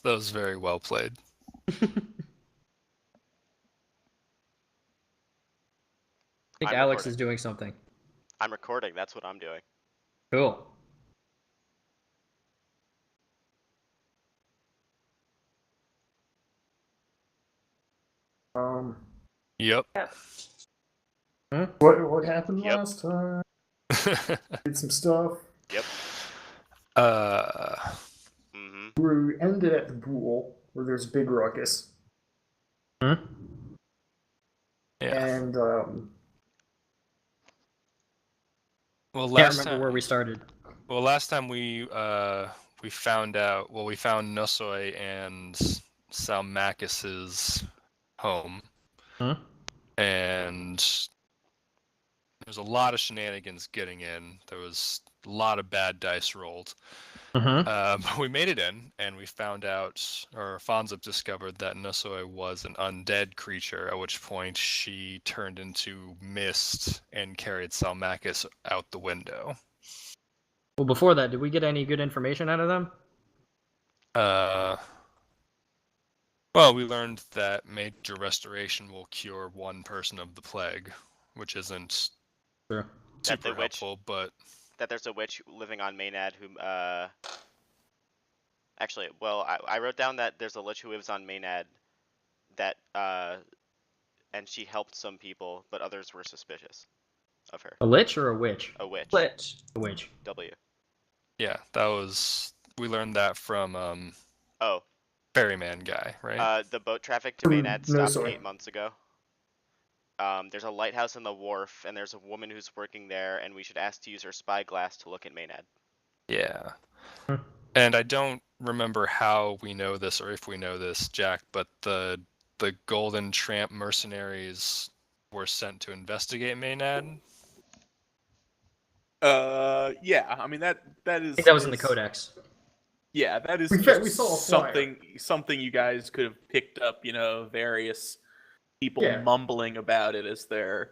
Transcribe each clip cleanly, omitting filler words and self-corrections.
That was very well played. I think I'm Alex recording. is doing something. I'm recording. That's what I'm doing. Cool. Yep. What happened Yep. last time? Did some stuff. Yep. Mm-hmm. We ended at the pool where there's a big ruckus. Yeah. And Well, Can't last remember time where we started. Well, last time we found out. Well, we found Nosoi and Salmakis's home, and there was a lot of shenanigans getting in. There was a lot of bad dice rolled. But we made it in, and we found out, or Fonzip discovered that Nosoi was an undead creature, at which point she turned into mist and carried Salmakis out the window. Well, before that, did we get any good information out of them? Well, we learned that major restoration will cure one person of the plague, which isn't super helpful, but... That there's a witch living on Maynad who, Actually, well, I wrote down that there's a lich who lives on Maynad that, and she helped some people, but others were suspicious of her. A lich or a witch? A witch. Lich. A witch. W. Yeah, that was... We learned that from, Ferryman guy, right? The boat traffic to Maynad stopped sorry. 8 months ago. There's a lighthouse in the wharf, and there's a woman who's working there, and we should ask to use her spyglass to look at Maynad. Yeah. And I don't remember how we know this, or if we know this, Jack, but the Golden Tramp mercenaries were sent to investigate Maynad. Yeah. I mean that is. I think that was in the codex. Yeah, that is We saw a flyer. something you guys could have picked up. Various people mumbling about it as they're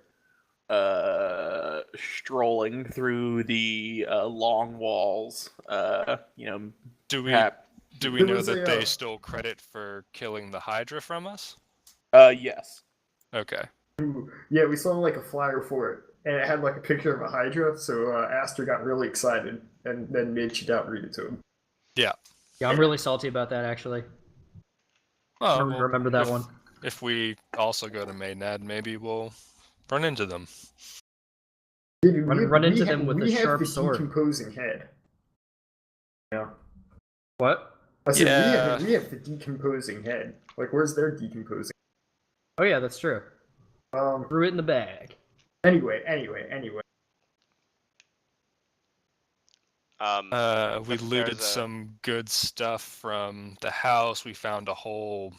strolling through the long walls. Do we know that they stole credit for killing the Hydra from us? Yes. Okay. Yeah, we saw like a flyer for it, and it had like a picture of a Hydra. So Aster got really excited, and then made Chidot read it to him. Yeah. Yeah, I'm really salty about that, actually. Well, I don't remember that one. If we also go to Maynad, maybe we'll run into them. Run into them with a sharp sword. Decomposing head. Yeah. What? I said we have the decomposing head. Like, where's their decomposing? Oh yeah, that's true. Threw it in the bag. Anyway. We looted some good stuff from the house. We found a whole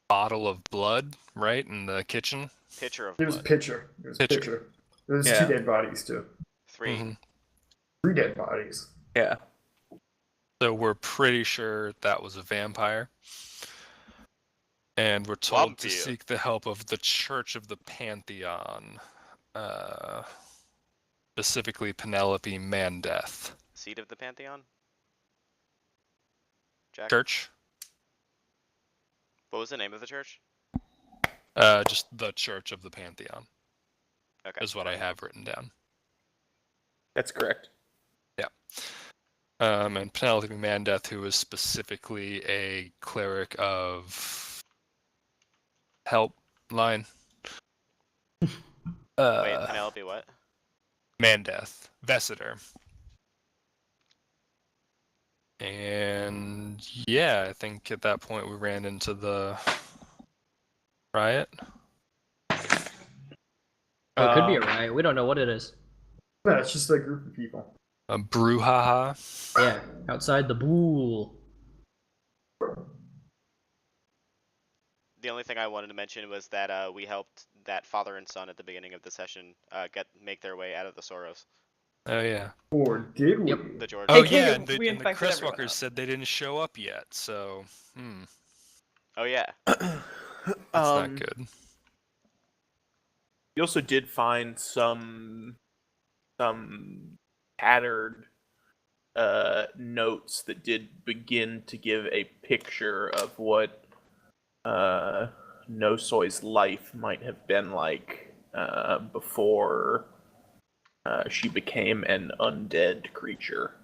bottle of blood, right, in the kitchen. Pitcher of blood. It was a pitcher. There's 2 dead bodies, too. 3. Mm-hmm. 3 dead bodies. Yeah. So we're pretty sure that was a vampire. And we're told to seek the help of the Church of the Pantheon. Specifically Penelope Mandeath. Seat of the Pantheon? Jack? Church? What was the name of the church? Just the Church of the Pantheon. Okay. Is what I have written down. That's correct. Yeah. And Penelope Mandeath, who is specifically a cleric of Helpline. Wait, Penelope what? Mandeath. Vesitor. And yeah, I think at that point we ran into the riot. Oh, it could be a riot. We don't know what it is. No, it's just a group of people. A brouhaha. Yeah, outside the pool. The only thing I wanted to mention was that we helped that father and son at the beginning of the session make their way out of the Soros. Oh yeah. Or did we? Yep. The George. Oh yeah, and the infected Chris everyone Walkers up. said they didn't show up yet, so Oh yeah. that's not good. We also did find some tattered notes that did begin to give a picture of what Nosoy's life might have been like before she became an undead creature.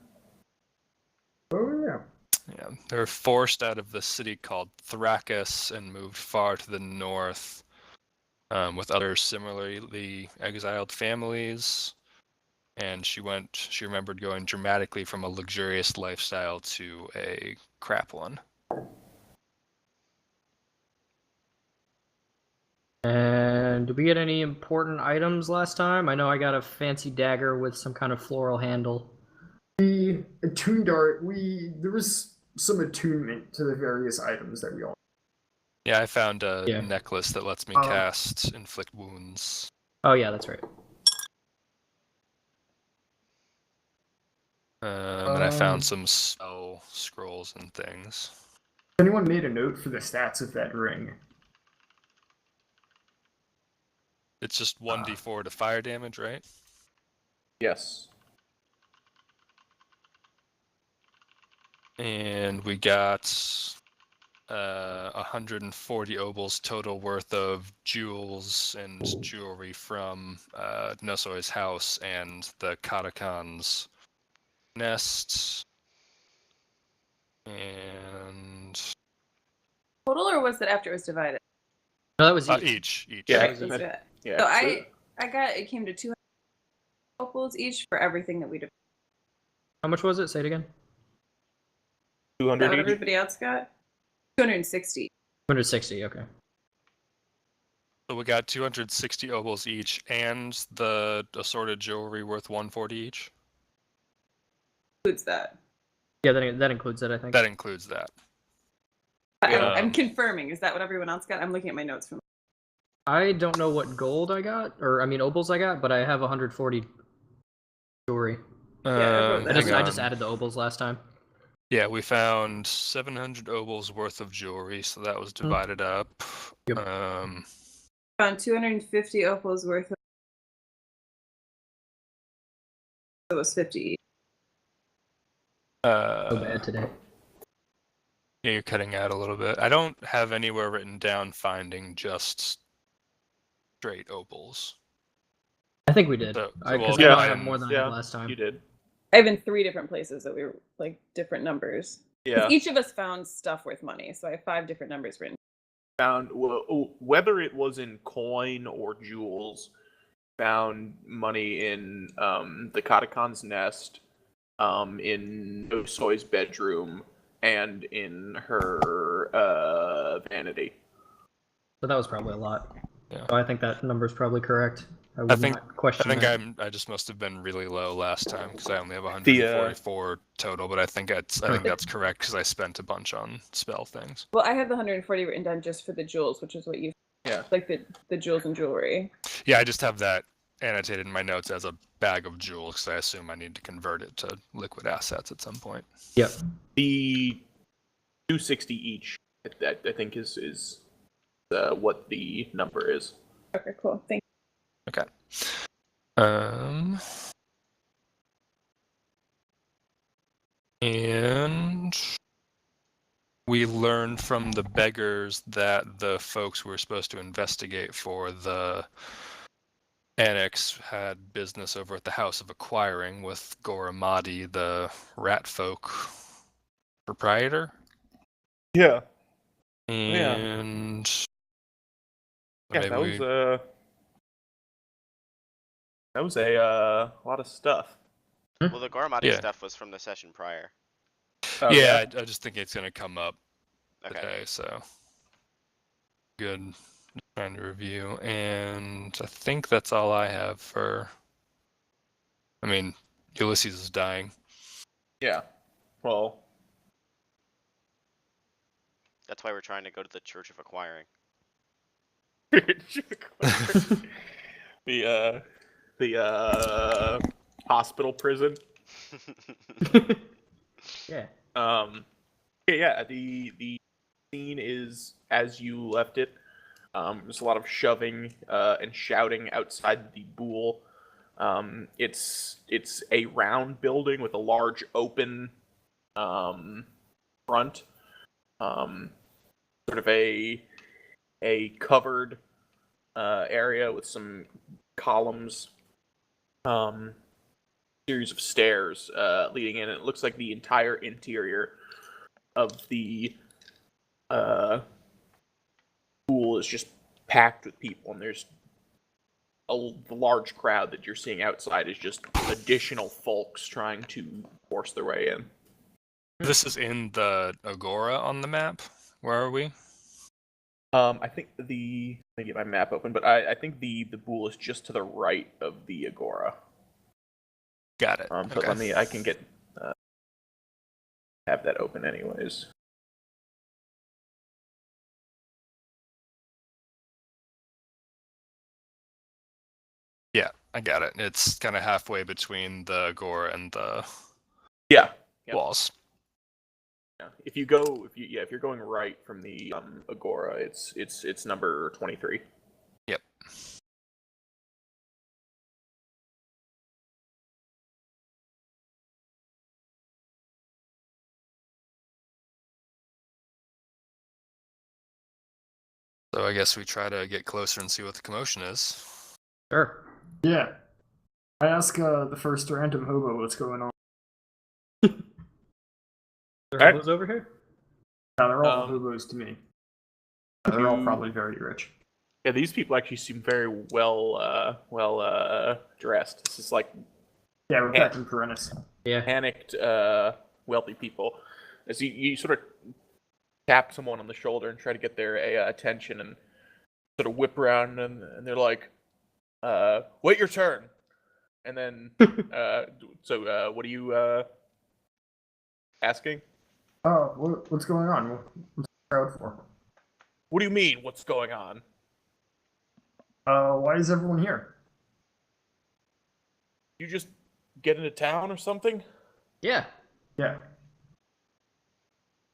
Oh yeah. Yeah, they were forced out of the city called Thrakus and moved far to the north with other similarly exiled families. And she remembered going dramatically from a luxurious lifestyle to a crap one. And did we get any important items last time? I know I got a fancy dagger with some kind of floral handle. The attuned art, there was some attunement to the various items that we all. Yeah, I found a Yeah. necklace that lets me cast inflict wounds. Oh yeah, that's right. And I found some spell scrolls and things. Anyone made a note for the stats of that ring? It's just 1d4 to fire damage, right? Yes. And we got 140 obols total worth of jewels and jewelry from Nosoy's house and the Katakan's nest. And Total, or was it after it was divided? No, that was each. Yeah. Okay, so Yeah. So it came to 200 opals each for everything that we divided. How much was it? Say it again. Is that what 280. everybody else got? 260. 260. Okay. so we got 260 obols each and the assorted jewelry worth 140 each. Includes that. Yeah, that includes it, I think. That includes that. I'm confirming. Is that what everyone else got? I'm looking at my notes from. I don't know what gold I got, or I mean obols I got, but I have 140 jewelry. I wrote that I just added the obols last time. Yeah, we found 700 obols worth of jewelry, so that was divided up. Yep. Found 250 opals worth of. It was 50 each. So bad today. Yeah, you're cutting out a little bit. I don't have anywhere written down finding just straight opals. I think we did. So- Because well, I yeah, have more than I had last time. You did. I have in 3 different places that we were like different numbers. 'Cause Yeah. each of us found stuff worth money, so I have 5 different numbers written. Found whether it was in coin or jewels. Found money in the Katakan's nest, in Osoy's bedroom, and in her vanity. So that was probably a lot. Yeah. So I think that number's probably correct. I would think- not question I think that. I just must have been really low last time because I only have 144 total, but I think that's correct because I spent a bunch on spell things. Well, I have the 140 written down just for the jewels, which is what you. Yeah. Like the jewels and jewelry. Yeah, I just have that annotated in my notes as a bag of jewels because I assume I need to convert it to liquid assets at some point. Yep. The 260 each, that I think is what the number is. Okay, cool. Thank you. Okay. And we learned from the beggars that the folks who were supposed to investigate for the annex had business over at the House of Acquiring with Goramadi, the rat folk proprietor. Yeah. And Yeah, maybe that was a lot of stuff. Well, the Goramati Yeah. stuff was from the session prior. Oh, yeah, I just think it's gonna come up Okay. today, so good. Just trying to review, and I think that's all I have for. I mean, Ulysses is dying. Yeah. Well, That's why we're trying to go to the Church of Acquiring. the hospital prison. Yeah. Yeah. The scene is as you left it. There's a lot of shoving and shouting outside the Bool. It's a round building with a large open front, sort of a covered area with some columns, series of stairs leading in. It looks like the entire interior of the pool is just packed with people, and there's the large crowd that you're seeing outside is just additional folks trying to force their way in. This is in the Agora on the map. Where are we? I think let me get my map open, but I think the pool is just to the right of the Agora. Got it. But Okay. I can get have that open anyways. Yeah, I got it. It's kind of halfway between the Agora and the Yeah. Yep. walls. Yeah. If you're going right from the Agora, it's number 23. Yep. So I guess we try to get closer and see what the commotion is. Sure. Yeah. I ask the first random hobo what's going on. There are hobos over here? Yeah, they're all Um, hobos to me. They're all probably very rich. Yeah, these people actually seem very well dressed. This is like Yeah, we're back in Perennis. Yeah. panicked wealthy people. As you sort of tap someone on the shoulder and try to get their attention, and sort of whip around, and they're like, "Wait your turn." And then, so what are you asking? Oh, what's going on? What's the crowd for? What do you mean? What's going on? Why is everyone here? You just get into town or something? Yeah. Yeah.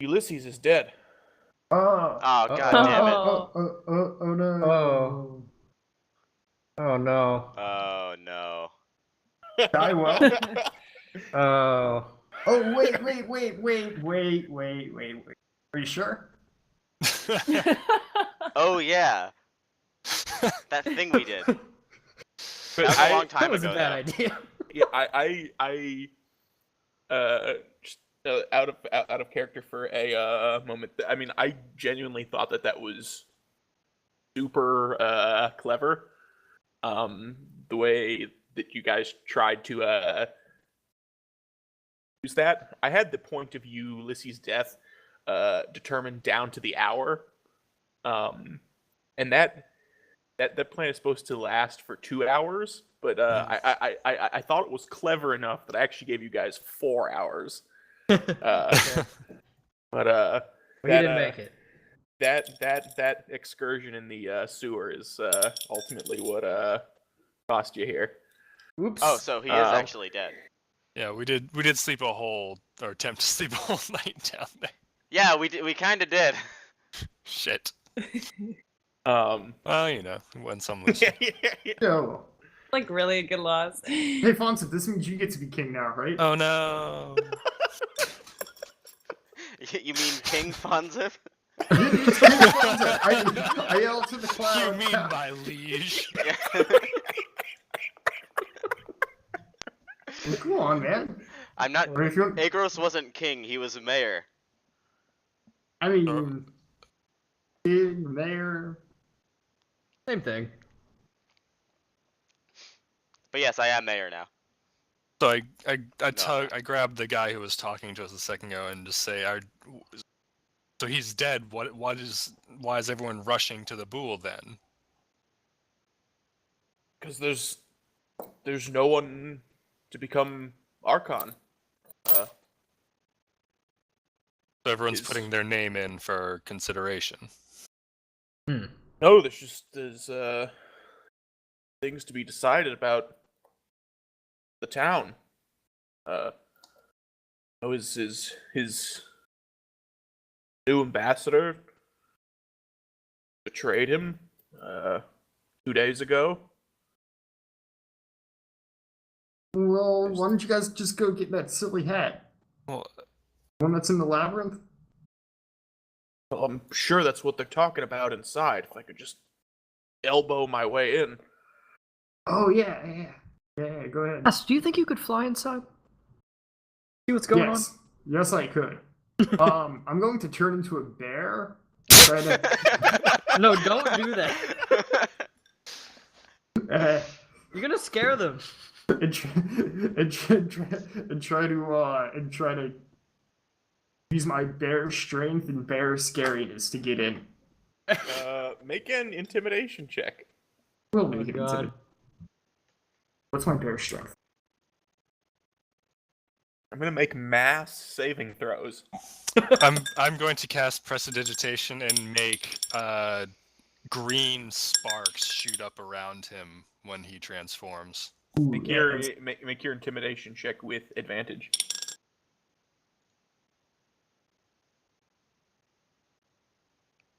Ulysses is dead. Oh. Oh, god damn it. Oh no. Oh. Oh no. Oh no. Die well. Oh. Oh wait. Are you sure? Oh yeah. That thing we did. But That was a long That time was a ago. bad though. idea. Yeah, just, out of character for a moment. I mean, I genuinely thought that was super clever. The way that you guys tried to use that. I had the point of Ulysses' death determined down to the hour, and that plan is supposed to last for 2 hours. But I thought it was clever enough that I actually gave you guys 4 hours. Okay. But We didn't make it. that excursion in the sewer is ultimately what cost you here. Oops. Oh, so he is actually dead. Yeah, we did sleep a whole, or attempt to sleep a whole night down there. Yeah, we kind of did. Shit. Well, when some lose. No. Like really a good loss. Hey Fonz, this means you get to be king now, right? Oh no. You mean King Fonzip? It's King Fonz. I yell to the cloud. You mean my liege? Well, come on, man. I'm not. Or if you're- Agros wasn't king. He was a mayor. I mean, king, mayor. Same thing. But yes, I am mayor now. So I grabbed the guy who was talking to us a second ago and just say, so he's dead. Why is everyone rushing to the pool then? because there's no one to become Archon. So everyone's Is- putting their name in for consideration. No, there's things to be decided about the town. His new ambassador betrayed him 2 days ago. Well, why don't you guys just go get that silly hat? Well, One that's in the labyrinth? Well, I'm sure that's what they're talking about inside. If I could just elbow my way in. Oh, yeah. Yeah, go ahead. Yes, do you think you could fly inside? See what's going Yes. Yes, I could. I'm going to turn into a bear. Try to, on? No, don't do that. uh, You're gonna scare them. and try to use my bear strength and bear scariness to get in. Make an intimidation check. We'll Oh, make it God. into. What's my bear strength? I'm gonna make mass saving throws. I'm going to cast Prestidigitation and make green sparks shoot up around him when he transforms. Ooh, Make your intimidation check with advantage.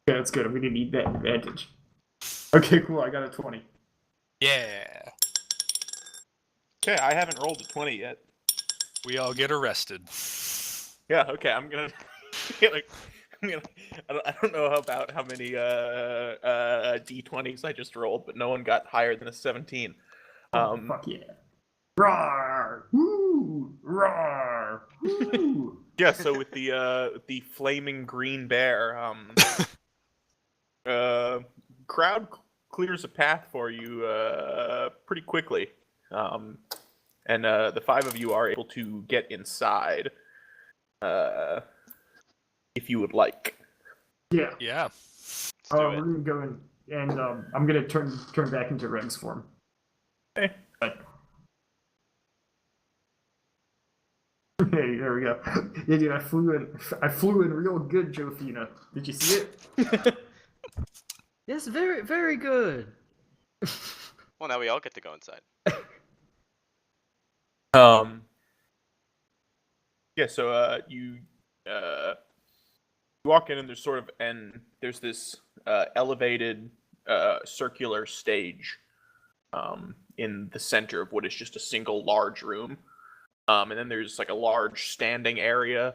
Yeah, that's good. I'm gonna need that advantage. Okay, cool. I got a 20. Yeah, Okay, I haven't rolled a 20 yet. we all get arrested. Yeah, okay, I'm gonna I don't know about how many d20s I just rolled, but no one got higher than a 17. Fuck yeah. Roar! Woo! Roar! Woo! Yeah, so with the flaming green bear, crowd clears a path for you pretty quickly, and the 5 of you are able to get inside, if you would like. Yeah. Yeah. do We're it. gonna go in, and I'm gonna turn back into Reg's form. Okay. Hey, there we go. Yeah, dude, I flew in real good, Josefina. Did you see it? Yes, very, very good. Well, now we all get to go inside. Yeah, so you walk in, and there's this elevated circular stage in the center of what is just a single large room. And then there's like a large standing area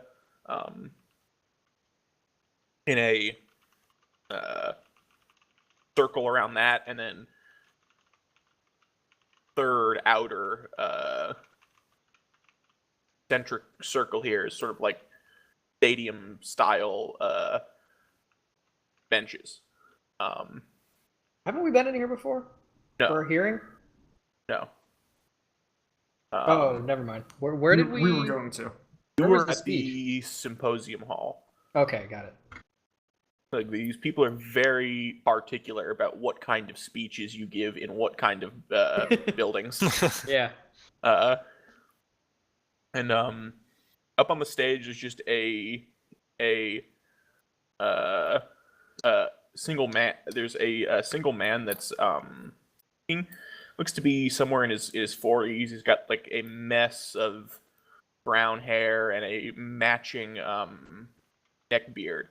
in a circle around that, and then third outer centric circle here is sort of like stadium style benches. Haven't we been in here before? No. For a hearing? No. Oh, never mind. Where did We were going to. You where was were the at the symposium hall. Okay, got it. Like, these people are very particular about what kind of speeches you give in what kind of buildings. Yeah. And up on the stage is just a single man. There's a single man that's looks to be somewhere in his 40s. He's got like a mess of brown hair and a matching neck beard.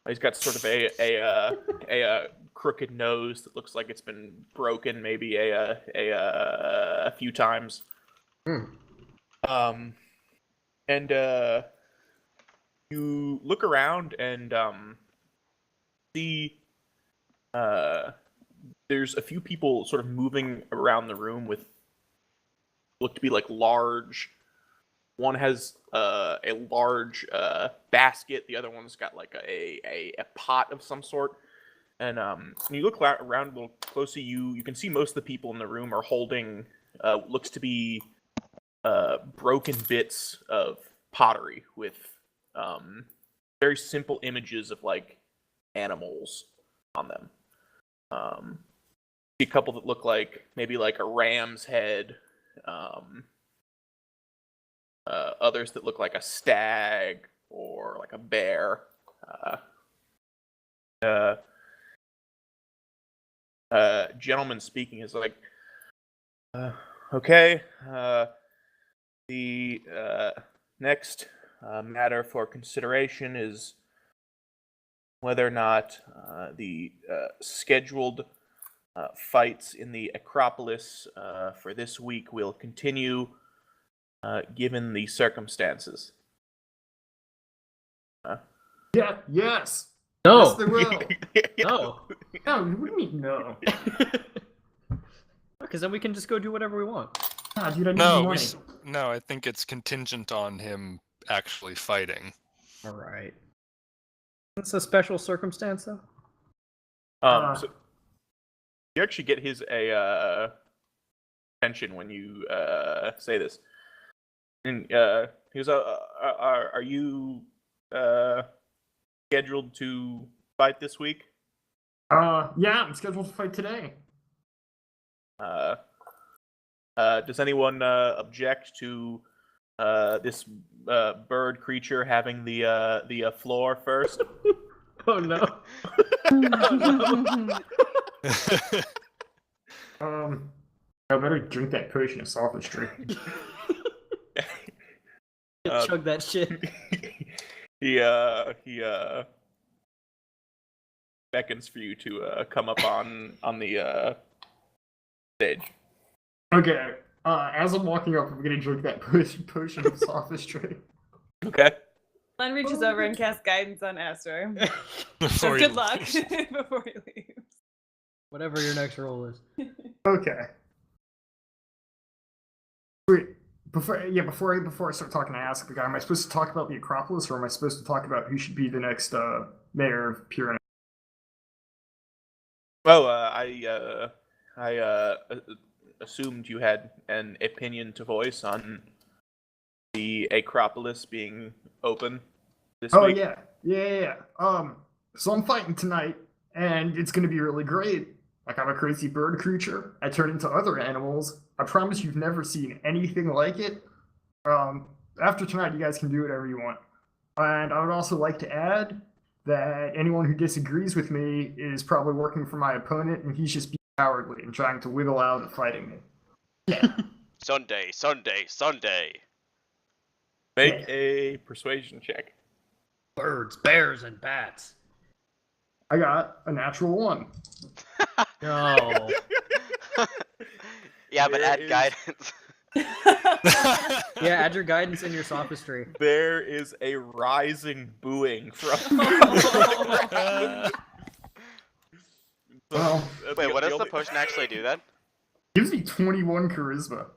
He's got sort of a crooked nose that looks like it's been broken maybe a few times. And you look around and see there's a few people sort of moving around the room with look to be like large. One has a large basket. The other one's got like a pot of some sort. And when you look around a little closer, you can see most of the people in the room are holding looks to be broken bits of pottery with very simple images of like animals on them. A couple that look like maybe like a ram's head. Others that look like a stag or like a bear. Gentleman speaking is like, okay, the next matter for consideration is whether or not the scheduled fights in the Acropolis for this week will continue given the circumstances. Yeah. Yes. No. Yes, they will. No. No. What do you mean no? Because then we can just go do whatever we want. Ah, dude, I need No, money. no, I think it's contingent on him actually fighting. All right. It's a special circumstance, though. So you actually get his attention when you say this. And he goes, "Are you scheduled to fight this week?" Yeah, I'm scheduled to fight today. Does anyone object to this bird creature having the floor first? Oh no. I better drink that potion of sophistry. Chug that shit. he beckons for you to come up on the stage. Okay. As I'm walking up, I'm gonna drink that potion of sophistry. Okay. Len reaches over and casts guidance on Astor. So Before he good luck leaves. before he leaves. Whatever your next roll is. Okay. Wait. Before I start talking, I ask the guy: am I supposed to talk about the Acropolis, or am I supposed to talk about who should be the next mayor of Purina? Well, I assumed you had an opinion to voice on the Acropolis being open this week. Yeah. So I'm fighting tonight, and it's gonna be really great. Like, I'm a crazy bird creature. I turn into other animals. I promise you've never seen anything like it. After tonight, you guys can do whatever you want. And I would also like to add that anyone who disagrees with me is probably working for my opponent, and he's just being cowardly and trying to wiggle out of fighting me. Yeah. Sunday. Make a persuasion check. Birds, bears, and bats. I got a natural 1. No. Yeah, but There add is- guidance. Yeah, add your guidance and your sophistry. There is a rising booing from. Well, Wait, what does the only- potion actually do then? gives me 21 charisma.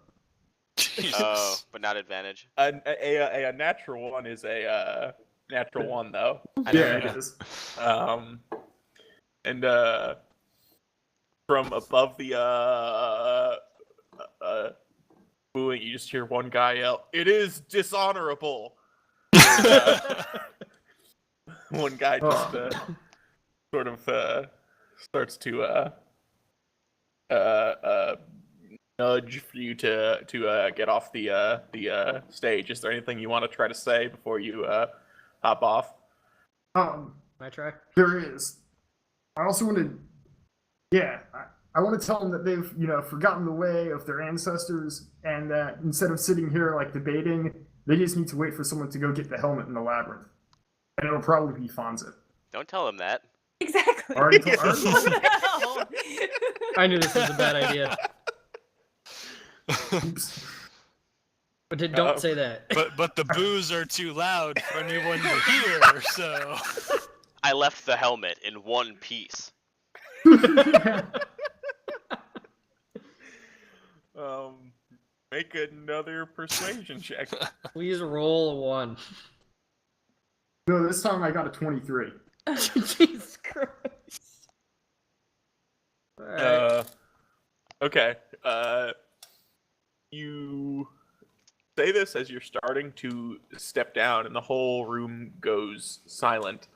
Jesus. Oh, but not advantage. A natural 1 is a natural 1 though. I know, Yeah, I it know. is. And from above the booing, you just hear one guy yell, "It is dishonorable." One guy just sort of starts to nudge for you to get off the stage. Is there anything you want to try to say before you hop off? I try. There is. I also want to, I want to tell them that they've, forgotten the way of their ancestors, and that instead of sitting here like debating, they just need to wait for someone to go get the helmet in the labyrinth, and it'll probably be Fonzit. Don't tell him that. Exactly. Already told- What the hell? I knew this was a bad idea. Oops. But don't say that. But the boos are too loud for anyone to hear, so I left the helmet in one piece. Make another persuasion check. Please roll a 1. No, this time I got a 23. Jesus Christ. Alright. Okay. You say this as you're starting to step down, and the whole room goes silent.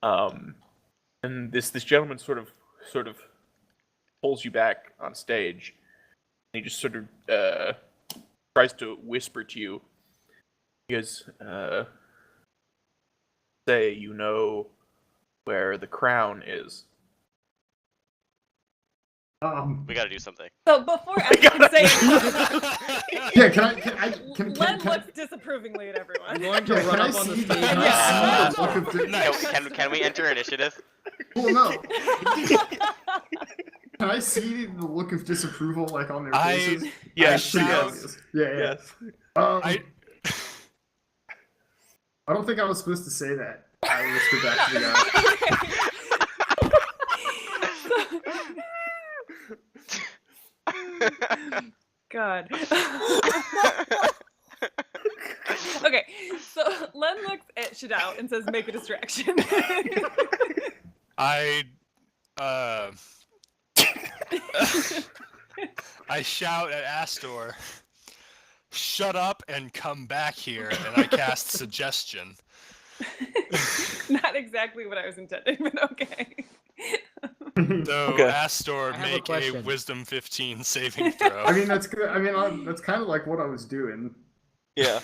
And this gentleman sort of pulls you back on stage. He just sort of tries to whisper to you. He goes, "Say you know where the crown is." We gotta do something. So before I can say Yeah, can Len looks disapprovingly at everyone. I'm going to Yeah, run can I up on the see- stage. can I Yeah. see the look of the- Can we enter initiative? Well, no. Can I see the look of disapproval like on their I- faces? Yes, Pretty yes. obvious. Yeah. Yes. I I don't think I was supposed to say that. I whispered back to the guy. God. Okay, so Len looks at Shadao and says, "Make a distraction." I shout at Astor, "Shut up and come back here," and I cast Suggestion. Not exactly what I was intending, but okay. So Okay. Astor, I have a make a question. Wisdom 15 saving throw. I mean, that's good. I mean, that's kind of like what I was doing. Yeah.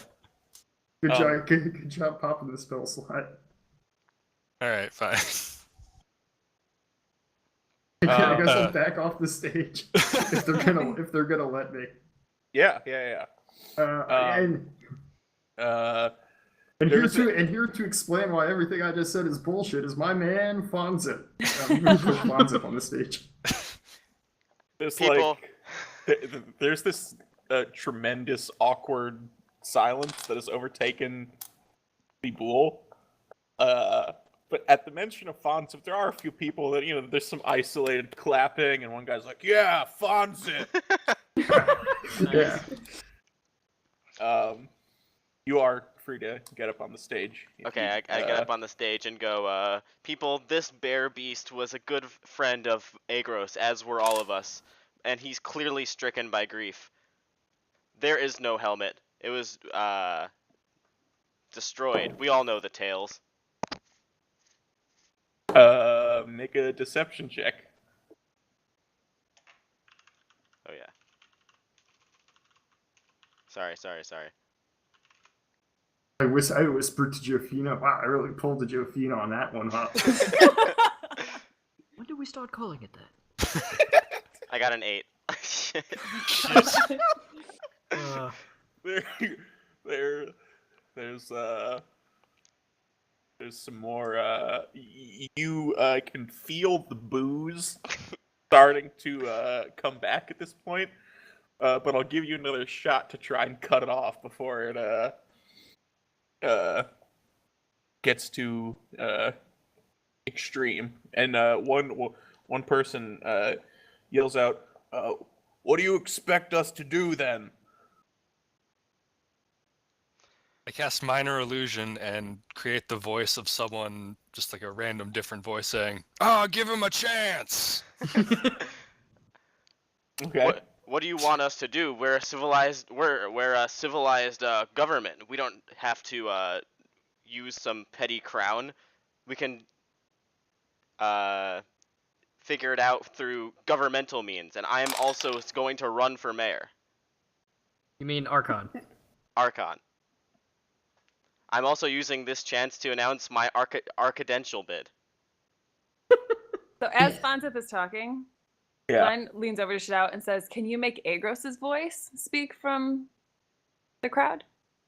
Good job, good job popping the spell slot. All right, fine. I guess I'll back off the stage if they're gonna let me. Yeah. And here to explain why everything I just said is bullshit is my man Fonzip. I'm gonna put Fonzip on the stage. There's People. there's this tremendous awkward silence that has overtaken the Bool. But at the mention of Fonzip, there are a few people that, there's some isolated clapping, and one guy's like, "Yeah, Fonzip." Yeah. You are free to get up on the stage. Okay, I get up on the stage and go, people, this bear beast was a good friend of Agros, as were all of us, and he's clearly stricken by grief. There is no helmet. It was, destroyed. We all know the tales. Make a deception check. Oh, yeah. Sorry. I whispered to Jofina. Wow, I really pulled the Jofina on that one, huh? When did we start calling it that? I got an 8. There's some more. You can feel the booze starting to come back at this point, but I'll give you another shot to try and cut it off before it gets too extreme. And one person yells out, "What do you expect us to do then?" I cast Minor Illusion and create the voice of someone, just like a random different voice saying, give him a chance! Okay. What do you want us to do? We're a civilized government. We don't have to use some petty crown. We can figure it out through governmental means, and I am also going to run for mayor. You mean Archon? Archon. I'm also using this chance to announce my archidential bid. So as Fonzip is talking, Yeah. Len leans over to Shadao and says, "Can you make Agros's voice speak from the crowd?"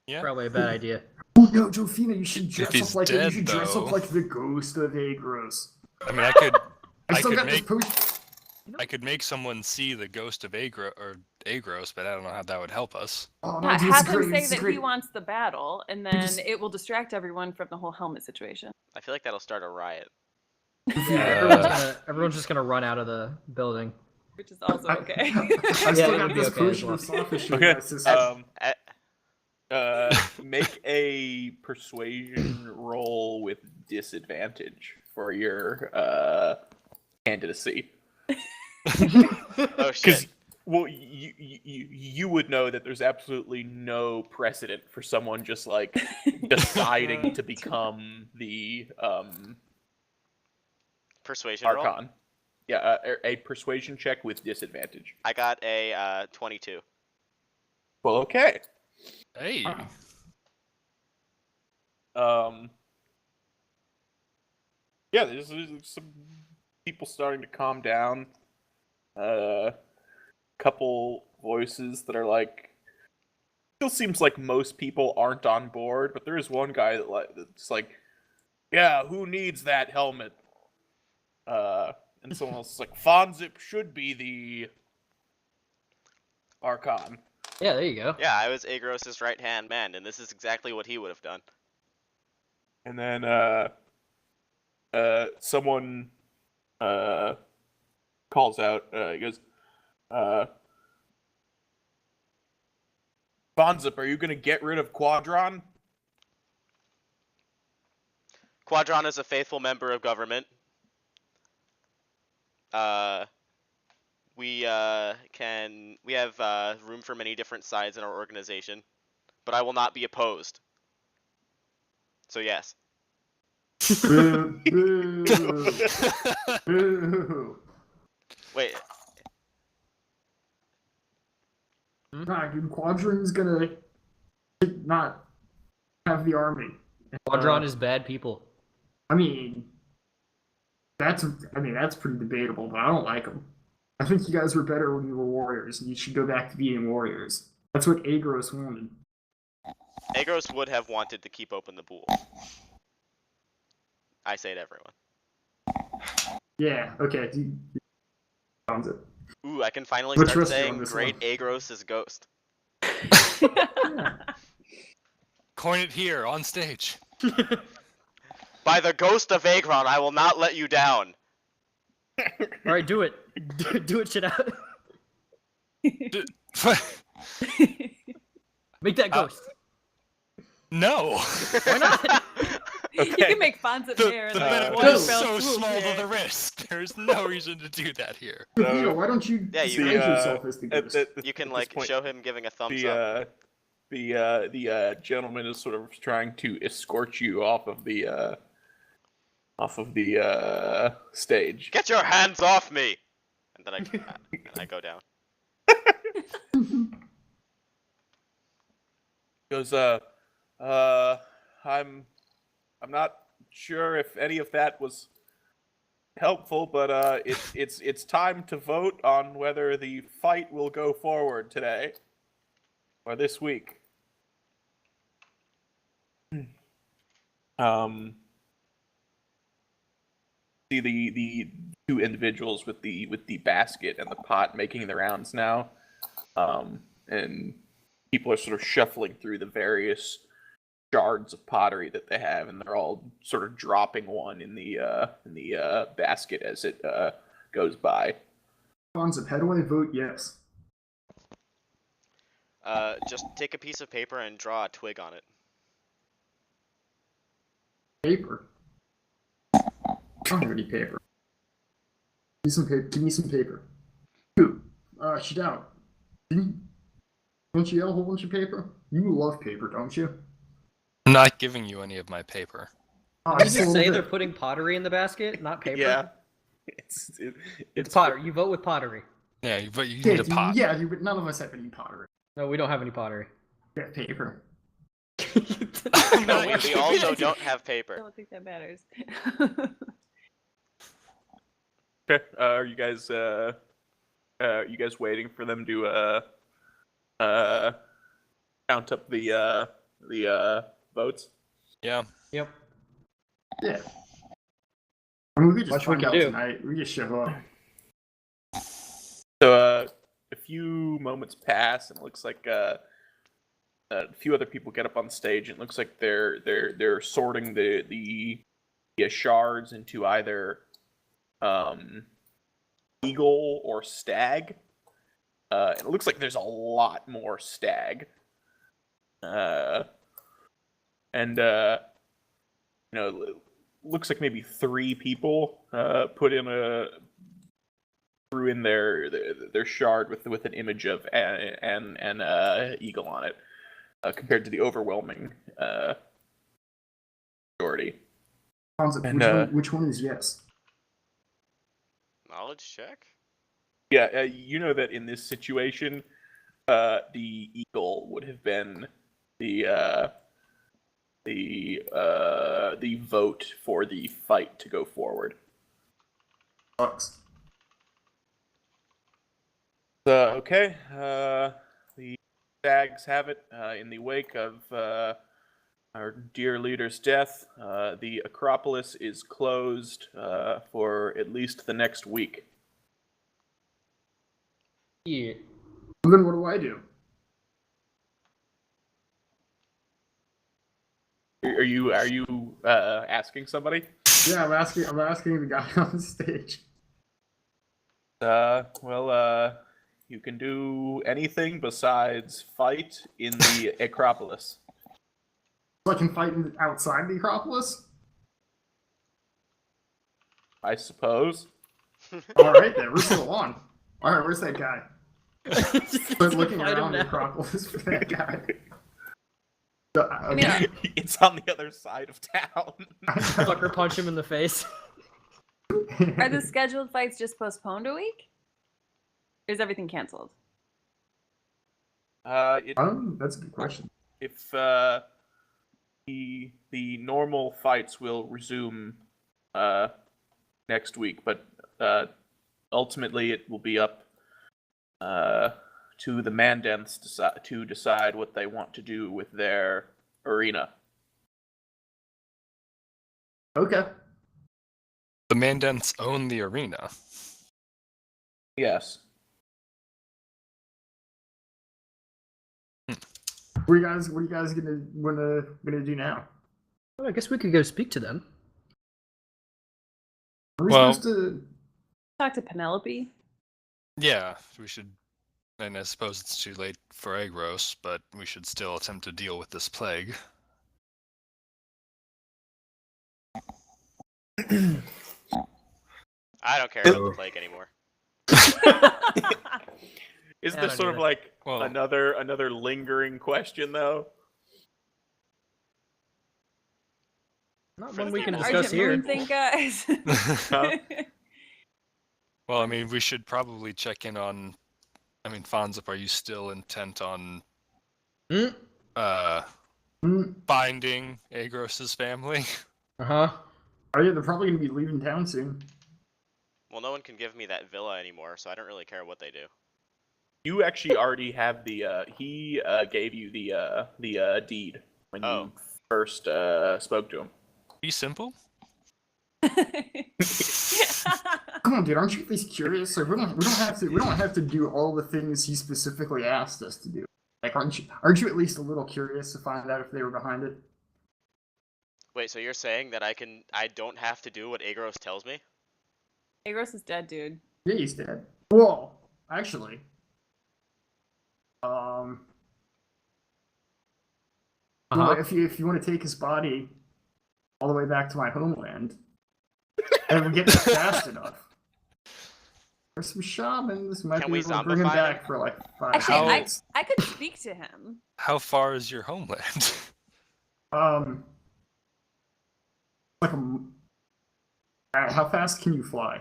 Yeah. Probably a bad idea. Oh, yo, Jofina, you should dress he's up like dead, you should dress though. up like the ghost of Agros. I mean, I could still got make this potion. I could make someone see the ghost of Agros, but I don't know how that would help us. Oh, no, Yeah, dude, this have is him great. say This is that great. he wants the battle, and then it will distract everyone from the whole helmet situation. I feel like that'll start a riot. Yeah, everyone's just gonna run out of the building. Which is also okay. I still it got would be this okay as potion well. of sophistry. Okay. in my system. Make a persuasion roll with disadvantage for your candidacy. Oh shit. Well, you would know that there's absolutely no precedent for someone just like deciding to become the Persuasion roll? Archon. Yeah, a persuasion check with disadvantage. I got a 22. Well, okay. Hey. Yeah, there's some people starting to calm down. Couple voices that are like, still seems like most people aren't on board, but there is one guy that's like, yeah, who needs that helmet? And someone else is like, Fonzip should be the Archon. Yeah, there you go. Yeah, I was Agros's right-hand man, and this is exactly what he would have done. And then someone calls out. He goes, Bonzip, are you gonna get rid of Quadron? Quadron is a faithful member of government. We have room for many different sides in our organization, but I will not be opposed. So yes. Boo, boo, boo. Wait, Nah, dude, Quadron's gonna not have the army. Quadron is bad people. I mean, that's pretty debatable, but I don't like them. I think you guys were better when you were warriors, and you should go back to being warriors. That's what Agros wanted. Agros would have wanted to keep open the pool. I say to everyone. Yeah, okay. Sounds it. Ooh, I can finally We'll start trust you on saying this great one. Agros is ghost. Yeah. Coin it here on stage. By the ghost of Agron, I will not let you down. All right, do it. Do it, shit out. Make that ghost. No. Why not? You can make Fonzip The there. and like, benefit one is fell so swoop, small yeah. to the risk. There's no reason to do that here. Vito, why don't you Yeah, you disguise can- yourself as the ghost? You can at this like point, show him giving a thumbs up. the gentleman is sort of trying to escort you off of the stage. Get your hands off me! And then I go down. Goes, I'm not sure if any of that was helpful, but it's time to vote on whether the fight will go forward today or this week. See the two individuals with the basket and the pot making the rounds now, and people are sort of shuffling through the various shards of pottery that they have, and they're all sort of dropping one in the basket as it goes by. Fonzip, how do I vote yes? Just take a piece of paper and draw a twig on it. Paper. I don't have any paper. Give me some paper. Dude, shit out. Don't you have a whole bunch of paper? You love paper, don't you? I'm not giving you any of my paper. Oh, Did you sold say it. they're putting pottery in the basket, not paper? Yeah, It's pottery. You vote with pottery. Yeah, but you Yeah, need a pot. yeah, but none of us have any pottery. No, we don't have any pottery. We have paper. I'm No, not we giving also you- don't have I paper. don't think that matters. okay. Are you guys waiting for them to count up the votes? Yeah. Yep. Yeah. I mean, we could just Watch what find you out do. tonight. We just show up. So a few moments pass, and it looks like a few other people get up on stage, and it looks like they're sorting the shards into either eagle or stag. And it looks like there's a lot more stag. And looks like maybe 3 people threw in their shard with an image of an eagle on it, compared to the overwhelming majority. Fonzip, And, which one is yes? Knowledge check? Yeah, you know that in this situation, the eagle would have been the vote for the fight to go forward. Sucks. Okay, the stags have it. In the wake of our dear leader's death, the Acropolis is closed for at least the next week. Yeah. Well, then what do I do? you asking somebody? Yeah, I'm asking the guy on the stage. You can do anything besides fight in the Acropolis. So I can fight outside the Acropolis? I suppose. Alright then, we're still on. Alright, where's that guy? Just But gonna looking fight him around the now. Acropolis for that guy. So, I mean, okay. It's on the other side of town. Sucker punch him in the face. are the scheduled fights just postponed a week? Or is everything canceled? That's a good question. If the normal fights will resume next week, but ultimately it will be up to the Mandants to decide what they want to do with their arena. Okay. The Mandants own the arena. Yes. What are you guys gonna do now? Well, I guess we could go speak to them. Are we Well- supposed to Talk to Penelope. Yeah, we should. And I suppose it's too late for Agros, but we should still attempt to deal with this plague. I don't care about the plague anymore. Is I this don't sort of either. like Well- another lingering question though? Not For one the we sake can of discuss Argent Moon here. thing, guys. Well, I mean, we should probably check in on. I mean, Fonzip, are you still intent on Hmm? finding Agros's family? Uh-huh. Oh yeah, they're probably gonna be leaving town soon. Well, no one can give me that villa anymore, so I don't really care what they do. You actually already have the. He gave you the deed when Oh. you first spoke to him. Be simple. Come on, dude, aren't you at least curious? Like we don't have to do all the things he specifically asked us to do. Like aren't you at least a little curious to find out if they were behind it? Wait, so you're saying that I don't have to do what Agros tells me? Agros is dead, dude. Yeah, he's dead. Well, actually. Well, Uh-huh. if you want to take his body all the way back to my homeland, and we get there fast enough. There's some shamans might Can be we able to bring him zombify back him? for like 5 Actually, minutes. I could speak to him. How far is your homeland? Like how fast can you fly?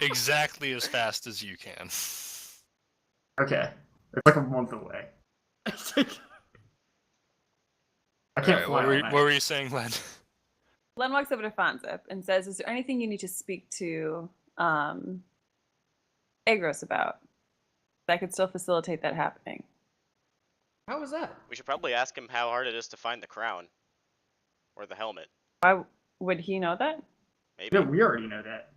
Exactly as fast as you can. Okay, it's like a month away. I can't Alright, fly. what were you saying, Len? Len walks over to Fonzip and says, "Is there anything you need to speak to Agros about? That could still facilitate that happening." How was that? We should probably ask him how hard it is to find the crown. Or the helmet. Why would he know that? Maybe. Yeah, we already know that.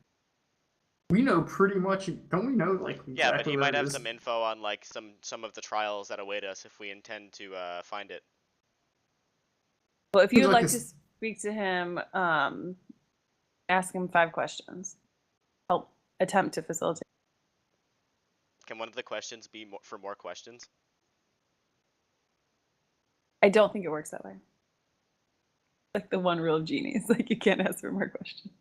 We know pretty much. Don't we know like exactly Yeah, but he where might it have is? some info on like some of the trials that await us if we intend to find it. Well, if Would you'd like like to to speak to him, ask him 5 questions. Help attempt to facilitate. Can one of the questions be for more questions? I don't think it works that way. Like the one rule of genies, like you can't ask for more questions.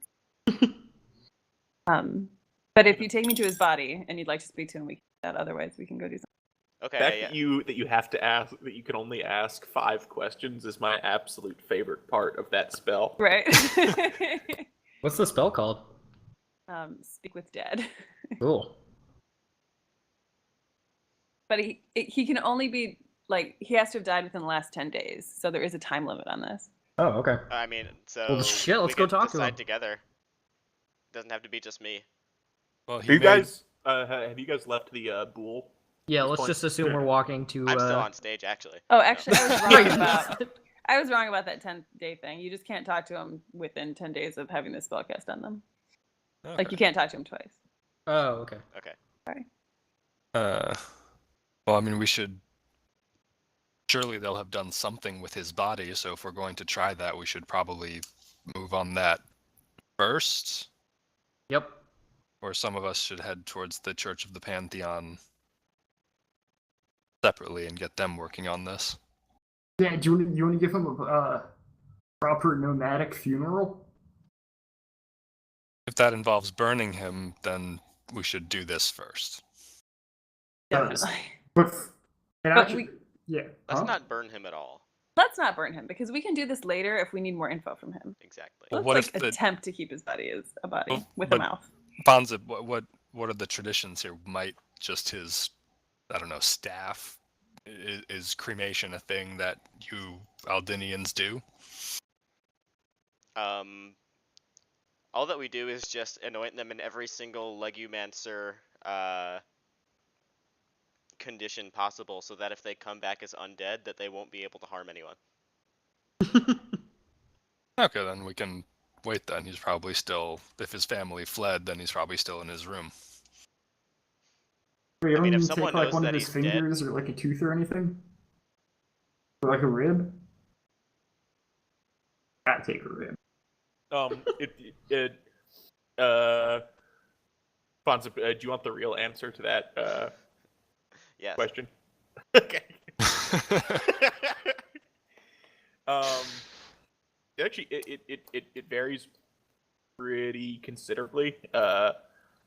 But if you take me to his body and you'd like to speak to him, we can do that. Otherwise, we can go do something. The Okay, fact yeah. that you have to ask that you can only ask 5 questions is my absolute favorite part of that spell. Right. What's the spell called? Speak with dead. Cool. But he can only be like he has to have died within the last 10 days, so there is a time limit on this. Oh, okay. I mean, so Well, shit, let's we go could talk to decide him. together. Doesn't have to be just me. Well, Have you guys left the Bool? Yeah, This let's point- just assume we're walking to. I'm still on stage, actually. Oh, actually, I was No, wrong you're about not. I was wrong about that 10-day thing. You just can't talk to him within 10 days of having the spell cast on them. Like Okay. you can't talk to him twice. Oh, okay. Okay. Well, I mean, we should surely they'll have done something with his body, so if we're going to try that, we should probably move on that first. Yep. Or some of us should head towards the Church of the Pantheon separately and get them working on this. Yeah, do you want to give him a proper nomadic funeral? If that involves burning him, then we should do this first. Definitely. But actually, we yeah. Let's huh? not burn him at all. let's not burn him because we can do this later if we need more info from him. Exactly. Well, Let's what like if the- attempt to keep his body as a body Well, with a but- mouth. Bonza, what are the traditions here? Might just his, I don't know, staff? Is cremation a thing that you Aldinians do? All that we do is just anoint them in every single legumancer condition possible, so that if they come back as undead, that they won't be able to harm anyone. Okay, then we can wait then. He's probably still, if his family fled, then he's probably still in his room. Wait, I mean, if don't someone take like knows one of that his he's dead- fingers or like a tooth or anything? Or like a rib? I'd take a rib. Fonz, do you want the real answer to that Yes. question? Okay. Actually, it varies pretty considerably.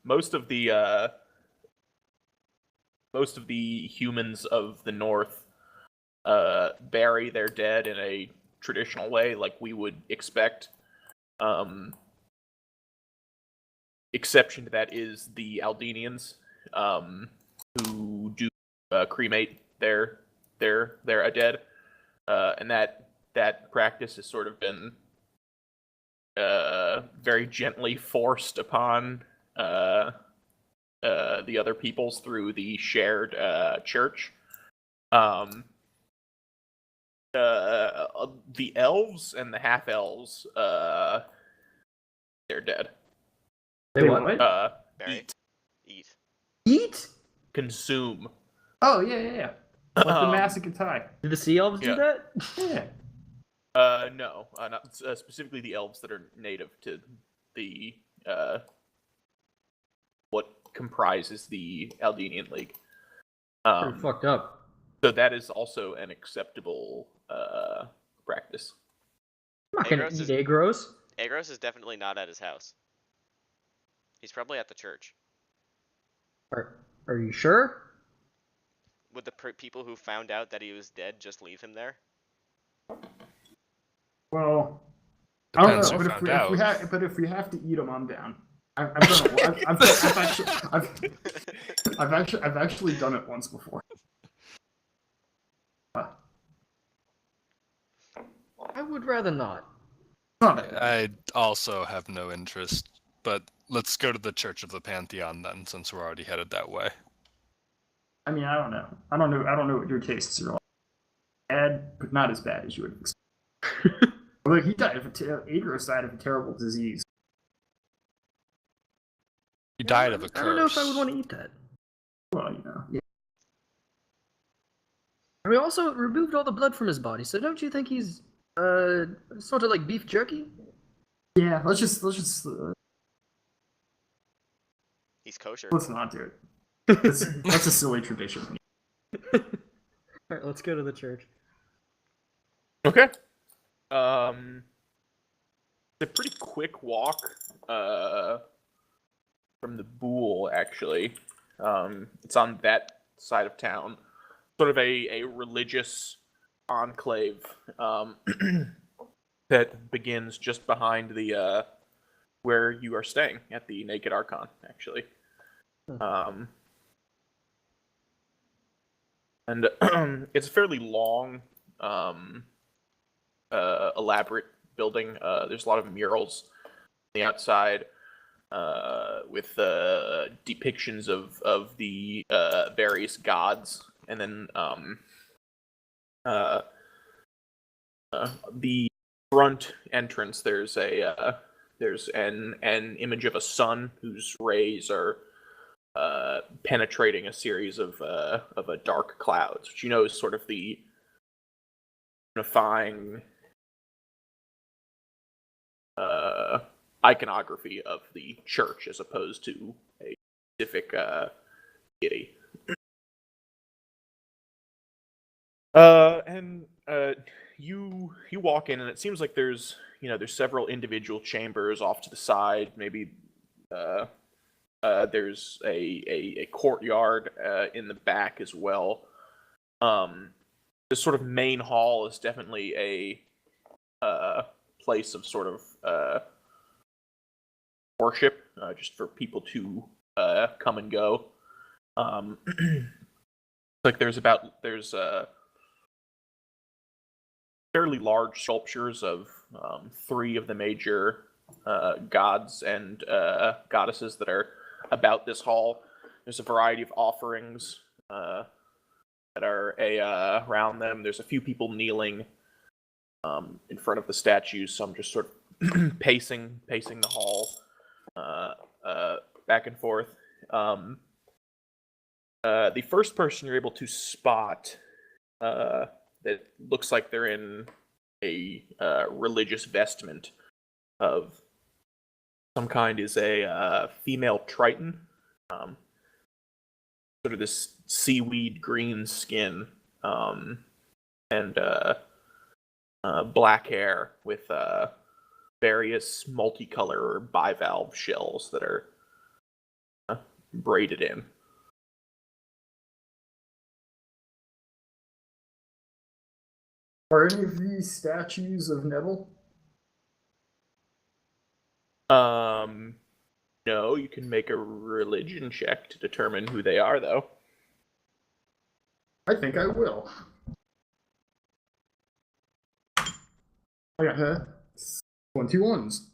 Most of the humans of the North bury their dead in a traditional way, like we would expect. Exception to that is the Aldenians, who do cremate their dead, and that practice has sort of been very gently forced upon the other peoples through the shared church. The elves and the half elves, they're dead. They what? Bury. Eat, Eat? consume. Oh, yeah. Like the Um, Massacre. Did the sea elves do yeah. that? Yeah. No, not specifically the elves that are native to the what comprises the Aldenian League. Pretty fucked up. So that is also an acceptable practice. I'm not gonna Agros eat is- Agros. Agros is definitely not at his house. He's probably at the church. Are you sure? Would the people who found out that he was dead just leave him there? Well, I Depends don't who know, found out. if we have to eat them, I'm down. I've done it. I've actually done it once before. I would rather not. Not that bad. I also have no interest, but let's go to the Church of the Pantheon then, since we're already headed that way. I mean, I don't know. I don't know what your tastes are like. Bad, but not as bad as you would expect. Like he died of Agros died of a terrible disease. He died of a curse. I don't know if I would want to eat that. Well, yeah. We also removed all the blood from his body, so don't you think he's sort of like beef jerky? Yeah, let's just He's kosher. let's not do it. That's a silly tradition. Alright, let's go to the church. Okay. It's a pretty quick walk from the Bool, actually. It's on that side of town. Sort of a religious enclave that begins just behind the where you are staying at the Naked Archon, actually. And it's a fairly long, elaborate building. There's a lot of murals on the outside with depictions of the various gods, and then the front entrance. There's an image of a sun whose rays are penetrating a series of dark clouds, which you know is sort of the unifying iconography of the church as opposed to a specific deity. You walk in, and it seems like there's several individual chambers off to the side. Maybe there's a courtyard in the back as well. This sort of main hall is definitely a place of sort of worship, just for people to come and go. Like there's fairly large sculptures of 3 of the major gods and goddesses that are about this hall. There's a variety of offerings that are around them. There's a few people kneeling in front of the statues. Some just sort of pacing the hall back and forth. The first person you're able to spot that looks like they're in a religious vestment of some kind is a female Triton. Sort of this seaweed green skin and black hair with various multicolor or bivalve shells that are braided in. Are any of these statues of Neville? No, you can make a religion check to determine who they are, though. I think I will. I got 21s.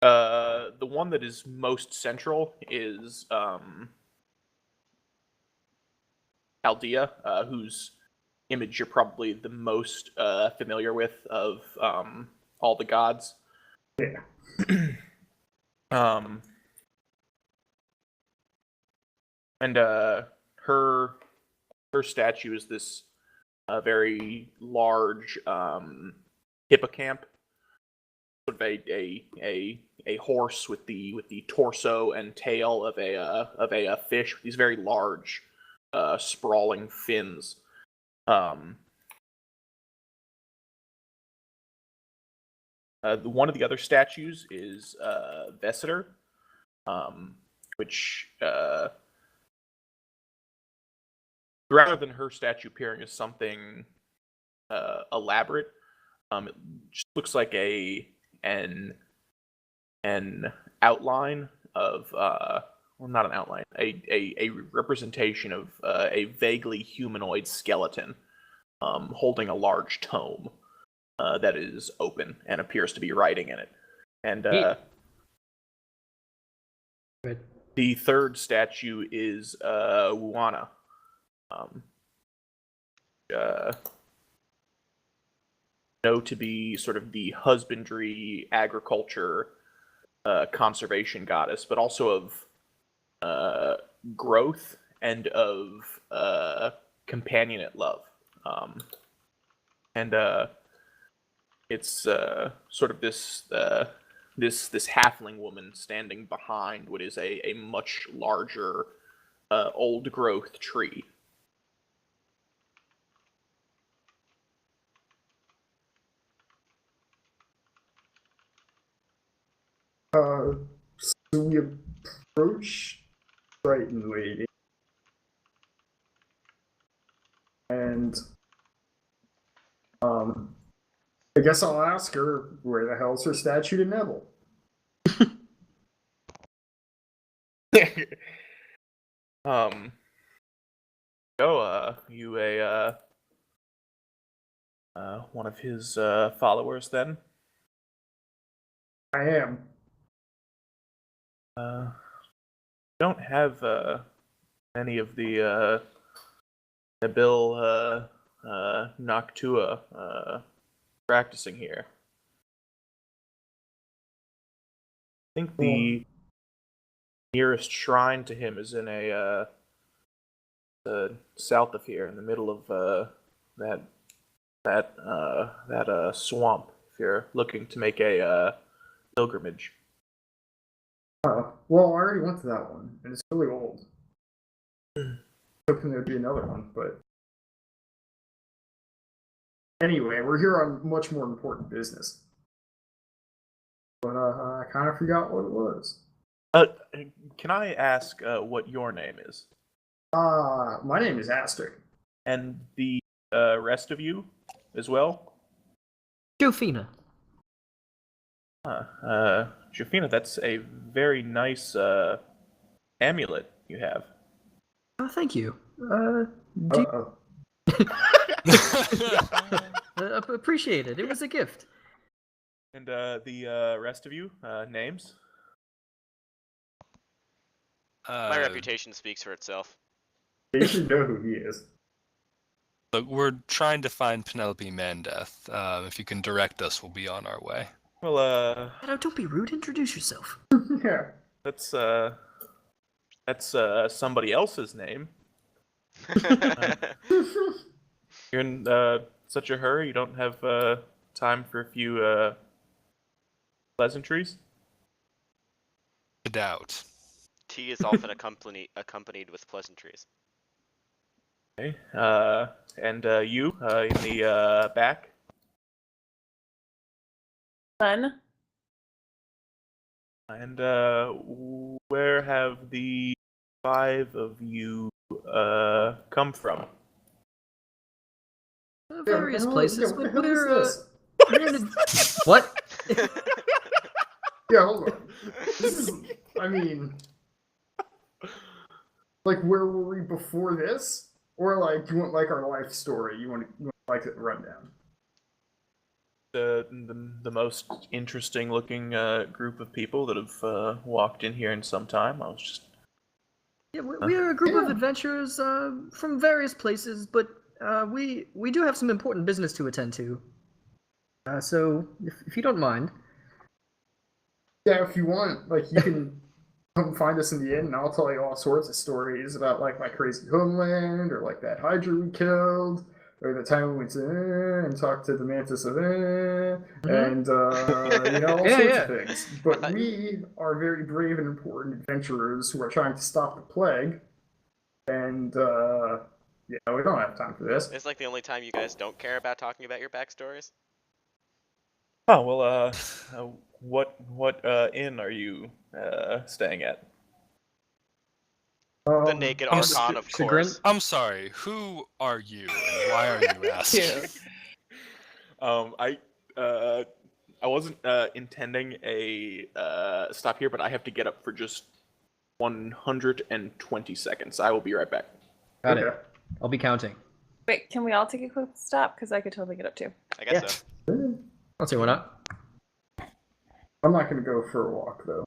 The one that is most central is Aldea, whose image you're probably the most familiar with of all the gods. Yeah. And her statue is this very large hippocamp, sort of a horse with the torso and tail of a fish with these very large sprawling fins. One of the other statues is Vesitor, which rather than her statue appearing as something elaborate, it just looks like an outline of well, not an outline, a representation of a vaguely humanoid skeleton holding a large tome that is open and appears to be writing in it. And the third statue is Wuana. Known to be sort of the husbandry, agriculture, conservation goddess, but also of growth and of companionate love. And it's sort of this halfling woman standing behind what is a much larger old growth tree. So we approach Triton Lady, and I guess I'll ask her where the hell's her statue to Neville. You one of his followers then? I am. Don't have any of the Nabil Noctua practicing here. I think nearest shrine to him is in south of here, in the middle of that swamp. If you're looking to make a pilgrimage. Oh, well, I already went to that one, and it's really old. Hoping there'd be another one, but anyway, we're here on much more important business. But I kind of forgot what it was. Can I ask what your name is? My name is Aster. And the rest of you as well? Jofina. Jofina, that's a very nice amulet you have. Oh, thank you. Appreciate it. It was a gift. And the rest of you, names? My reputation speaks for itself. You should know who he is. Look, we're trying to find Penelope Mandeth. If you can direct us, we'll be on our way. Well, Don't be rude. Introduce yourself. Yeah. that's somebody else's name. You're in such a hurry, you don't have time for a few pleasantries? I doubt. Tea is often accompanied with pleasantries. Okay. And you in the back? Fun. And where have the 5 of you come from? Various places, what but the hell is we're in a... What? Yeah, hold on. This is, I mean, like, where were we before this? Or, like, you want, like, our life story? You want like, a rundown? The most interesting looking group of people that have walked in here in some time. I was just... Yeah, we are a group of adventurers from various places, but we do have some important business to attend to. So, if you don't mind. Yeah, if you want, like, you can come find us in the inn, and I'll tell you all sorts of stories about, like, my crazy homeland, or, like, that Hydra we killed, or the time we went to and talked to the Mantis of and, you know, all sorts of things. But we are very brave and important adventurers who are trying to stop the plague, and, yeah, we don't have time for this. It's like the only time you guys don't care about talking about your backstories. Oh, well, what inn are you staying at? The Naked Archon, of course. I'm sorry, who are you and why are you asking? I wasn't intending a stop here, but I have to get up for just 120 seconds. I will be right back. Got it. I'll be counting. Wait, can we all take a quick stop? Because I could totally get up too. I guess so. I'll see why not. I'm not going to go for a walk, though.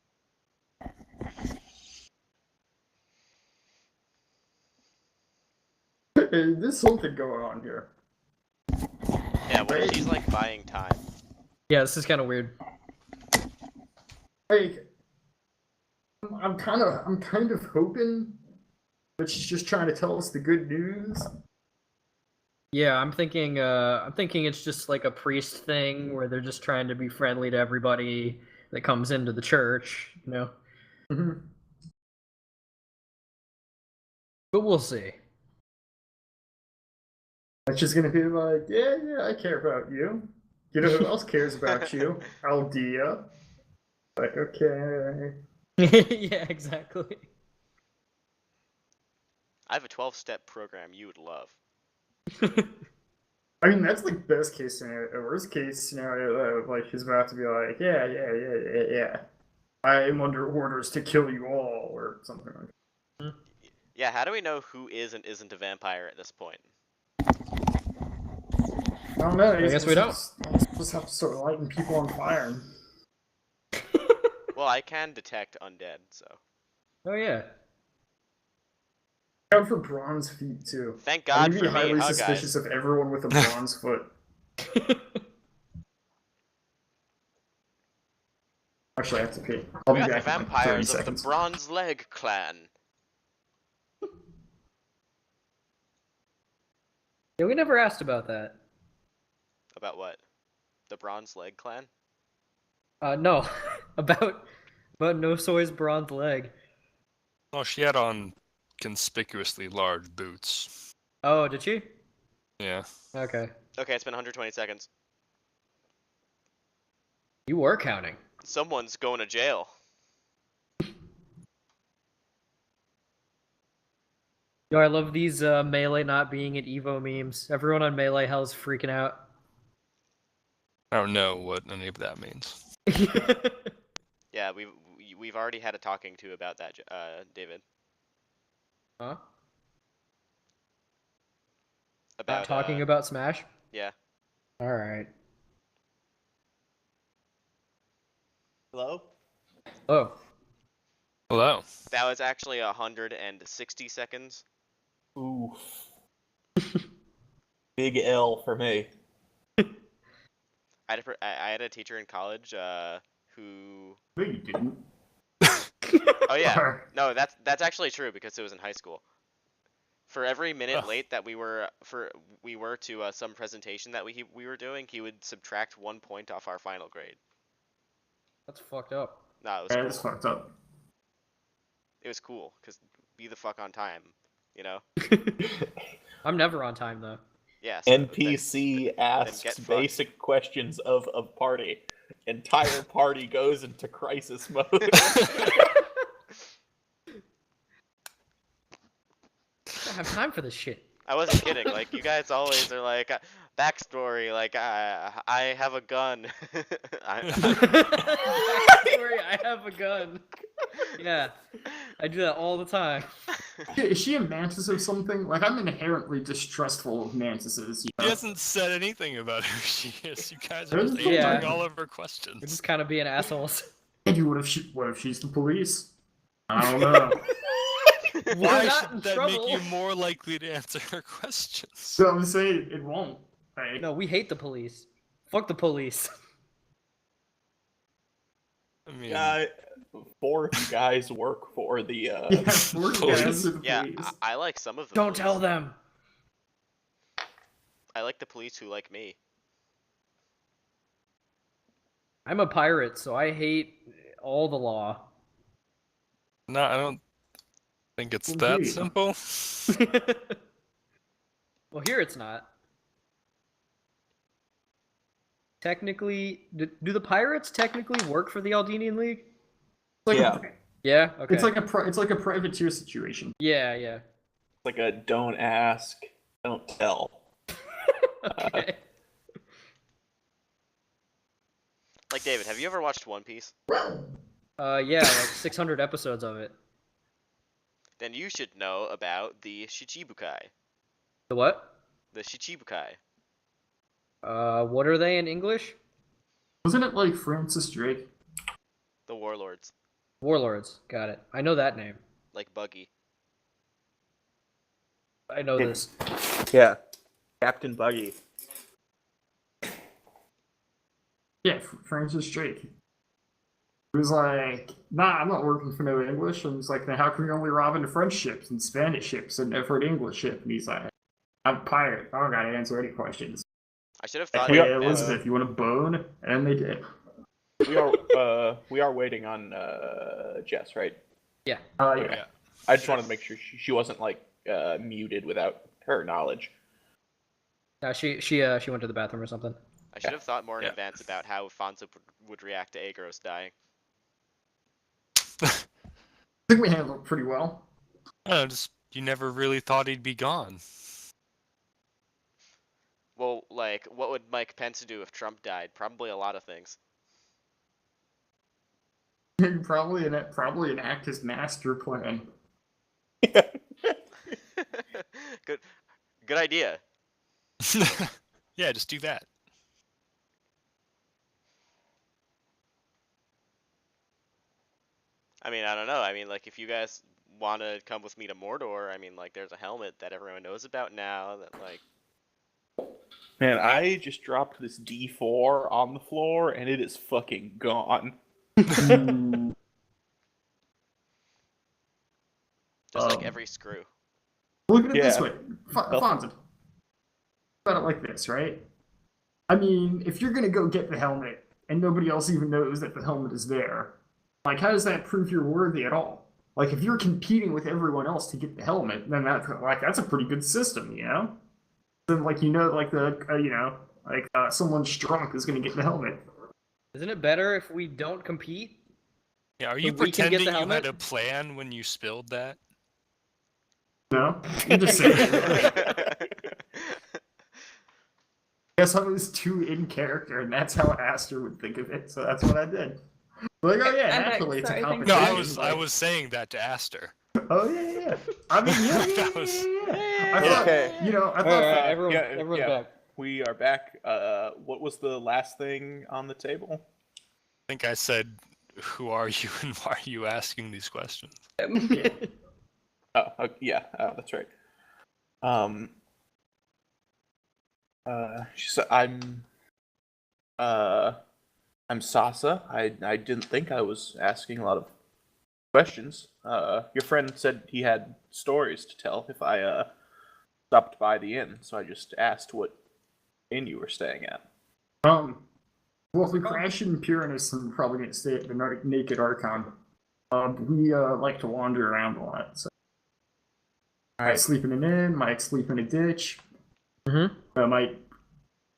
Hey, there's something going on here. Yeah, what if she's like buying time? Yeah, this is kind of weird. Like, I'm kind of hoping that she's just trying to tell us the good news. Yeah, I'm thinking it's just like a priest thing where they're just trying to be friendly to everybody that comes into the church, you know. Mm-hmm. But we'll see. And she's gonna be like, yeah, I care about you. You know who else cares about you? Aldea. Like, okay. Yeah, exactly. I have a 12-step program you would love. I mean, that's like best case scenario. Worst case scenario, like he's about to be like, yeah. I am under orders to kill you all, or something like that. Yeah, how do we know who is and isn't a vampire at this point? I don't know. I guess we don't. Just have to start lighting people on fire. Well, I can detect undead, so. Oh yeah. Out for bronze feet too. Thank God I'd for be me, highly huh, suspicious guys? of everyone with a bronze foot. I Actually, I have to pee. I'll We be got the back in like 30 vampires of the seconds. Bronze Leg clan. Yeah, we never asked about that. About what? The Bronze Leg clan? No, about No Soy's bronze leg. Oh, she had on conspicuously large boots. Oh, did she? Yeah. Okay, Okay, it's been 120 seconds. you were counting. Someone's going to jail. Yo, I love these Melee not being at Evo memes. Everyone on Melee Hell's freaking out. I don't know what any of that means. Yeah, we've already had a talking to about that, David. Huh? About Not talking about Smash? yeah. Alright. Hello? Oh. Hello. That was actually 160 seconds. Ooh. Big L for me. I had a teacher in college who. No, you didn't. Oh yeah, no, that's actually true because it was in high school. For every minute Ugh. late that we were to some presentation that we were doing, he would subtract 1 point off our final grade. That's fucked up. No, it was That is cool. fucked up. It was cool because be the fuck on time, you know? I'm never on time, though. Yeah. So NPC get asks fucked. basic questions of party. Entire party goes into crisis mode. I don't have time for this shit. I wasn't kidding. Like you guys always are like backstory. Like I have a gun. Backstory, I have a gun. Yeah, I do that all the time. Is she a mantis or something? Like, I'm inherently distrustful of mantises. You She know? hasn't said anything about who she is. You guys are just Yeah. answering all of her We're questions. just kind of being assholes. Maybe what if she's the police? I don't know. Why not in should that trouble. make you more likely to answer her questions? So I'm saying it won't. Right? No, we hate the police. Fuck the police. I mean, Four of you guys work for the Yeah, we're Police. guys with the Yeah, police. I like some of them. Don't tell them. I like the police who like me. I'm a pirate, so I hate all the law. no, I don't think it's that Indeed. simple. Well, here it's not. Technically, do the pirates technically work for the Aldenian League? It's like Yeah. Yeah. Okay. It's like a privateer situation. Yeah. Yeah. like a don't ask, don't tell. Okay. Like David, have you ever watched One Piece? Yeah, like 600 episodes of it. Then you should know about the Shichibukai. The what? The Shichibukai. What are they in English? Wasn't it like Francis Drake? The warlords. Warlords. Got it. I know that name. Like Buggy. I know this. Yeah. Captain Buggy. Yeah, Francis Drake. He was like, nah, I'm not working for no English. And he's like, then how come you're only robbing French ships and Spanish ships and never an English ship? And he's like, I'm a pirate. I don't gotta answer any questions. I should have thought. Hey, We are- Elizabeth, you want a bone? And they did. We are waiting on Jess, right? Yeah. Yeah. Yeah. I just wanted to make sure she wasn't like muted without her knowledge. She went to the bathroom or something. I should have thought more in Yeah. advance about how Fonzo would react to Agros dying. I think we handled it pretty well. I don't know, just you never really thought he'd be gone. Well, like, what would Mike Pence do if Trump died? Probably a lot of things. Probably enact his master plan. Good idea. Yeah, just do that. I mean, I don't know. I mean, like, if you guys want to come with me to Mordor, I mean, like, there's a helmet that everyone knows about now that, like... Man, I just dropped this D4 on the floor and it is fucking gone. Ooh. Just like Um, every screw. Look at it this Yeah. way, Fonzie. About it like this, right? I mean, if you're gonna go get the helmet and nobody else even knows that the helmet is there, like, how does that prove you're worthy at all? Like, if you're competing with everyone else to get the helmet, then that's a pretty good system, you know? Then like someone strong is gonna get the helmet. Isn't it better if we don't compete? Yeah, are So you we can get the pretending you had helmet? a plan when you spilled that? No, I'm just saying. I guess I was too in character, and that's how Aster would think of it. So that's what I did. Like, oh yeah, I'm back. naturally it's a Sorry, thanks, No, competition. I was saying that to Aster. Oh yeah. I mean, yeah. That was- I thought, Okay. I thought. Alright, everyone's yeah. back. We are back. What was the last thing on the table? I think I said, "Who are you and why are you asking these questions?" Yeah. Oh, yeah. Oh, that's right. She said, I'm Sasa. I didn't think I was asking a lot of questions. Your friend said he had stories to tell if I stopped by the inn, so I just asked what inn you were staying at. Well, if we crash in Pyranus, I'm probably gonna stay at the Naked Archon. We like to wander around a lot. So I might sleep in an inn, might sleep in a ditch. I might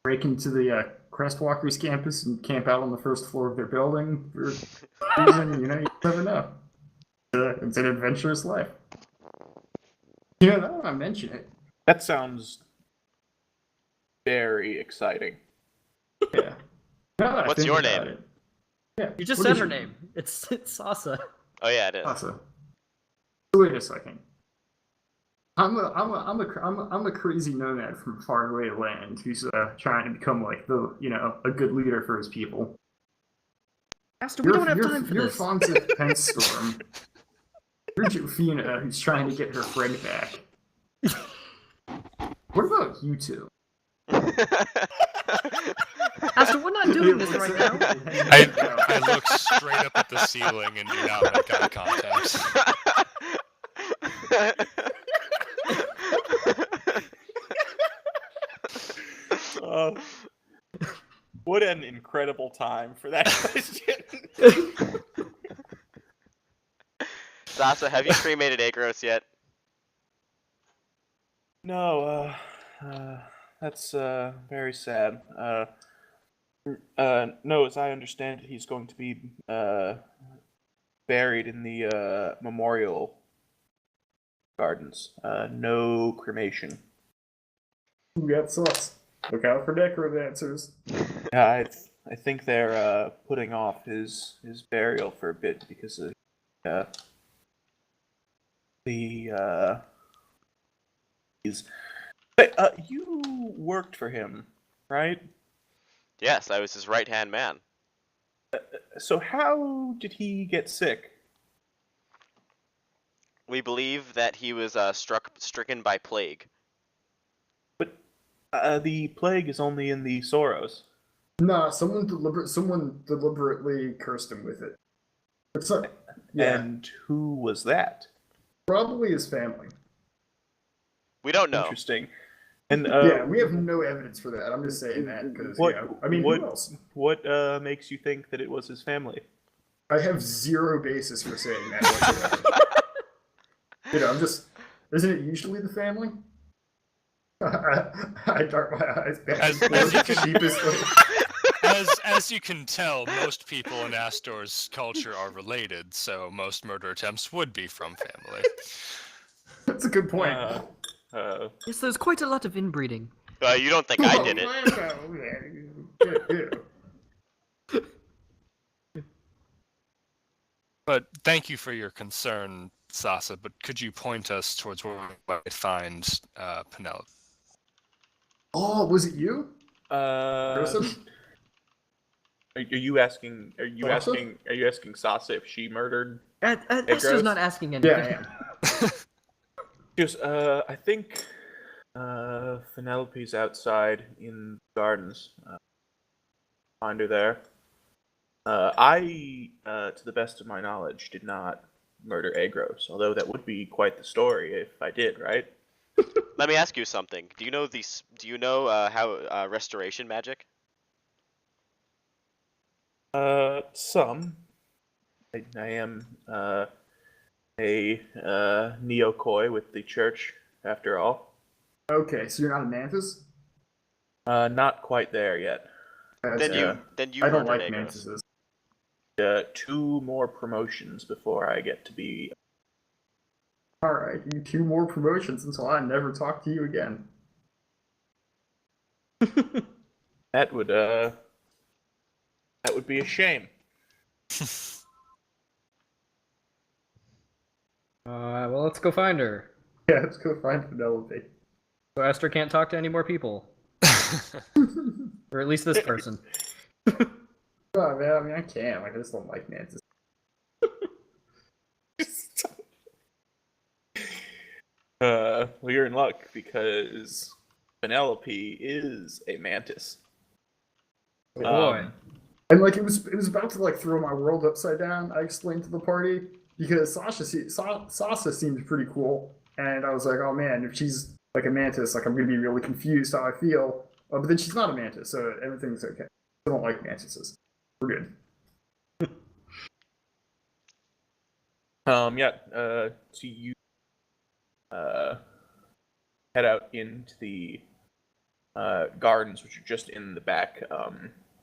break into the Crestwalkers campus and camp out on the first floor of their building for a reason. You know, you never know. It's an adventurous life. You know, now that I mention it, That sounds very exciting. yeah. Now that I What's think your about name? it, yeah. You just what said is her your name. It's Sasa. Oh yeah, it is. Awesome. Wait a second. I'm a crazy nomad from faraway land who's trying to become like a good leader for his people. Aster, we don't have time for you're this. Fonza Pentstorm. You're Jofina, who's trying to get her friend back. What about you two? Aster, we're not doing this right now. I look straight up at the ceiling and do not make eye contact. What an incredible time for that question. Sasa, have you cremated Agros yet? No, that's very sad. No, as I understand it, he's going to be buried in the memorial gardens. No cremation. That sucks. Look out for necromancers. I think they're putting off his burial for a bit because of he's. Hey, you worked for him, right? Yes, I was his right-hand man. So how did he get sick? We believe that he was stricken by plague. But the plague is only in the Soros. Nah, someone deliberately cursed him with it. It's not, yeah, And who was that? probably his family. We don't know. Interesting. And Yeah, we have no evidence for that. I'm just saying that because who else? What makes you think that it was his family? I have zero basis for saying that whatsoever. I'm just. Isn't it usually the family? I dart my eyes back As you can tell, most people in Astor's culture are related, so most murder attempts would be from family. That's a good point. Yes, there's quite a lot of inbreeding. You don't think I did it? But thank you for your concern, Sasa, but could you point us towards where we might find Penelope? Oh, was it you? Joseph? Are you asking Sasa if she murdered? Aster's not asking anything. Yeah, I am. Just, I think Penelope's outside in the gardens. Find her there. To the best of my knowledge, did not murder Agros, although that would be quite the story if I did, right? Let me ask you something. Do you know these? Do you know how restoration magic? Some. I am a neokoi with the church, after all. Okay, so you're not a mantis? Not quite there yet. Then Yeah. you I don't murdered like Agros. mantises. 2 more promotions before I get to be. Alright, you 2 more promotions until I never talk to you again. That would be a shame. Well, let's go find her. Yeah, let's go find Penelope. So Esther can't talk to any more people, or at least this person. Oh, man, I mean, I can. Like, I just don't like mantises. Well, you're in luck because Penelope is a mantis. Oh, boy. And like it was about to like throw my world upside down. I explained to the party because Sasha seemed pretty cool, and I was like, oh man, if she's like a mantis, like I'm gonna be really confused how I feel. But then she's not a mantis, so everything's okay. I don't like mantises. We're good. So you head out into the gardens, which are just in the back.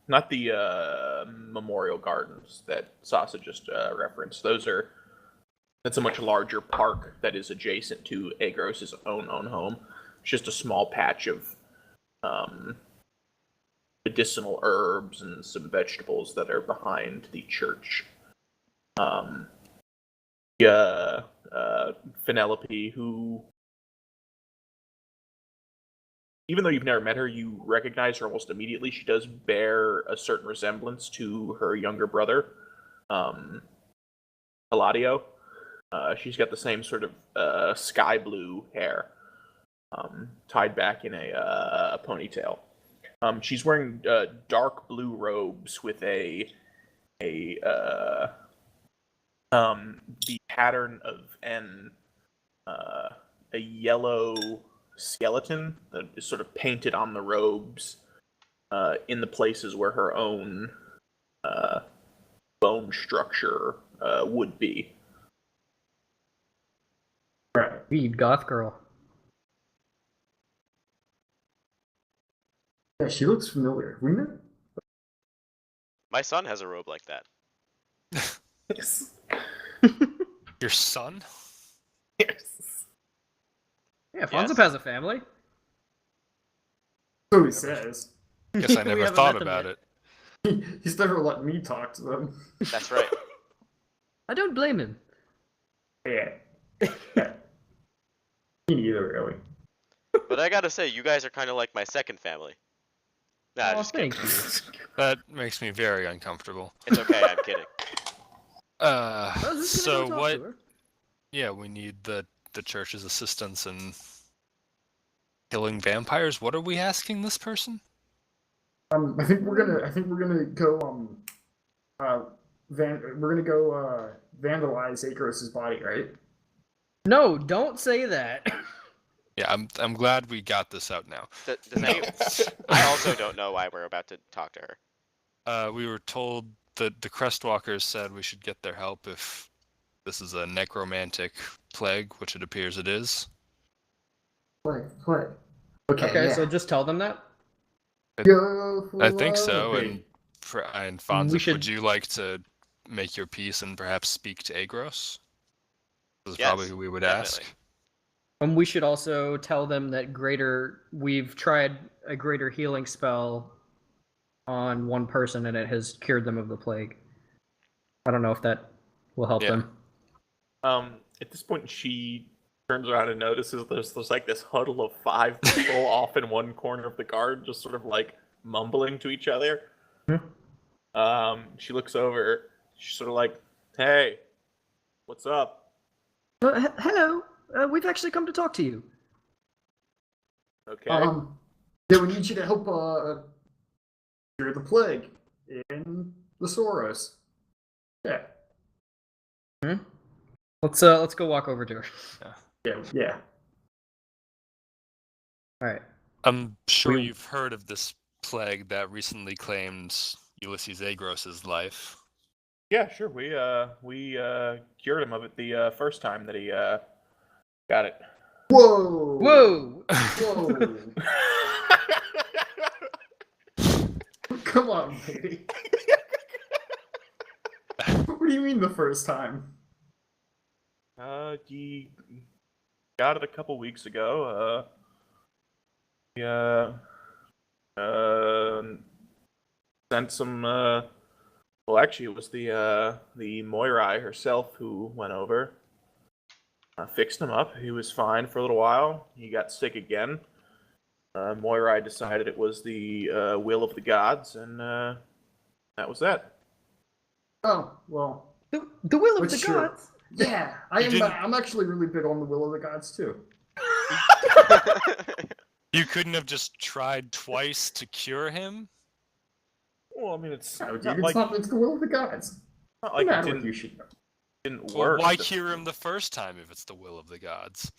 Not the memorial gardens that Sasa just referenced. That's a much larger park that is adjacent to Agros's own home. It's just a small patch of medicinal herbs and some vegetables that are behind the church. Penelope, who, even though you've never met her, you recognize her almost immediately. She does bear a certain resemblance to her younger brother, Eladio. She's got the same sort of sky blue hair, tied back in a ponytail. She's wearing dark blue robes with the pattern of a yellow skeleton that is sort of painted on the robes in the places where her own bone structure would be. Right. Read, goth girl. Yeah, she looks familiar. We met. My son has a robe like that. Yes. Your son? Yes. Yeah, Fonzip Yes. has a family. So he says. Guess I We never haven't thought met them about yet. it. He's never let me talk to them. That's right. I don't blame him. Yeah. Me neither, really. But I gotta say, you guys are kind of like my second family. Nah, Oh, just kidding. thank you. That makes me very uncomfortable. It's okay, I'm kidding. Well, who's gonna So go talk what? to her? Yeah, we need the church's assistance in killing vampires. What are we asking this person? I think we're gonna go vandalize Akros's body, right? No, don't say that. Yeah, I'm glad we got this out now. I also don't know why we're about to talk to her. We were told that the Crestwalkers said we should get their help if this is a necromantic plague, which it appears it is. Play. Okay, Okay, yeah. so just tell them that. Go I think so. Penelope. And Fonzip, should- would you like to make your peace and perhaps speak to Agros? This is Yes, probably who we would definitely. ask. We should also tell them that we've tried a greater healing spell on one person and it has cured them of the plague. I don't know if that will help Yeah. them. At this point, she turns around and notices there's like this huddle of 5 people off in one corner of the garden, just sort of like mumbling to each other. She looks over. She's sort of like, "Hey, what's up?" Hello, we've actually come to talk to you. Okay. Yeah, we need you to help cure the plague in the Soros. Yeah. Let's go walk over to her. Yeah. All right. I'm sure you've heard of this plague that recently claimed Ulysses Agros's life. Yeah, sure. We cured him of it the first time that he got it. Whoa! Whoa! Whoa! Come on, baby. What do you mean the first time? He got it a couple weeks ago. Sent some. Well, actually, it was the Moirai herself who went over. Fixed him up. He was fine for a little while. He got sick again. Moirai decided it was the will of the gods, and that was that. Oh, well. The will of That's the true. gods. Yeah, I'm actually really big on the will of the gods too. You couldn't have just tried twice to cure him? Well, I mean, it's No, dude, not it's like not. It's the will of the gods. not like No it matter what didn't you should know. Well, work. why cure him the first time if it's the will of the gods?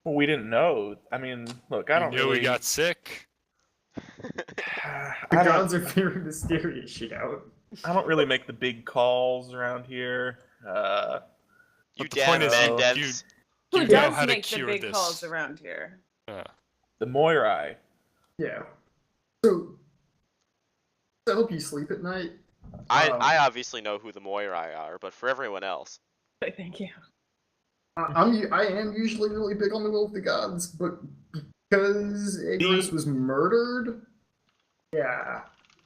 Well, we didn't know. I mean, look, I You don't knew really. he got sick. The gods are very mysterious, you know. I don't really make the big calls around here. You But the point damn is, man you- dense. Who You know does how to make the cure big this. calls around here? The Moirai. Yeah. So, to help you sleep at night. I obviously know who the Moirai are, but for everyone else. Thank you. I am usually really big on the will of the gods, but because Agros was murdered, yeah,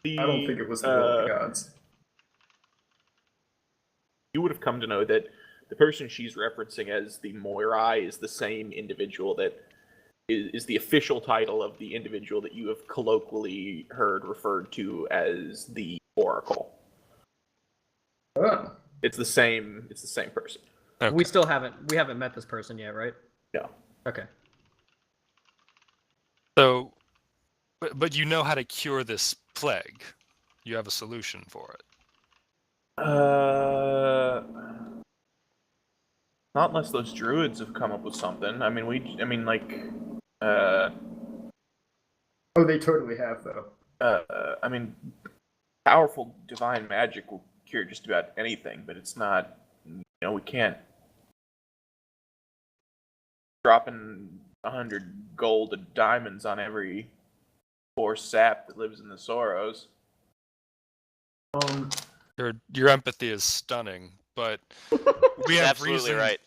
I don't think it was the will of the gods. You would have come to know that the person she's referencing as the Moirai is the same individual that is the official title of the individual that you have colloquially heard referred to as the Oracle. Oh. It's the same person. Okay. We haven't met this person yet, right? No. Okay. So, but you know how to cure this plague. You have a solution for it. Not unless those druids have come up with something. I mean, Oh, they totally have, though. I mean, powerful divine magic will cure just about anything, but it's not. We can't dropping 100 gold and diamonds on every poor sap that lives in the Soros. Your empathy is stunning, but we He's have absolutely reason. right.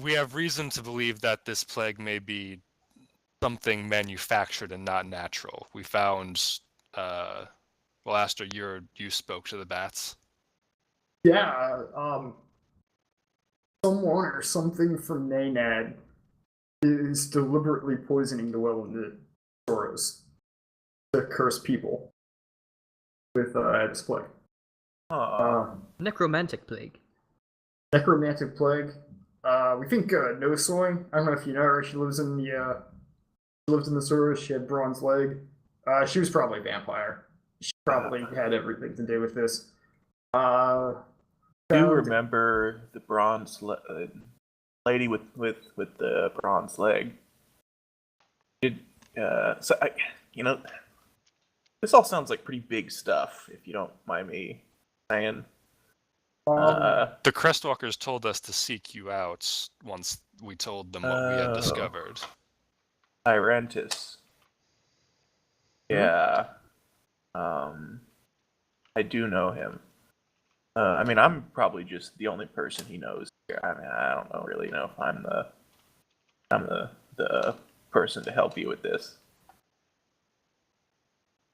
We have reason to believe that this plague may be something manufactured and not natural. We found, well, Aster, you spoke to the bats. Yeah, someone or something from Maynad is deliberately poisoning the well of the Soros to curse people with this plague. Necromantic plague. Necromantic plague. We think No Soy. I don't know if you know her. She lives in the lived in the Soros. She had bronze leg. She was probably a vampire. She probably had everything to do with this. Do you remember the bronze lady with the bronze leg? This all sounds like pretty big stuff, if you don't mind me saying. The Crestwalkers told us to seek you out once we told them what we had discovered. Tyrantus. Yeah. I do know him. I mean, I'm probably just the only person he knows here. I mean, I don't really know if I'm the person to help you with this.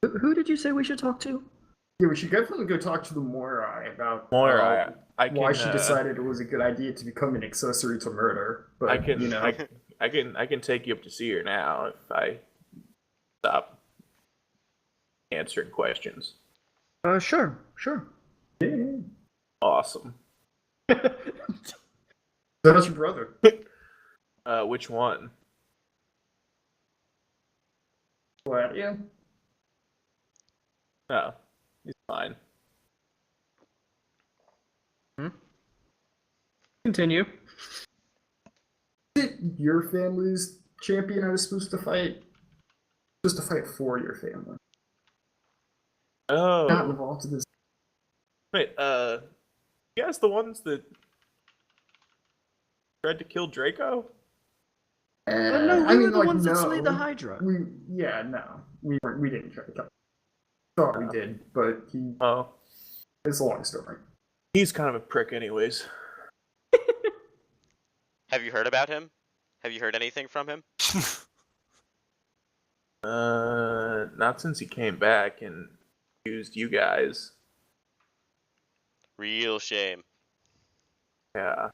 Who did you say we should talk to? Yeah, we should definitely go talk to the Moirai about Moirai, why she decided it was a good idea to become an accessory to murder. But I can, you know, I can take you up to see her now if I stop answering questions. Sure. Awesome. that's your brother. Which one? What? Yeah. No, he's fine. Continue. Is it your family's champion I was supposed to fight? Supposed to fight for your family. Not Oh, involved in this. wait. You guys the ones that tried to kill Draco? No, we were the ones that slayed the no. Hydra. We didn't try to kill him. Thought we did, but Oh, it's a long story. he's kind of a prick, anyways. Have you heard about him? Have you heard anything from him? Not since he came back and used you guys. Real shame. Yeah.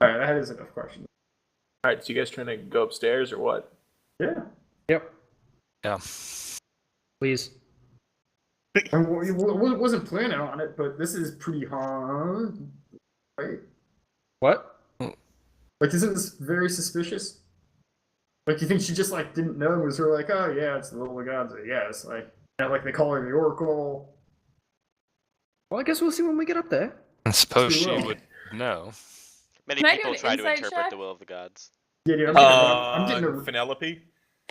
Alright, that is enough questions. All right, so you guys trying to go upstairs or what? Yeah. Yep. Yeah. Please. I wasn't planning on it, but this is pretty hard. Right? What? Like, isn't this very suspicious? Like, you think she just, like, didn't know and was sort of like, oh, yeah, it's the will of the gods, I guess. Like, they call her the Oracle. Well, I guess we'll see when we get up there. I suppose she will. would know. Many Can I do people an try to insight interpret check? the will of the gods. Yeah, dude, I'm getting a Penelope?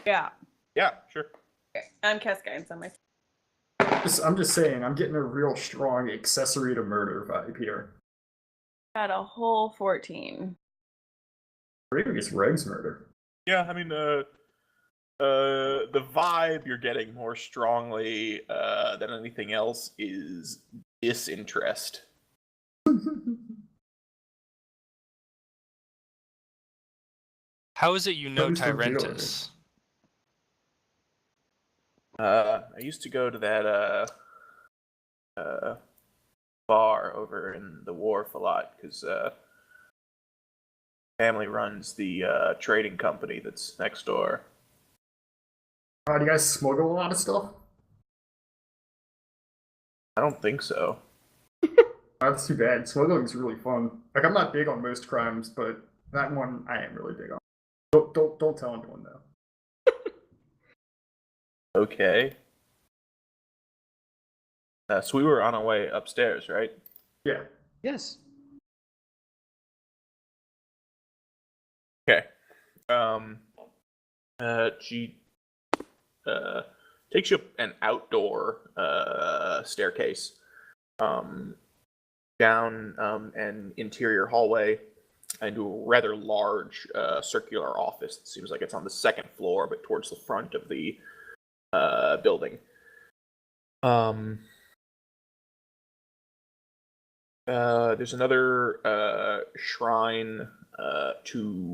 Yeah. Yeah, sure. Okay. I'm cast guidance on my. I'm just saying, I'm getting a real strong accessory to murder vibe here. Got a whole 14. Or even just Reg's murder. Yeah, I mean, the vibe you're getting more strongly than anything else is disinterest. How is it you know Who's the real Tyrentus? I used to go to that bar over in the wharf a lot because family runs the trading company that's next door. Do you guys smuggle a lot of stuff? I don't think so. That's too bad. Smuggling's really fun. Like, I'm not big on most crimes, but that one I am really big on. Don't tell anyone though. Okay. So we were on our way upstairs, right? Yeah. Yes. Okay. She takes you up an outdoor staircase, down an interior hallway into a rather large circular office. It seems like it's on the second floor, but towards the front of the building. There's another shrine to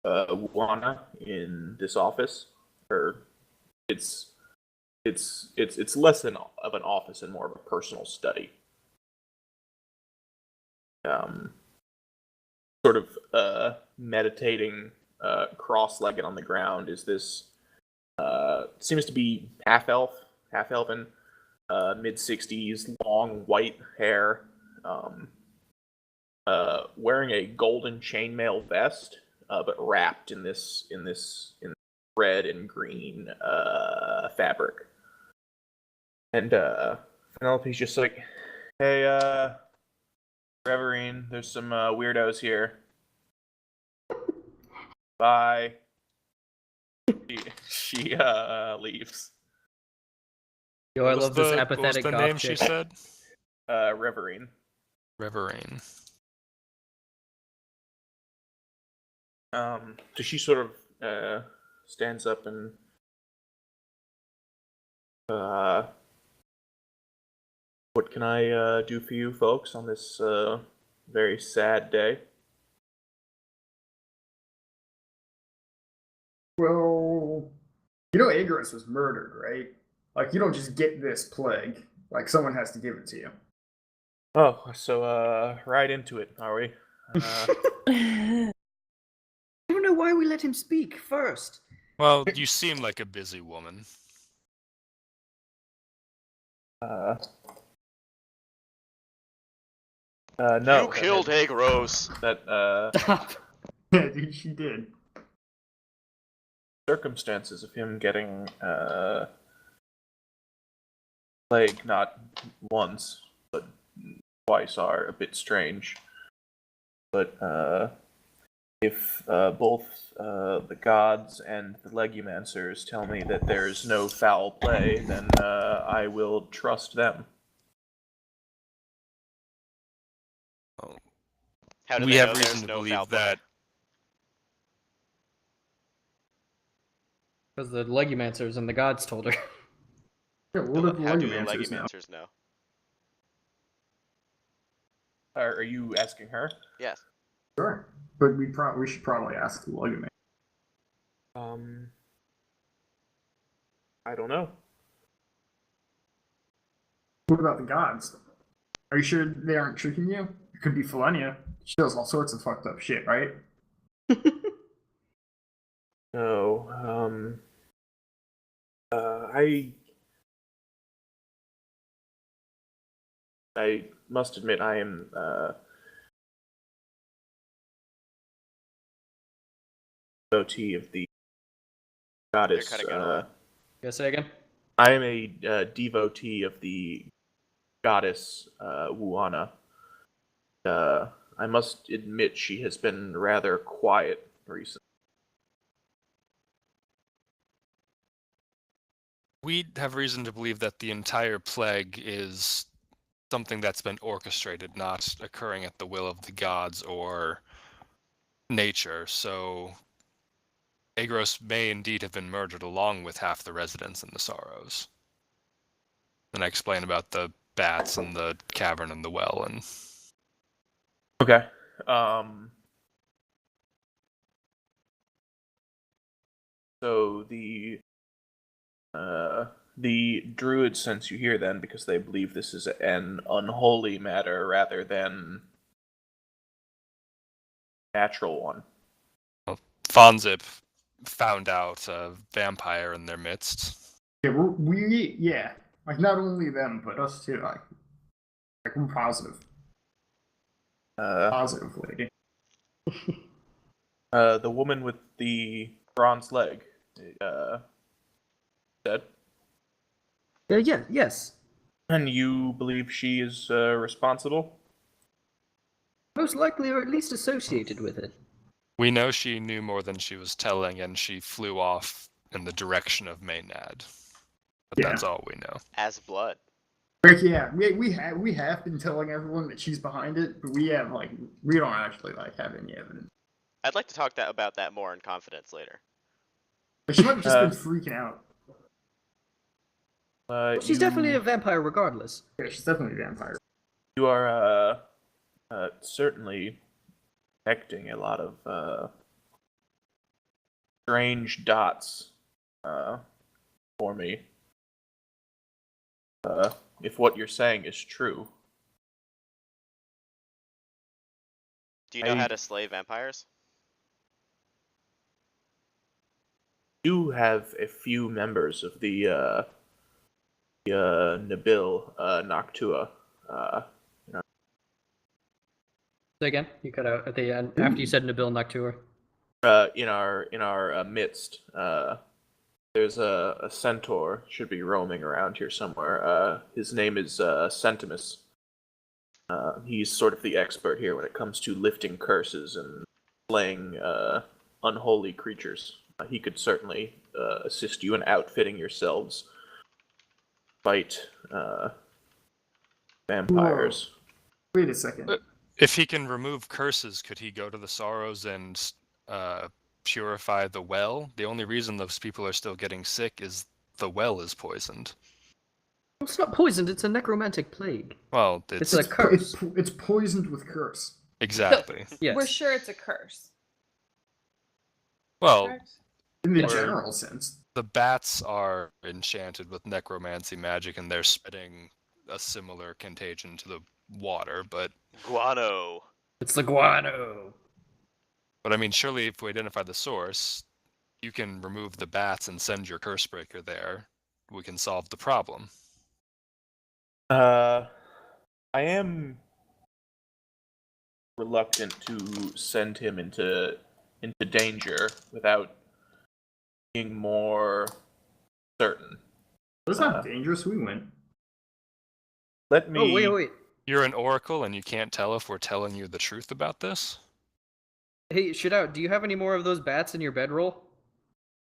Wana in this office, or it's less than of an office and more of a personal study. Sort of meditating, cross-legged on the ground is this. Seems to be half-elven, mid-60s, long white hair, wearing a golden chainmail vest, but wrapped in this red and green fabric. And Penelope's just like, "Hey, Reverine, there's some weirdos here. Bye." She leaves. Yo, I love this What was apathetic the goth name chick. she said? Reverine. Reverine. So she sort of stands up and what can I do for you folks on this very sad day? Well, you know Agros was murdered, right? Like, you don't just get this plague. Like, someone has to give it to you. Oh, so right into it, are we? I don't know why we let him speak first. Well, you seem like a busy woman. No. You killed Agros. That Stop. Yeah, dude, she did. circumstances of him getting plague not once, but twice are a bit strange. But if both the gods and the legumancers tell me that there's no foul play, then I will trust them. How do We they have know reason there's to no believe foul play? that Because the legumancers and the gods told her. Yeah, what if the How do the legumancers know? legumancers know? Are you asking her? Yes. Sure. But we should probably ask the legumancers. I don't know. What about the gods? Are you sure they aren't tricking you? It could be Felenia. She does all sorts of fucked up shit, right? No. I must admit I am devotee of the goddess. You're cutting out a lot. You say again? I am a devotee of the goddess Wuana. I must admit she has been rather quiet recently. we have reason to believe that the entire plague is something that's been orchestrated, not occurring at the will of the gods or nature. So Agros may indeed have been murdered along with half the residents in the Sorrows. And I explain about the bats and the cavern and the well and Okay. So the druids sense you here then because they believe this is an unholy matter rather than natural one. Fonzip found out a vampire in their midst. Yeah, yeah. Like not only them, but us too. Like we're positive. Positive lady. The woman with the bronze leg said. Yes. And you believe she is responsible? Most likely, or at least associated with it. We know she knew more than she was telling, and she flew off in the direction of Maynard. But Yeah. that's all we know. As blood. Like yeah, we have been telling everyone that she's behind it, but we don't actually have any evidence. I'd like to talk about that more in confidence later. But she might have just been freaking out. She's definitely a vampire regardless. Yeah, she's definitely a vampire. You are certainly detecting a lot of strange dots for me. If what you're saying is true. Do you know how to slay vampires? Do have a few members of the Nabil Noctua. Say again? You cut out at the end after you said Nabil Noctua. In our midst. There's a centaur should be roaming around here somewhere. His name is Centimus. He's sort of the expert here when it comes to lifting curses and slaying unholy creatures. He could certainly assist you in outfitting yourselves. Fight vampires. Whoa. Wait a second. If he can remove curses, could he go to the Sorrows and purify the well? The only reason those people are still getting sick is the well is poisoned. It's not poisoned, it's a necromantic plague. Well, It's a curse. It's poisoned with curse. exactly. Yes. We're sure it's a curse. Well, Correct? In the Or- general sense. the bats are enchanted with necromancy magic, and they're spreading a similar contagion to the water. But Guano. It's the guano. I mean, surely if we identify the source, you can remove the bats and send your curse breaker there. We can solve the problem. I am reluctant to send him into danger without being more certain. It's not dangerous. We win. Let me. Oh, wait. You're an oracle and you can't tell if we're telling you the truth about this? Hey, Shootout, do you have any more of those bats in your bedroll?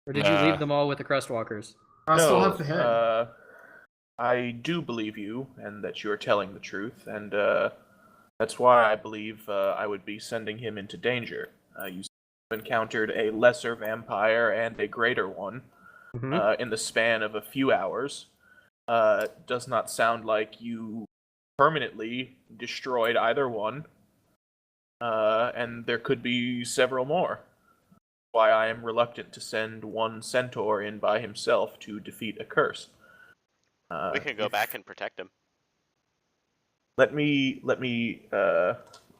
Or did you Nah. leave them all with the Crestwalkers? I still No, have the head. I do believe you, and that you are telling the truth, and that's why I believe I would be sending him into danger. You encountered a lesser vampire and a greater one in the span of a few hours. Does not sound like you permanently destroyed either one, and there could be several more. Why I am reluctant to send one centaur in by himself to defeat a curse. We can go back and protect him. Let me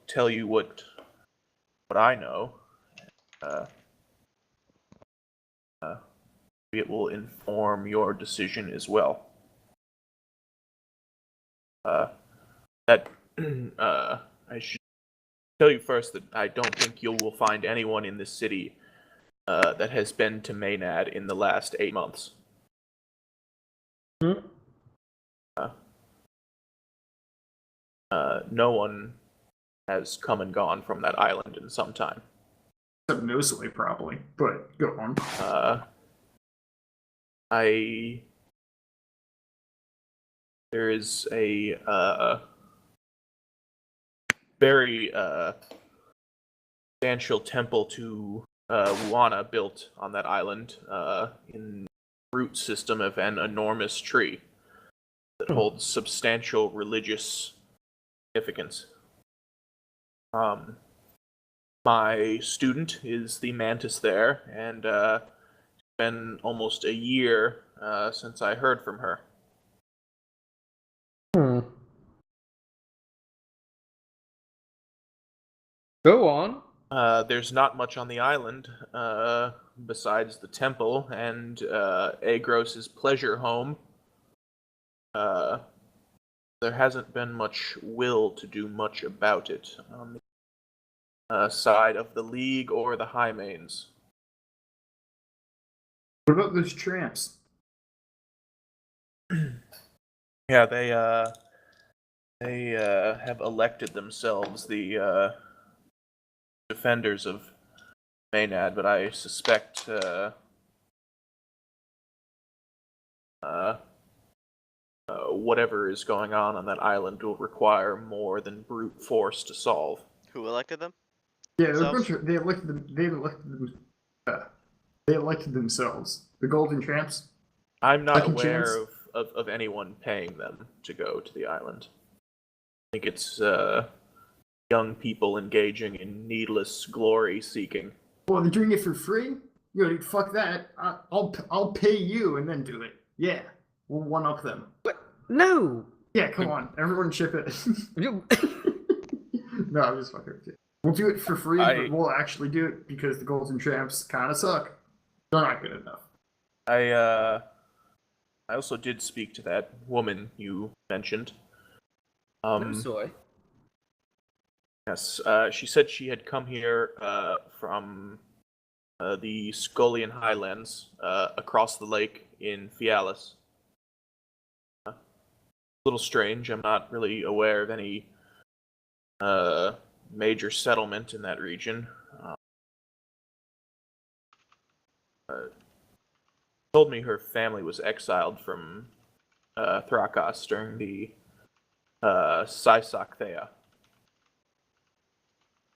tell you what I know. It will inform your decision as well. That I should tell you first that I don't think you will find anyone in this city that has been to Maynard in the last 8 months. No one has come and gone from that island in some time. Except Nosoi, probably. But go on. There is a very substantial temple to Wuana built on that island in the root system of an enormous tree that holds substantial religious significance. My student is the mantis there, and it's been almost a year since I heard from her. Go on. There's not much on the island besides the temple and Agros's pleasure home. There hasn't been much will to do much about it on the side of the League or the Highmanes. What about those tramps? Yeah, they have elected themselves the defenders of Maynard, but I suspect whatever is going on that island will require more than brute force to solve. Who elected them? Yeah, they're a bunch of, they elected themselves. The Golden Tramps. I'm not Second aware chance? of anyone paying them to go to the island. I think it's young people engaging in needless glory seeking. Well, they're doing it for free. You know, fuck that. I'll pay you and then do it. Yeah, we'll one up them. What? No. Yeah, come on, everyone chip it. No, I'm just fucking with you. We'll do it for free, but we'll actually do it because the Golden Tramps kind of suck. They're not good enough. I also did speak to that woman you mentioned. Soy. Yes, she said she had come here from the Scolian Highlands across the lake in Fialis. A little strange. I'm not really aware of any major settlement in that region. Told me her family was exiled from Thrakos during the Sysak Thea.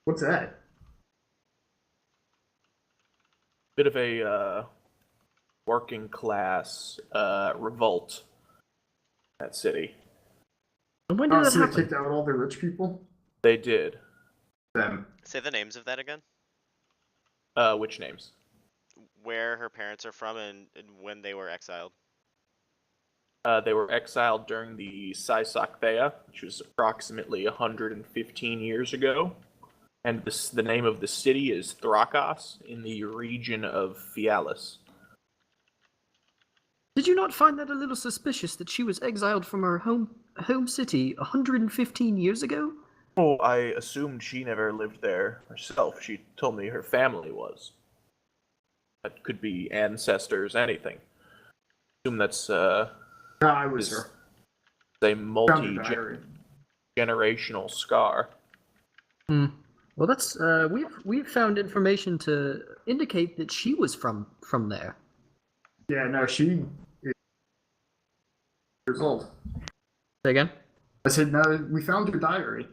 What's that? Bit of a working class revolt in that city. And when did that So they happen? kicked out all the rich people? They did. Them. Say the names of that again. Which names? Where her parents are from and when they were exiled. They were exiled during the Sysak Thea, which was approximately 115 years ago. And the name of the city is Thrakos, in the region of Fialis. Did you not find that a little suspicious that she was exiled from her home city 115 years ago? Oh, I assumed she never lived there herself. She told me her family was. That could be ancestors, anything. I assume that's No, I was her. a Found your diary. multi-generational scar. Well, that's we've found information to indicate that she was from there. Yeah, no, she is years old. Say again? I said, no, we found her diary.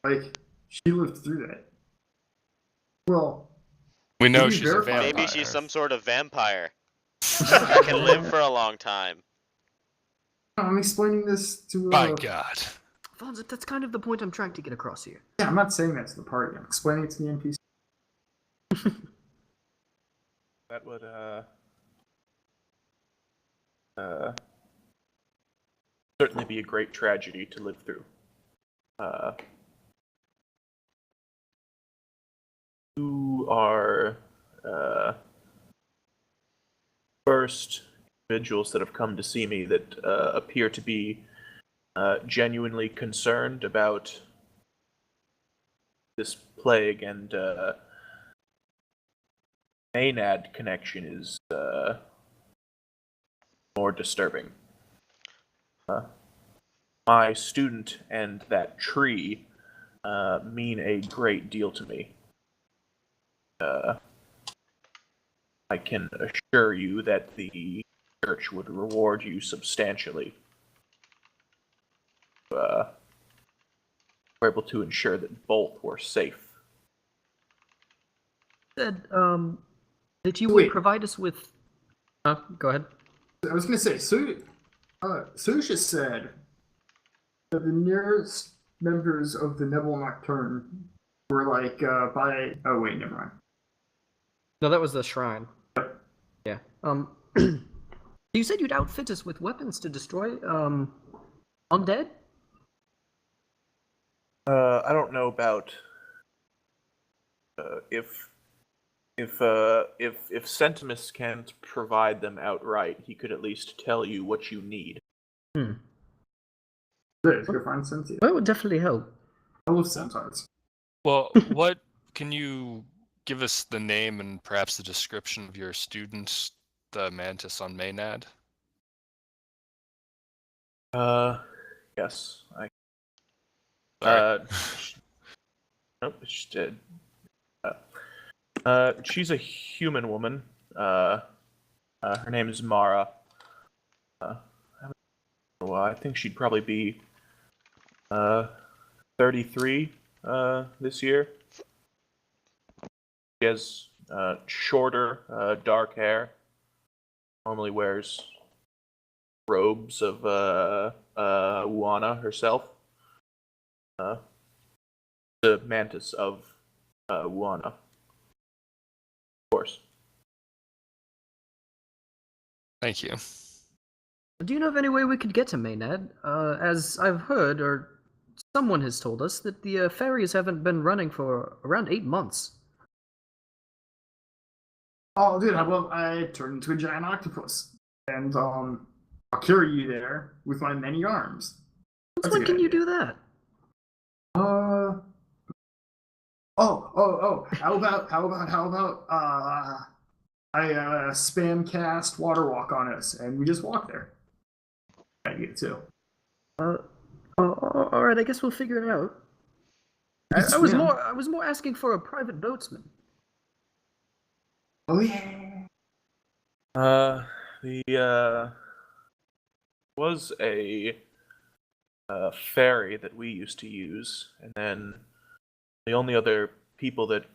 Like, she lived through that. Well, We know we she's a verify- vampire. Maybe she's some sort of vampire that can live for a long time. I'm explaining this to. My God. Fonz, that's kind of the point I'm trying to get across here. Yeah, I'm not saying that to the party. I'm explaining it to the NPC. That would certainly be a great tragedy to live through. Who are first individuals that have come to see me that appear to be genuinely concerned about this plague, and Maynard connection is more disturbing. My student and that tree mean a great deal to me. I can assure you that the church would reward you substantially. We're able to ensure that both were safe. Said that you Wait. would provide us with. Go ahead. I was gonna say, Susha said that the nearest members of the Nebel Nocturne were like by. Oh wait, never mind. No, that was the shrine. Yeah. You said you'd outfit us with weapons to destroy undead? I don't know about if Sentimus can't provide them outright, he could at least tell you what you need. Good, let's go find Cynthia. That would definitely help. I love centaurs. Well, what can you give us the name and perhaps the description of your student, the mantis on Maynard? Yes. Sorry. Nope, she did. She's a human woman. Her name is Mara. Well, I think she'd probably be 33 this year. She has shorter, dark hair. Normally wears robes of Uana herself. The mantis of Uana. Of course. Thank you. Do you know of any way we could get to Maynard? As I've heard, or someone has told us, that the ferries haven't been running for around 8 months. Oh, dude, I turned into a giant octopus, and I'll carry you there with my many arms. Since when can you do that? How about I spam cast water walk on us, and we just walk there. I get it too. All right. I guess we'll figure it out. I was more asking for a private boatsman. Oh yeah. The was a ferry that we used to use, and then the only other people that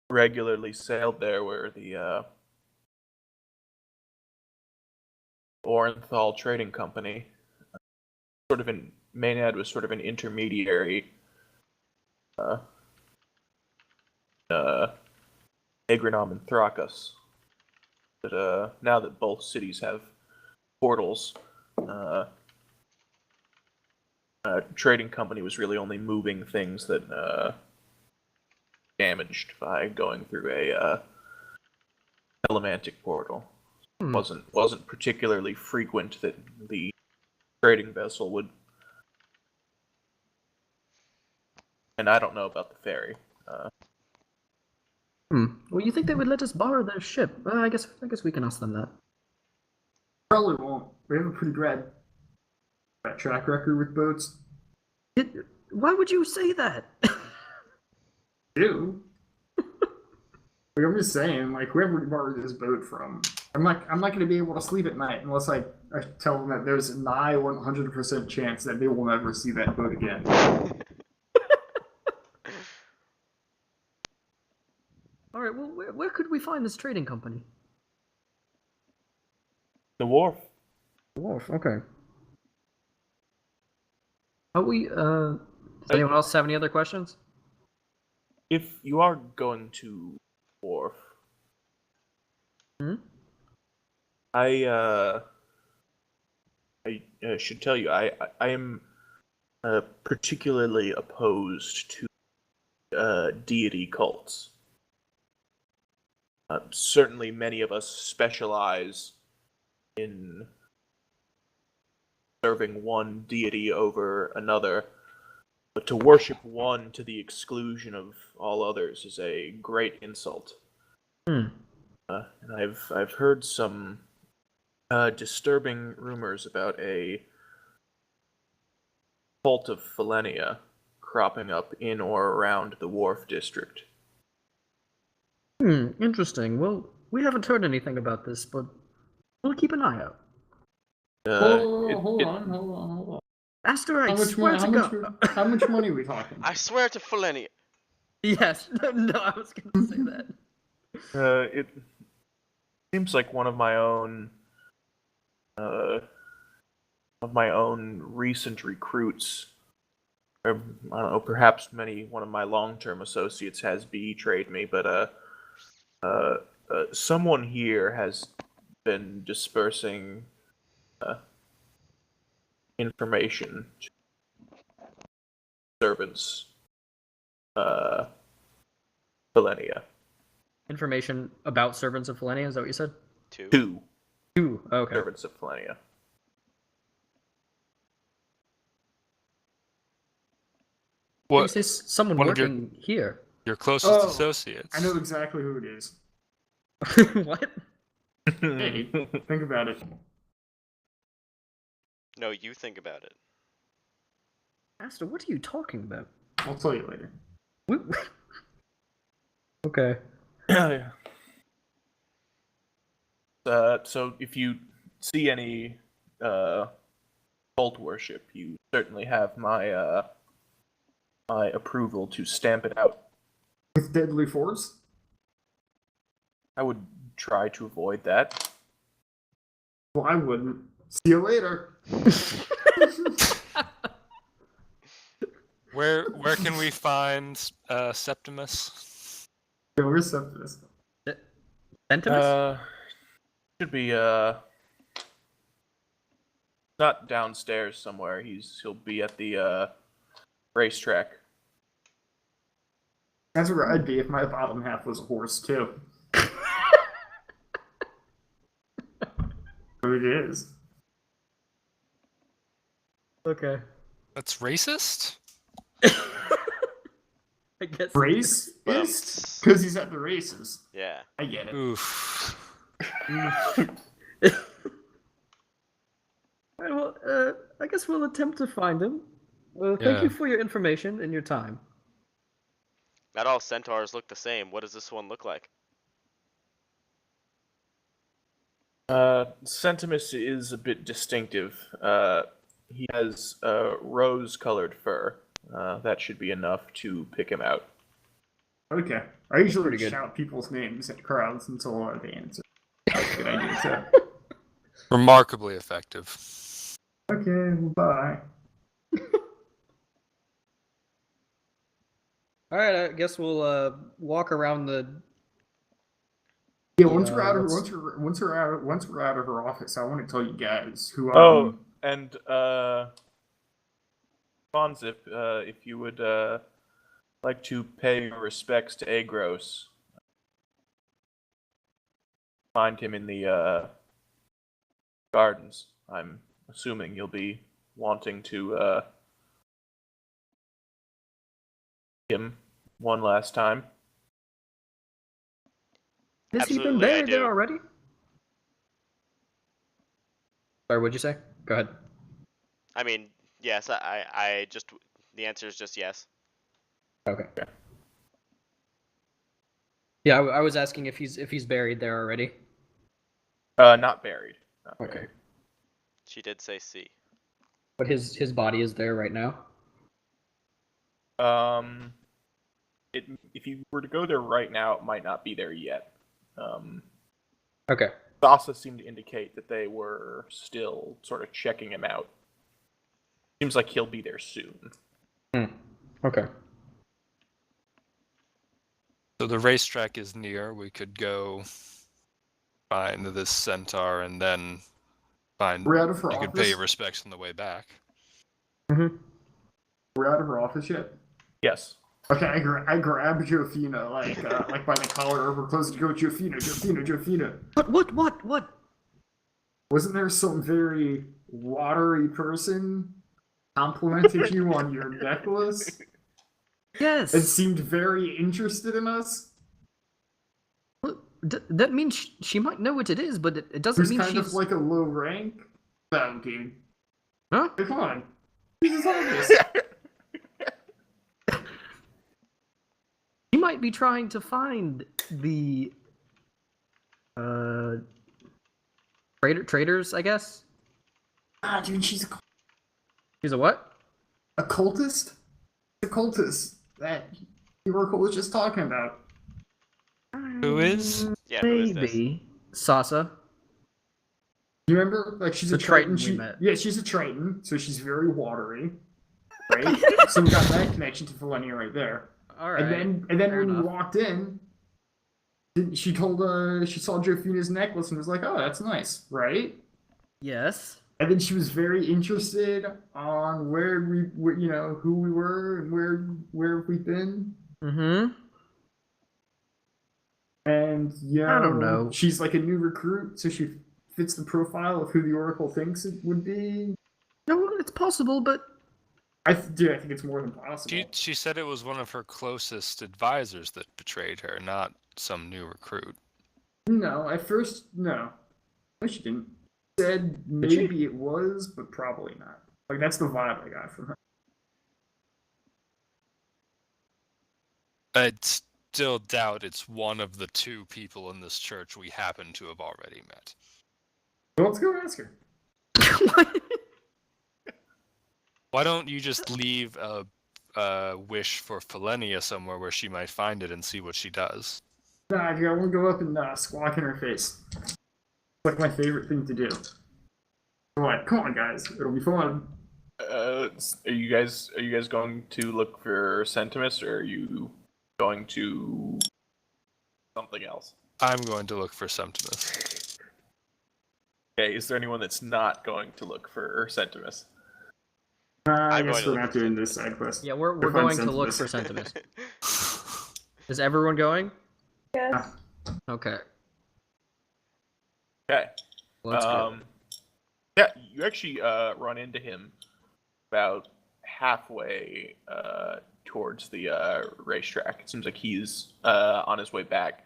regularly sailed there were the Orenthal Trading Company. Maynard was sort of an intermediary. Agronom and Thrakus. But now that both cities have portals, Trading Company was really only moving things that damaged by going through a telemantic portal. Wasn't particularly frequent that the trading vessel would. And I don't know about the ferry. Well, you think they would let us borrow their ship? I guess we can ask them that. Probably won't. We have a pretty rad that track record with boats. Why would you say that? Do. Like, I'm just saying, like, whoever we borrowed this boat from, I'm not going to be able to sleep at night unless I tell them that there's a nigh 100% chance that they will never see that boat again. All right. Well, where could we find this trading company? The wharf. Wharf. Okay. Are we? Does anyone else have any other questions? If you are going to wharf, I should tell you, I am particularly opposed to deity cults. Certainly, many of us specialize in serving one deity over another, but to worship one to the exclusion of all others is a great insult. And I've heard some disturbing rumors about a cult of Philenia cropping up in or around the Wharf District. Interesting. Well, we haven't heard anything about this, but we'll keep an eye out. Hold on. Aster, I swear to God. How much money are we talking? I swear to Philenia. Yes. No, I was going to say that. It seems like one of my own recent recruits. Or, I don't know, perhaps one of my long-term associates has betrayed me, but someone here has been dispersing information to servants, Philenia. Information about servants of Philenia, is that what you said? Two Okay. servants of Philenia. You say someone one of working here. Your closest associates. I know exactly who it is. What? Hey, think about it. No, you think about it. Aster, what are you talking about? I'll tell you later. Okay. So if you see any cult worship, you certainly have my my approval to stamp it out. With deadly force? I would try to avoid that. Well, I wouldn't. See you later. Where can we find Septimus? Yeah, where's Septimus? Sentimus? Should be not downstairs somewhere. He'll be at the racetrack. That's where I'd be if my bottom half was a horse, too. But it is. Okay. That's racist? I guess. Race? Because he's at the races. Yeah. I get it. Oof. Alright, well, I guess we'll attempt to find him. Thank you for your information and your time. Not all centaurs look the same. What does this one look like? Sentimus is a bit distinctive. He has rose-colored fur. That should be enough to pick him out. Okay. I usually Pretty good. shout people's names at crowds until they answer. That's a good idea, too. Remarkably effective. Okay, bye. Alright, I guess we'll walk around the. Yeah, once we're out of her office, I want to tell you guys who. And Fonzip, if you would like to pay your respects to Agros, find him in the gardens. I'm assuming you'll be wanting to him one last time. Has he been Absolutely, I buried there do. already? Sorry, what'd you say? Go ahead. I mean, yes. I just the answer is just yes. Okay. Yeah, I was asking if he's buried there already. Not buried. Not Okay. buried. She did say C. But his body is there right now. If you were to go there right now, it might not be there yet. Okay. Sasa seemed to indicate that they were still sort of checking him out. Seems like he'll be there soon. Okay. So the racetrack is near. We could go find this centaur and then find. We're out of her You office. could pay your respects on the way back. Mm-hmm. We're out of her office yet. Yes. Okay, I grab Jofina like by the collar over close to go. Jofina. What? Wasn't there some very watery person complimented you on your necklace? Yes. It seemed very interested in us. That means she might know what it is, but it doesn't Who's mean kind she's of like a low rank. No, I'm kidding. Huh? Hey, come on. Jesus August. She might be trying to find the traders, I guess. Ah, dude, she's She's a what? a cultist. A cultist that Oracle was just talking about. Who is? Yeah, who is this? Maybe Sasa. You remember? Like, she's The a Triton. Triton we met. Yeah, she's a Triton, so she's very watery. Right? So we got that connection to Felenia right there. All right. And then fair when enough. we walked in, she told she saw Jofina's necklace and was like, "Oh, that's nice, right?" Yes. And then she was very interested on who we were and where we've been. Mm-hmm. And I don't know. she's like a new recruit, so she fits the profile of who the Oracle thinks it would be. No, it's possible, but I think it's more than possible. She said it was one of her closest advisors that betrayed her, not some new recruit. No, at first, no. No, she didn't. Said maybe it was, but probably not. Like, that's the vibe I got from her. I still doubt it's one of the two people in this church we happen to have already met. So let's go ask her. Why don't you just leave a wish for Felenia somewhere where she might find it and see what she does? Nah, dude, I want to go up and squawk in her face. It's like my favorite thing to do. Come on, guys. It'll be fun. Are you guys going to look for Centimus, or are you going to something else? I'm going to look for Septimus. Okay, is there anyone that's not going to look for Centimus? I I'm guess going to we're look not for doing this side quest. yeah, we're find going to look for Centimus. Centimus. Is everyone going? Yes. Okay. Okay. Let's go. Yeah, you actually run into him about halfway towards the racetrack. It seems like he's on his way back.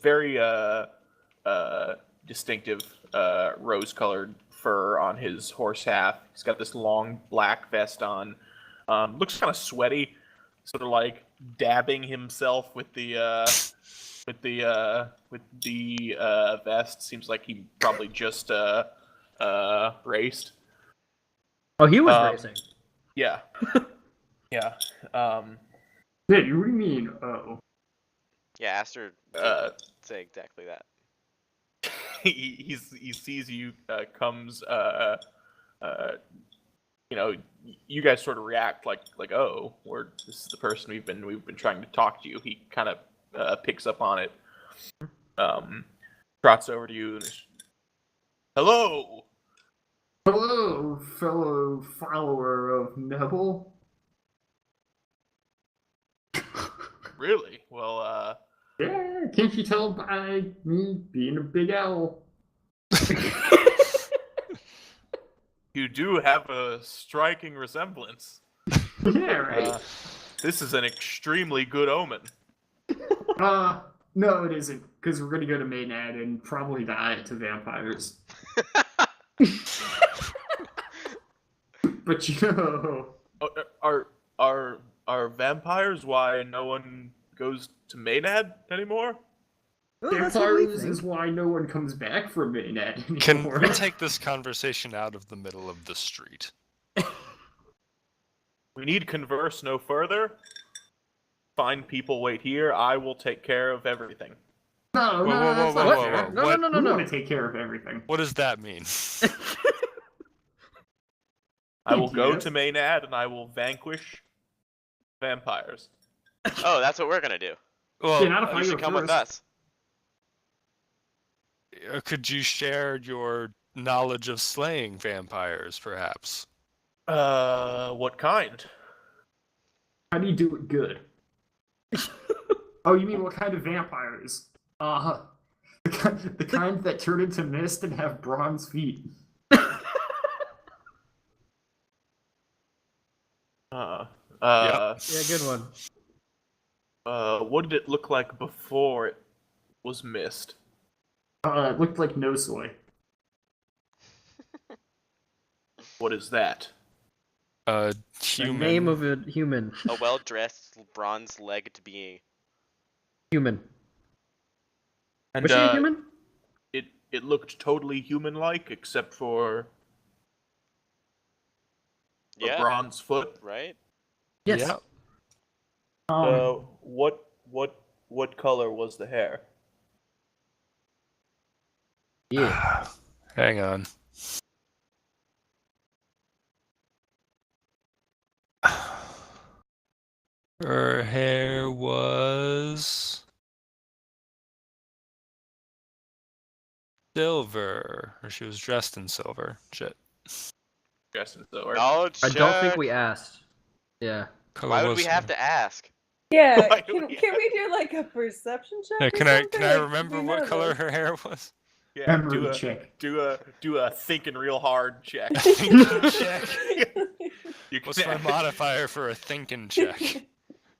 Very distinctive rose-colored fur on his horse half. He's got this long black vest on. Looks kind of sweaty, sort of like dabbing himself with the vest. Seems like he probably just raced. Oh, he was racing. Yeah. Yeah. Dude, what do you mean? Oh. Yeah, Aster say exactly that. He sees you, comes, you guys sort of react like oh, this is the person we've been trying to talk to you. He kind of picks up on it, trots over to you, and hello, fellow follower of Neville. really? Well, Yeah, can't you tell by me being a big owl? you do have a striking resemblance. Yeah, right. This is an extremely good omen. No, it isn't, because we're gonna go to Maynard and probably die to vampires. But you know, Are vampires why no one goes to Maynard anymore? Oh, that's what we vampires think. is why no one comes back from Maynard Can anymore. we take this conversation out of the middle of the street? We need converse no further. Fine people wait here. I will take care of everything. No, Whoa, no, whoa, that's whoa, not whoa, fair. whoa. No, What- no, no, We no, want no. to take care of everything. What does that mean? I will go Yes. to Maynard and I will vanquish vampires. Oh, that's what we're gonna do. Well, Yeah, not if You I should go come with first. us. could you share your knowledge of slaying vampires, perhaps? What kind? How do you do it good? Oh, you mean what kind of vampires? The kind that turn into mist and have bronze feet. Yeah, good one. What did it look like before it was mist? It looked like no soy. What is that? The Human. name of a human. A well-dressed, bronze-legged being. Human. And Was she a human? it looked totally human-like, except for a Yeah, bronze foot. right? Yes. Yeah. What color was the hair? Yeah. Hang on. Her hair was silver, or she was dressed in silver. Shit. Dressed silver. Knowledge I don't think check. we asked. Yeah. Color Why would was we have to ask? Yeah, Why do can we we do like a perception check? Yeah, or can I something? can I Like, remember we what know color this. her hair was? Yeah, Memory check. do a thinking real hard check. Thinking check. You can What's my modifier for a thinking check?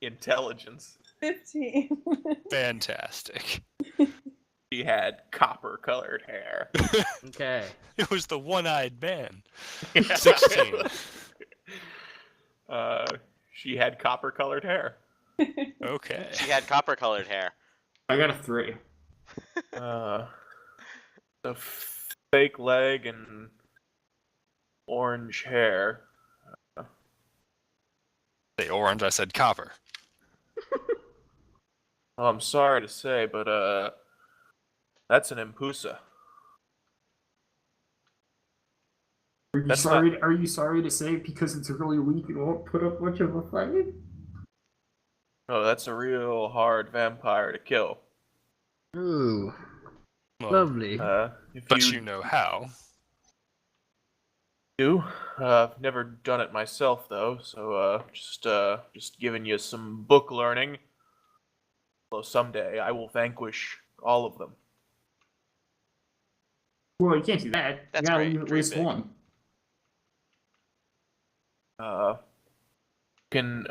Intelligence. 15. Fantastic. She had copper-colored hair. Okay. It was the one-eyed man. 16. She had copper-colored hair. Okay. She had copper-colored hair. I got a 3. The fake leg and orange hair. Say orange, I said copper. Well, I'm sorry to say, but that's an Impusa. That's Are you sorry to say because it's really weak and won't put up much of a fight? No, that's a real hard vampire to kill. Ooh. Well, Lovely. If but you you know how. do, I've never done it myself though, so just giving you some book learning. Well, someday I will vanquish all of them. Well, you can't do that. That's you gotta great. leave at Dream least big. one. Can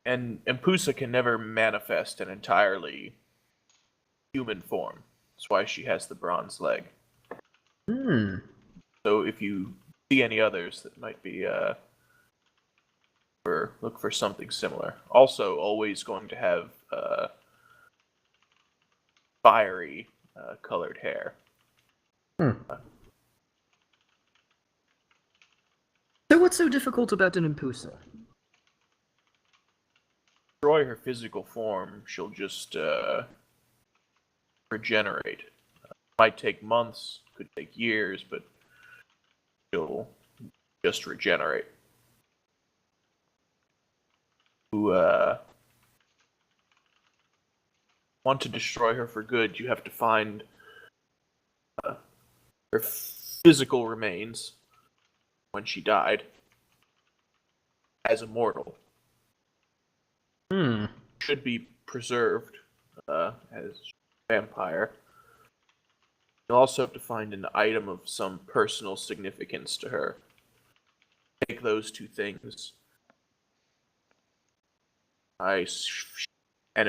and Impusa can never manifest an entirely human form. That's why she has the bronze leg. Hmm. So if you see any others that might be look for something similar. Also, always going to have fiery colored hair. So what's so difficult about an Impusa? Destroy her physical form, she'll just regenerate. Might take months, could take years, but she'll just regenerate. Who want to destroy her for good, you have to find her physical remains when she died as immortal. Hmm. Should be preserved as vampire. You'll also have to find an item of some personal significance to her. Take those two things. And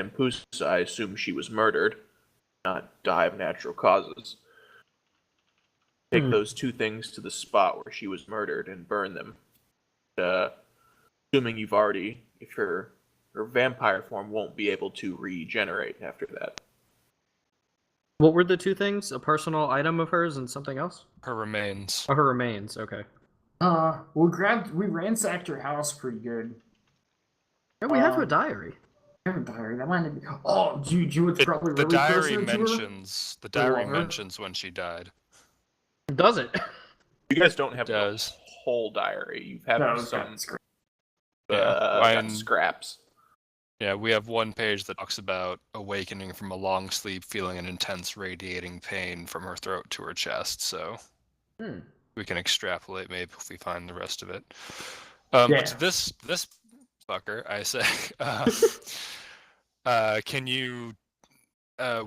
Impusa, I assume she was murdered, not die of natural causes. take those 2 things to the spot where she was murdered and burn them. Assuming you've already, if her vampire form won't be able to regenerate after that. What were the 2 things? A personal item of hers and something else? Her remains. Oh, her remains. Okay. We ransacked her house pretty good. Yeah, we have her diary. Her diary. That might be. Oh, do you know what's probably The really diary personal to her? mentions lover? when she died. Does it? You guys don't have the does. whole diary. You have No, some Yeah, scraps. Yeah, we have one page that talks about awakening from a long sleep, feeling an intense radiating pain from her throat to her chest. So we can extrapolate maybe if we find the rest of it. But to this fucker, I say, can you?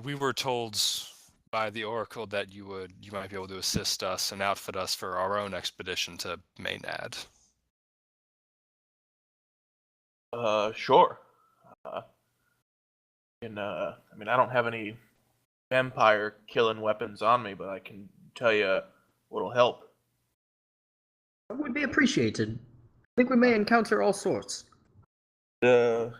We were told by the Oracle that you might be able to assist us and outfit us for our own expedition to Maynard. Sure. I mean, I don't have any vampire killing weapons on me, but I can tell you what'll help. That would be appreciated. I think we may encounter all sorts. The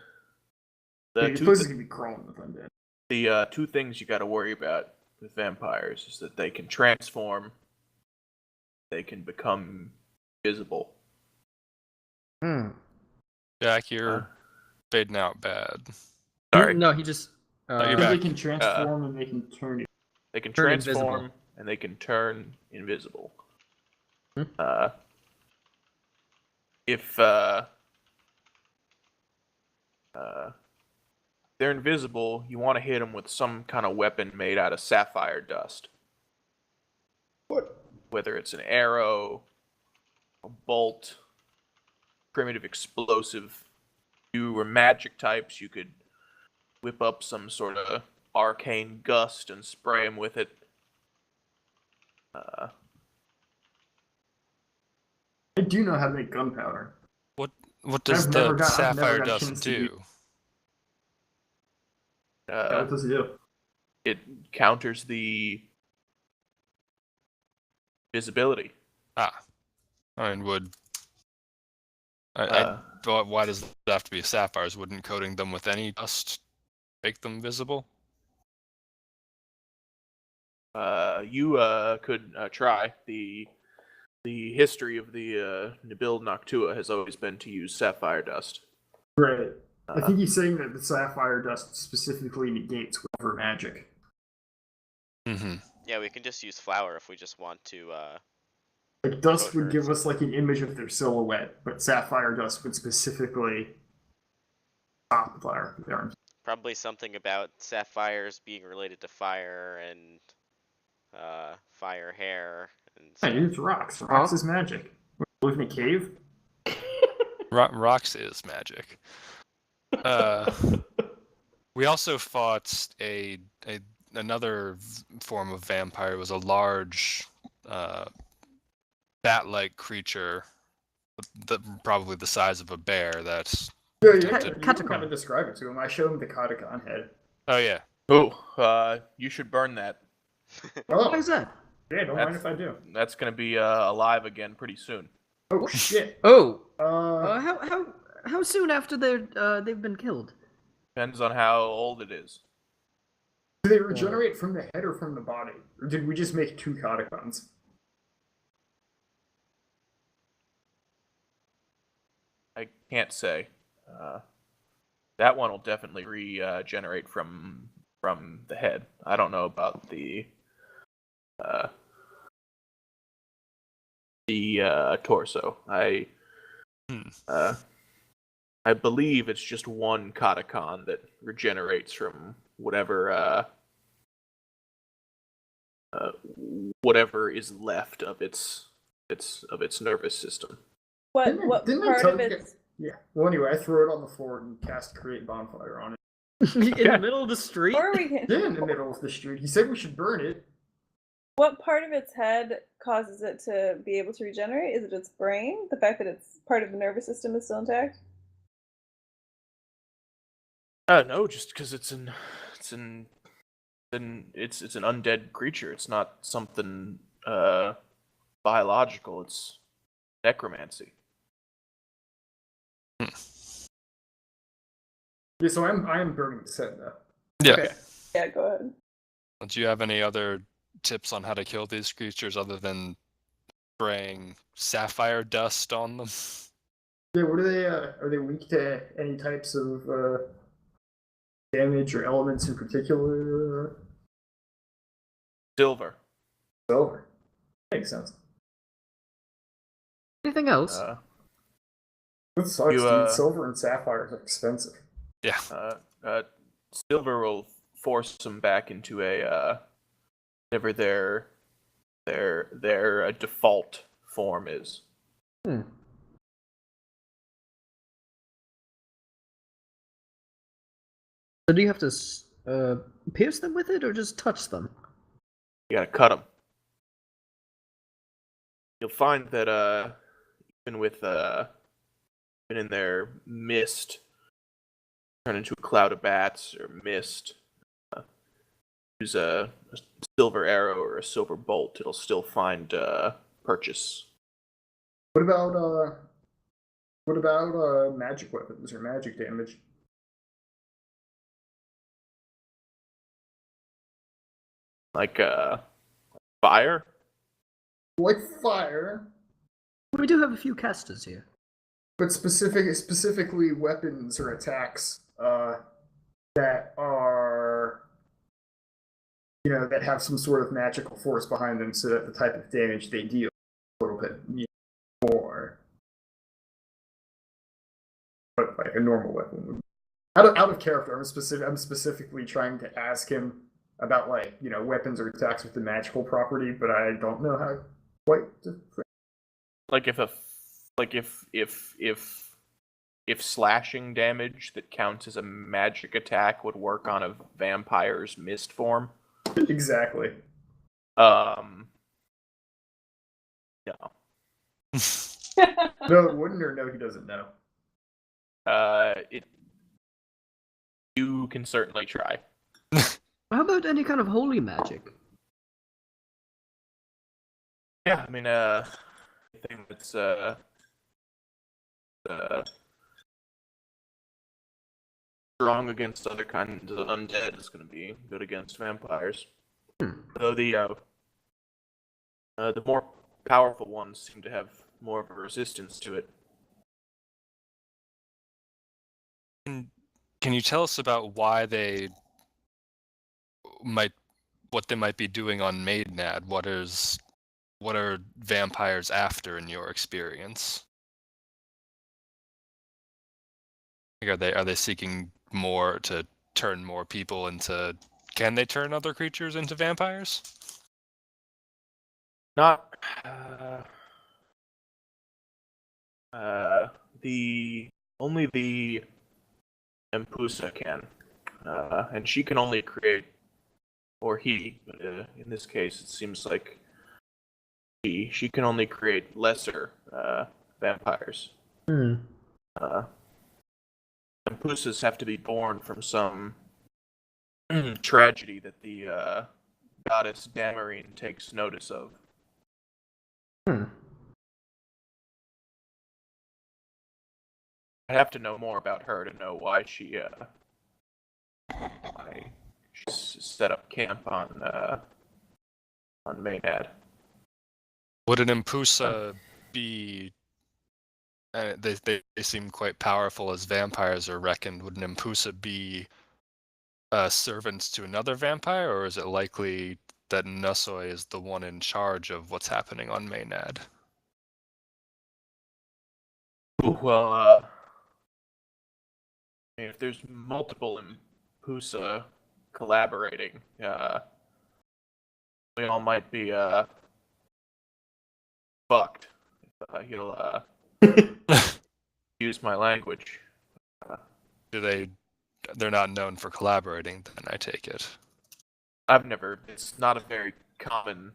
place is gonna be crawling with undead. The 2 things you got to worry about with vampires is that they can transform, they can become invisible. Jack, you're fading out bad. Sorry. No, he just. You're They back. can transform and they can turn. They can Turn transform invisible. and they can turn invisible. If they're invisible, you want to hit them with some kind of weapon made out of sapphire dust. What? Whether it's an arrow, a bolt, primitive explosive. If you were magic types, you could whip up some sort of arcane gust and spray them with it. I do know how to make gunpowder. What does I've never the got- I've never sapphire got a dust chance to do? What does it do? It counters the visibility. I mean, why does it have to be sapphires? Wouldn't coating them with any dust make them visible? You could try. The history of the Nabil Noctua has always been to use sapphire dust. Right. I think he's saying that the sapphire dust specifically negates whatever magic. Mm-hmm. Yeah, we can just use flour if we just want to. Like dust would Coat give her. us like an image of their silhouette, but sapphire dust would specifically stop their Probably something about sapphires being related to fire and fire hair and Hey, stuff. it's rocks. Rocks is magic. We live in a cave. Rocks is magic. We also fought another form of vampire. It was a large, bat-like creature, probably the size of a bear. That's Yeah, you kind of describe it to him. I showed him the Katacon head. oh yeah. Oh, you should burn that. Oh, Why is that? yeah, don't mind if I do. That's gonna be alive again pretty soon. Oh shit. Oh. How soon after they've been killed? Depends on how old it is. Do they regenerate from the head or from the body? Or did we just make 2 Katacons? I can't say. That one will definitely regenerate from the head. I don't know about the torso. I believe it's just one Katacon that regenerates from whatever whatever is left of its nervous system. What Didn't I part tell of you it? guys- Yeah. Well, anyway, I threw it on the floor and cast Create Bonfire on it. In the middle of the street? Or we can. Yeah, in the middle of the street. He said we should burn it. What part of its head causes it to be able to regenerate? Is it its brain? The fact that its part of the nervous system is still intact? No, just because it's an undead creature. It's not something biological. It's necromancy. Yeah, so I am burning the set though. Yeah. Okay. Yeah, go ahead. Do you have any other tips on how to kill these creatures other than spraying sapphire dust on them? Yeah, what are they weak to any types of damage or elements in particular? Silver. Silver. Makes sense. Anything else? That sucks, You, dude. Silver and sapphires are expensive. Yeah. Silver will force them back into a whatever their default form is. Hmm. So do you have to pierce them with it, or just touch them? You gotta cut them. You'll find that even with even in their mist, turn into a cloud of bats or mist. Use a silver arrow or a silver bolt, it'll still find purchase. What about magic weapons or magic damage? Like fire. Like fire, We do have a few casters here. but specifically weapons or attacks that are, that have some sort of magical force behind them, so that the type of damage they deal a little bit more. But like a normal weapon would. Out of character, I'm specifically trying to ask him about weapons or attacks with the magical property, but I don't know how quite to. Like if slashing damage that counts as a magic attack would work on a vampire's mist form. Exactly. No. No, it wouldn't, or no, he doesn't know. You can certainly try. How about any kind of holy magic? Yeah, I mean, anything that's strong against other kinds of undead is going to be good against vampires. Though the more powerful ones seem to have more of a resistance to it. Can you tell us about why what they might be doing on Maidnad? What are vampires after in your experience? Like, are they seeking more to turn more people into? Can they turn other creatures into vampires? Not only the Empusa can, and she can only create, or he, but in this case, it seems like she can only create lesser vampires. Empusas have to be born from some tragedy that the goddess Damarine takes notice of. I'd have to know more about her to know why she's set up camp on Maynad. Would an Empusa be? They seem quite powerful as vampires are reckoned. Would an Empusa be servants to another vampire, or is it likely that Nusoi is the one in charge of what's happening on Maynad? Well, if there's multiple Empusa collaborating, we all might be fucked. You'll use my language. They're not known for collaborating, then I take it. It's not a very common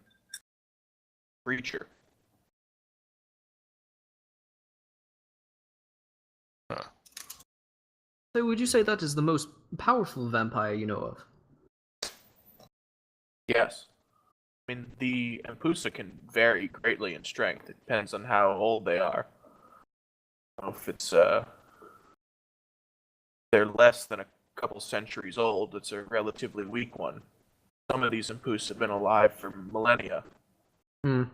creature. So would you say that is the most powerful vampire you know of? Yes. I mean, the Empusa can vary greatly in strength. It depends on how old they are. If it's they're less than a couple centuries old, it's a relatively weak one. Some of these Empusa have been alive for millennia. Hmm.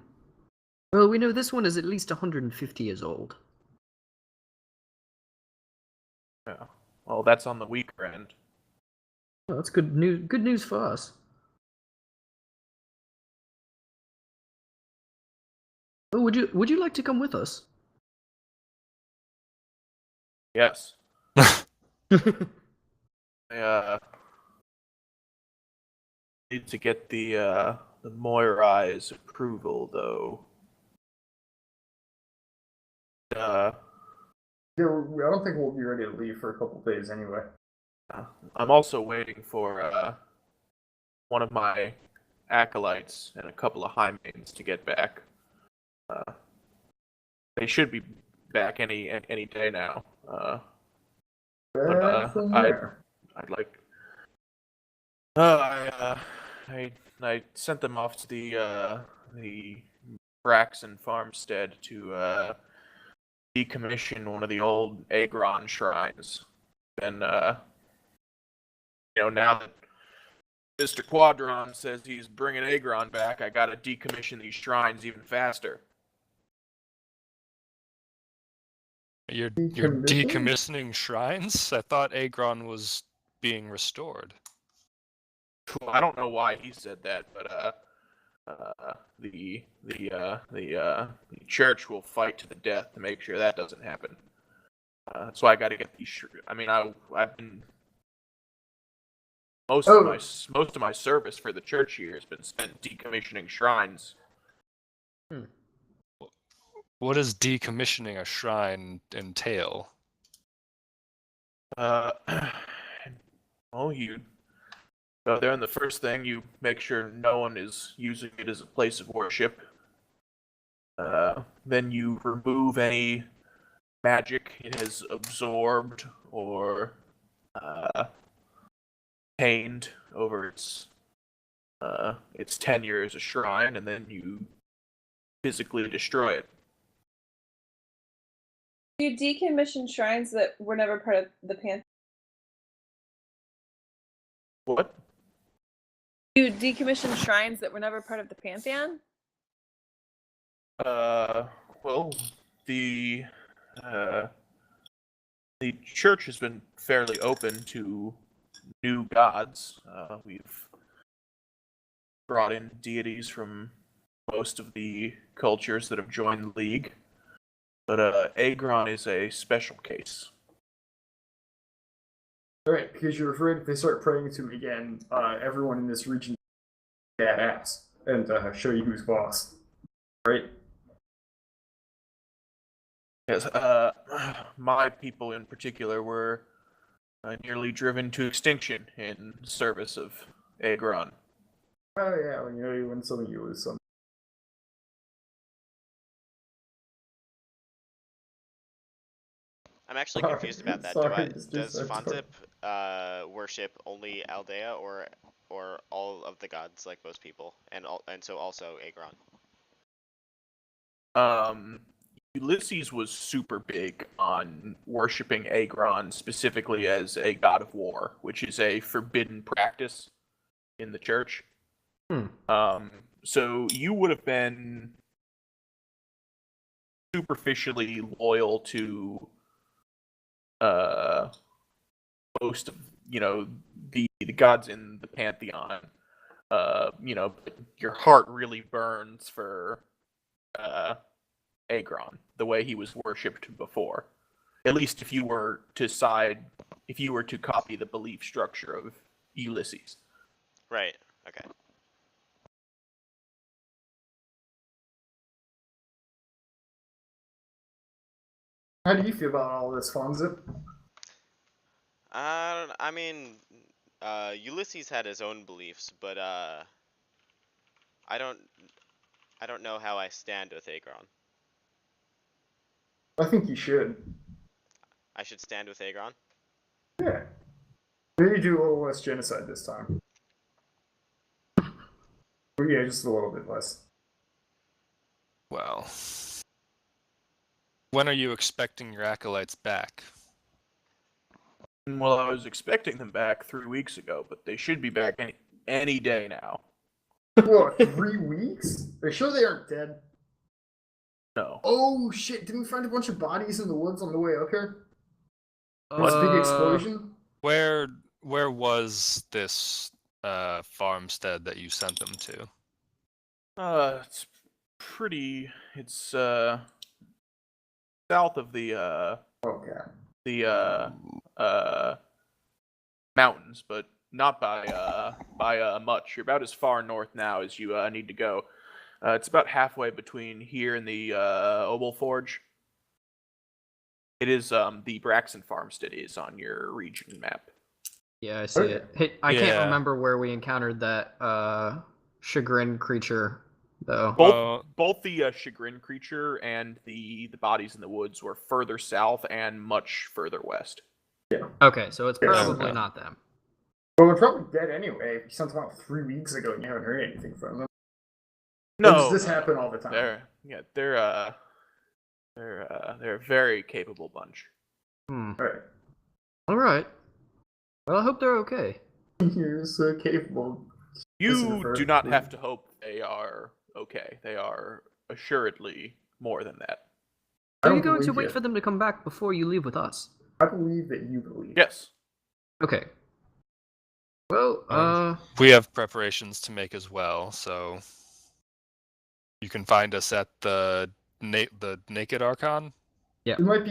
Well, we know this one is at least 150 years old. Yeah. Well, that's on the weaker end. Well, that's good news. Good news for us. Oh, would you like to come with us? Yes. I need to get the Moirai's approval, though. Yeah, I don't think we'll be ready to leave for a couple days anyway. I'm also waiting for one of my acolytes and a couple of Hymanes to get back. They should be back any day now. Back from there. I'd like. I sent them off to the Braxton farmstead to decommission one of the old Agron shrines. And now that Mr. Quadron says he's bringing Agron back, I gotta decommission these shrines even faster. You're decommissioning shrines? I thought Agron was being restored. Well, I don't know why he said that, but the church will fight to the death to make sure that doesn't happen. That's why I got to get these. I mean, I've been most of my service for the church here has been spent decommissioning shrines. What does decommissioning a shrine entail? Well, you go there, and the first thing you make sure no one is using it as a place of worship. Then you remove any magic it has absorbed or tainted over its tenure as a shrine, and then you physically destroy it. Do you decommission shrines that were never part of the Pantheon? What? Do you decommission shrines that were never part of the Pantheon? Well, the church has been fairly open to new gods. We've brought in deities from most of the cultures that have joined the League. But Agron is a special case. Alright, because you're afraid if they start praying to him again, everyone in this region is badass and show you who's boss. Right? Yes, my people in particular were nearly driven to extinction in service of Agron. Oh yeah, when you win something, you lose something. I'm actually confused about that. Sorry, Does Fonzip worship only Aldea or all of the gods like most people, and so also Agron? Ulysses was super big on worshipping Agron specifically as a god of war, which is a forbidden practice in the church. So you would have been superficially loyal to most of the gods in the pantheon. But your heart really burns for Agron, the way he was worshipped before. At least if you were to copy the belief structure of Ulysses. Right. Okay. How do you feel about all this, Fonzip? I mean, Ulysses had his own beliefs, but I don't know how I stand with Agron. I think you should. I should stand with Agron? Yeah. Maybe do a little less genocide this time. Yeah, just a little bit less. Well, when are you expecting your acolytes back? Well, I was expecting them back 3 weeks ago, but they should be back any day now. What, 3 weeks? Are you sure they aren't dead? No. Oh shit, didn't we find a bunch of bodies in the woods on the way up here? What? This big explosion? Where was this farmstead that you sent them to? It's pretty. It's south of the mountains, but not by much. You're about as far north now as you need to go. It's about halfway between here and the Obel Forge. It is the Braxton Farmstead is on your region map. Yeah, I see Okay. it. I can't Yeah. remember where we encountered that chagrin creature, though. Both the chagrin creature and the bodies in the woods were further south and much further west. Okay, so it's probably okay. not them. Well, they're probably dead anyway. You sent them out 3 weeks ago and you haven't heard anything from them. No, Or does this happen all the time? They're a very capable bunch. Alright. Alright. Well, I hope they're okay. You're so capable. You do not have to hope they are okay. They are assuredly more than that. Are you going to wait for them to come back before you leave with us? I believe that you believe. Yes. Okay. Well, we have preparations to make as well, so you can find us at the Naked Archon. Yeah. It might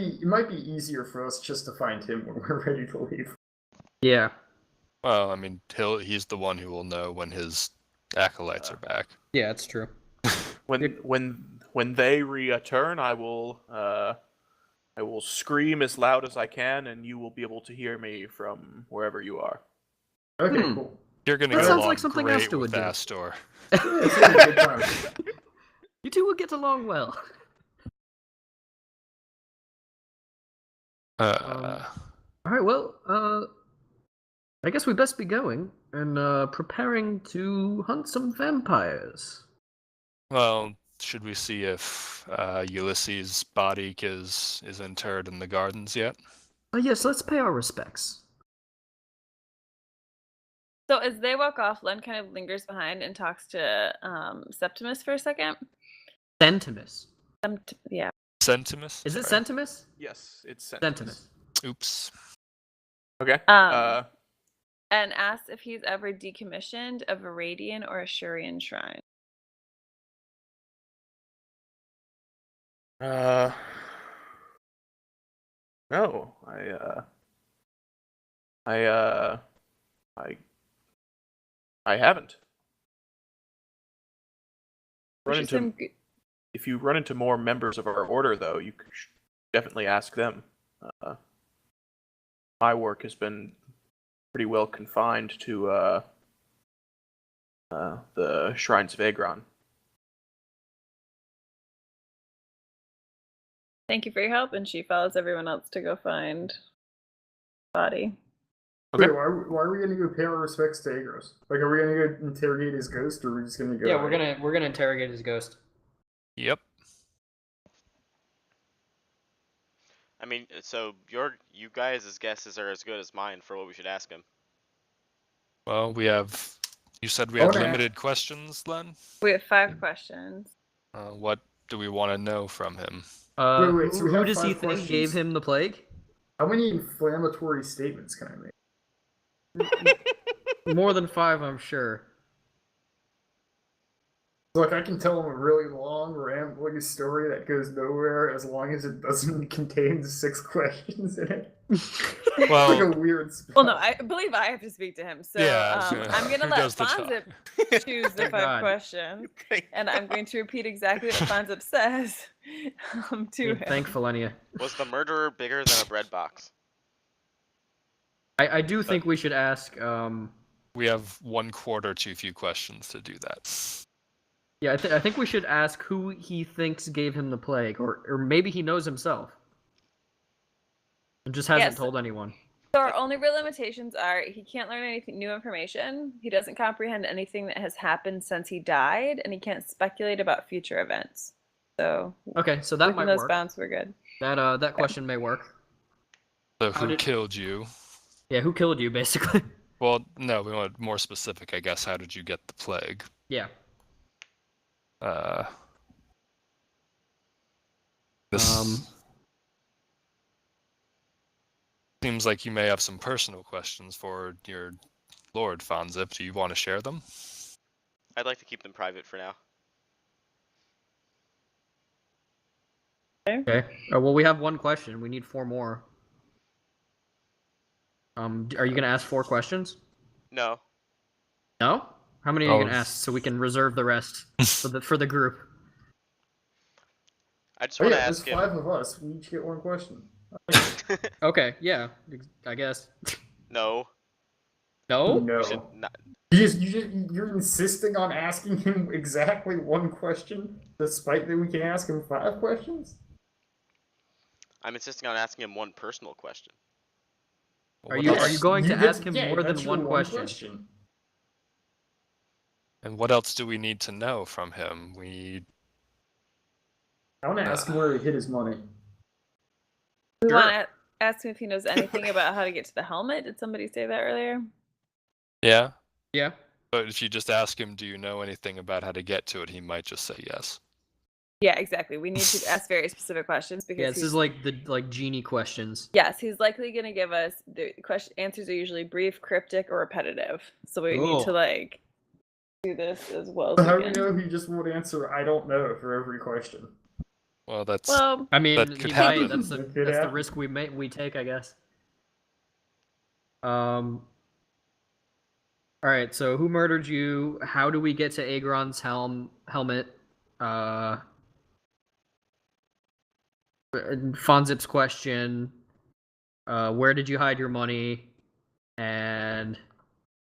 be easier for us just to find him when we're ready to leave. yeah. Well, I mean, he's the one who will know when his acolytes are back. Yeah, it's true. When they return, I will scream as loud as I can, and you will be able to hear me from wherever you are. Okay, cool. You're gonna That get sounds along like something great Asta would with do. Astor. It's gonna be a good time. You two will get along well. Alright, well, I guess we best be going and preparing to hunt some vampires. Well, should we see if Ulysses' body is interred in the gardens yet? Yes, let's pay our respects. So as they walk off, Len kind of lingers behind and talks to Septimus for a second. Centimus. Yeah. Centimus? Is it Sorry. Centimus? Yes, it's Centimus. Oops. Okay. And asks if he's ever decommissioned a Varadian or a Shurian shrine. No, I haven't. If you run into more members of our order, though, you should definitely ask them. My work has been pretty well confined to the Shrines of Agron. Thank you for your help, and she follows everyone else to go find body. Okay. Wait, why are we gonna go pay our respects to Agros? Like, are we gonna go interrogate his ghost, or are we just gonna go? Yeah, we're gonna interrogate his ghost. Yep. I mean, so you guys' guesses are as good as mine for what we should ask him. Well, you said we had limited questions, Len? We have 5 questions. What do we want to know from him? Wait, so we who have does he 5 think gave questions. him the plague? How many inflammatory statements can I make? More than 5, I'm sure. Like, I can tell him a really long, rambling story that goes nowhere as long as it doesn't contain 6 questions in it. Well, Like a weird spell. Well, no, I believe I have to speak to him. So Yeah, I'm going to who let does the Fonzip choose the Thank 5 God. questions. Okay. And I'm going to repeat exactly what Fonzip says to him. Thank Felenia. Was the murderer bigger than a bread box? I do think we should ask. we have 1/4 too few questions to do that. Yeah, I think we should ask who he thinks gave him the plague, or maybe he knows himself and just hasn't Yes. told anyone. So our only real limitations are he can't learn anything new information, he doesn't comprehend anything that has happened since he died, and he can't speculate about future events. So Okay, so that within might those work. bounds, we're good. That question may work. So How who did- killed you? Yeah, who killed you, basically? Well, no, we want more specific, I guess. How did you get the plague? Yeah. This seems like you may have some personal questions for your Lord Fonzip. Do you want to share them? I'd like to keep them private for now. Okay. Well, we have one question. We need 4 more. Are you gonna ask 4 questions? No. No. How many are you Oh. gonna ask so we can reserve the rest for the group? I just Oh want to yeah, there's ask him. 5 of us. We each get 1 question. Okay. Yeah. I guess. No. No. We No. should not. You're insisting on asking him exactly 1 question, despite that we can ask him 5 questions? I'm insisting on asking him one personal question. Are What you else- going to ask him yeah, more than that's your one question? And what else do we need to know from him? I want to ask him where he hid his money. We Sure. want to ask him if he knows anything about how to get to the helmet. Did somebody say that earlier? Yeah. Yeah. But if you just ask him, do you know anything about how to get to it, he might just say yes. Yeah, exactly. We need to ask very specific questions because Yeah. This is like the genie questions. yes, he's likely going to give us the answers are usually brief, cryptic, or repetitive. So we need to Cool. do this as well So as how we do we can. know he just won't answer "I don't know" for every question? Well, that's Well, I mean, That he could might. happen. That's That could the happen. risk we take, I guess. All right. So, who murdered you? How do we get to Agron's helmet? Fonzip's question. Where did you hide your money? And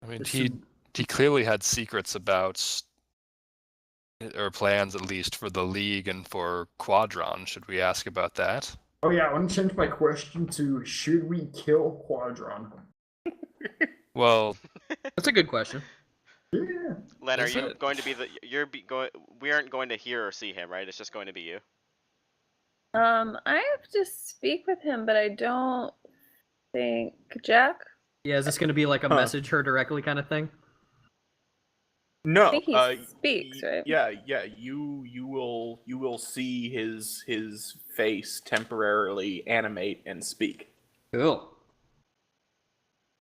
I mean, there's he some- clearly had secrets about, or plans at least, for the League and for Quadron. Should we ask about that? Oh yeah, I want to change my question to "Should we kill Quadron?" Well, That's a good question. Yeah. Len, are Is you it? going to be the? We aren't going to hear or see him, right? It's just going to be you. I have to speak with him, but I don't think Jack. Yeah, is this going to be like a message her directly kind of thing? No, I think he speaks, right? Yeah. You will see his face temporarily animate and speak. Cool.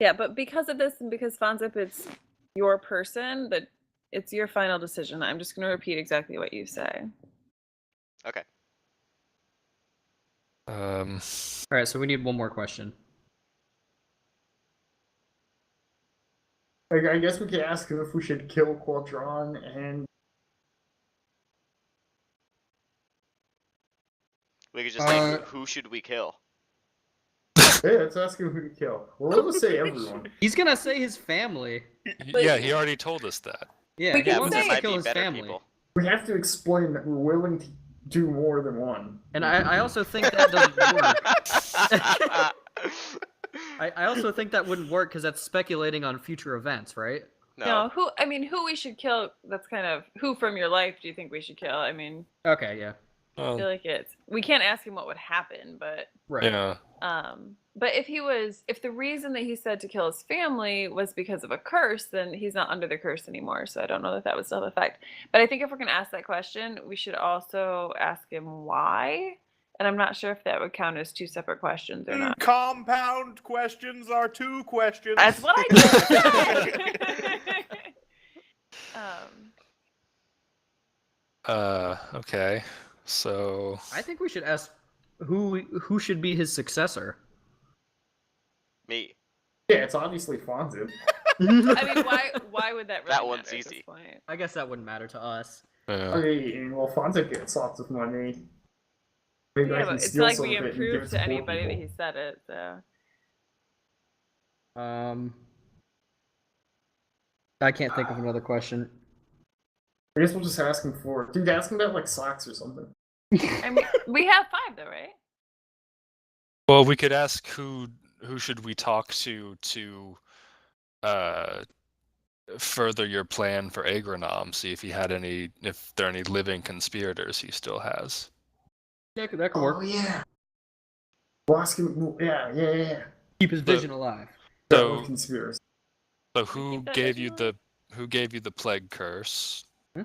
Yeah, but because of this and because Fonzip, it's your person, that it's your final decision. I'm just going to repeat exactly what you say. Okay. All right, so we need one more question. I guess we could ask him if we should kill Quadron, and We could just say, who should we kill? yeah, let's ask him who to kill. Well, we'll just say everyone. He's gonna say his family. yeah, he already told us that. Yeah, We he can Yeah, but wants there say- us to might kill be his better family. people. We have to explain that we're willing to do more than one. And I also think that doesn't work. I also think that wouldn't work because that's speculating on future events, right? No, who we should kill, that's kind of, who from your life do you think we should kill? I mean, Okay, yeah. I feel like we can't ask him what would happen, but Right. Yeah. but if the reason that he said to kill his family was because of a curse, then he's not under the curse anymore. So I don't know that would still have effect. But I think if we're going to ask that question, we should also ask him why. And I'm not sure if that would count as 2 separate questions or not. Compound questions are 2 questions. That's what I just said. Okay. So I think we should ask who should be his successor. Me. Yeah, it's obviously Fonzip. I mean, why would that really That one's matter at easy. this point? I guess that wouldn't matter to us. I mean, well, Fonzip gets lots of money. Maybe I Yeah, can but it's steal like some we of it and give improved it to poor anybody that people. he said it, so. I can't think of another question. I guess we'll just ask him for. Dude, ask him about like socks or something. I mean, we have 5 though, right? well, we could ask who should we talk to further your plan for Agronom? See if there are any living conspirators he still has. Yeah, that could Oh work. yeah. Boss can, yeah. Keep his vision alive. That So conspiracy. So We who keep that gave you vision the plague curse? Hmm?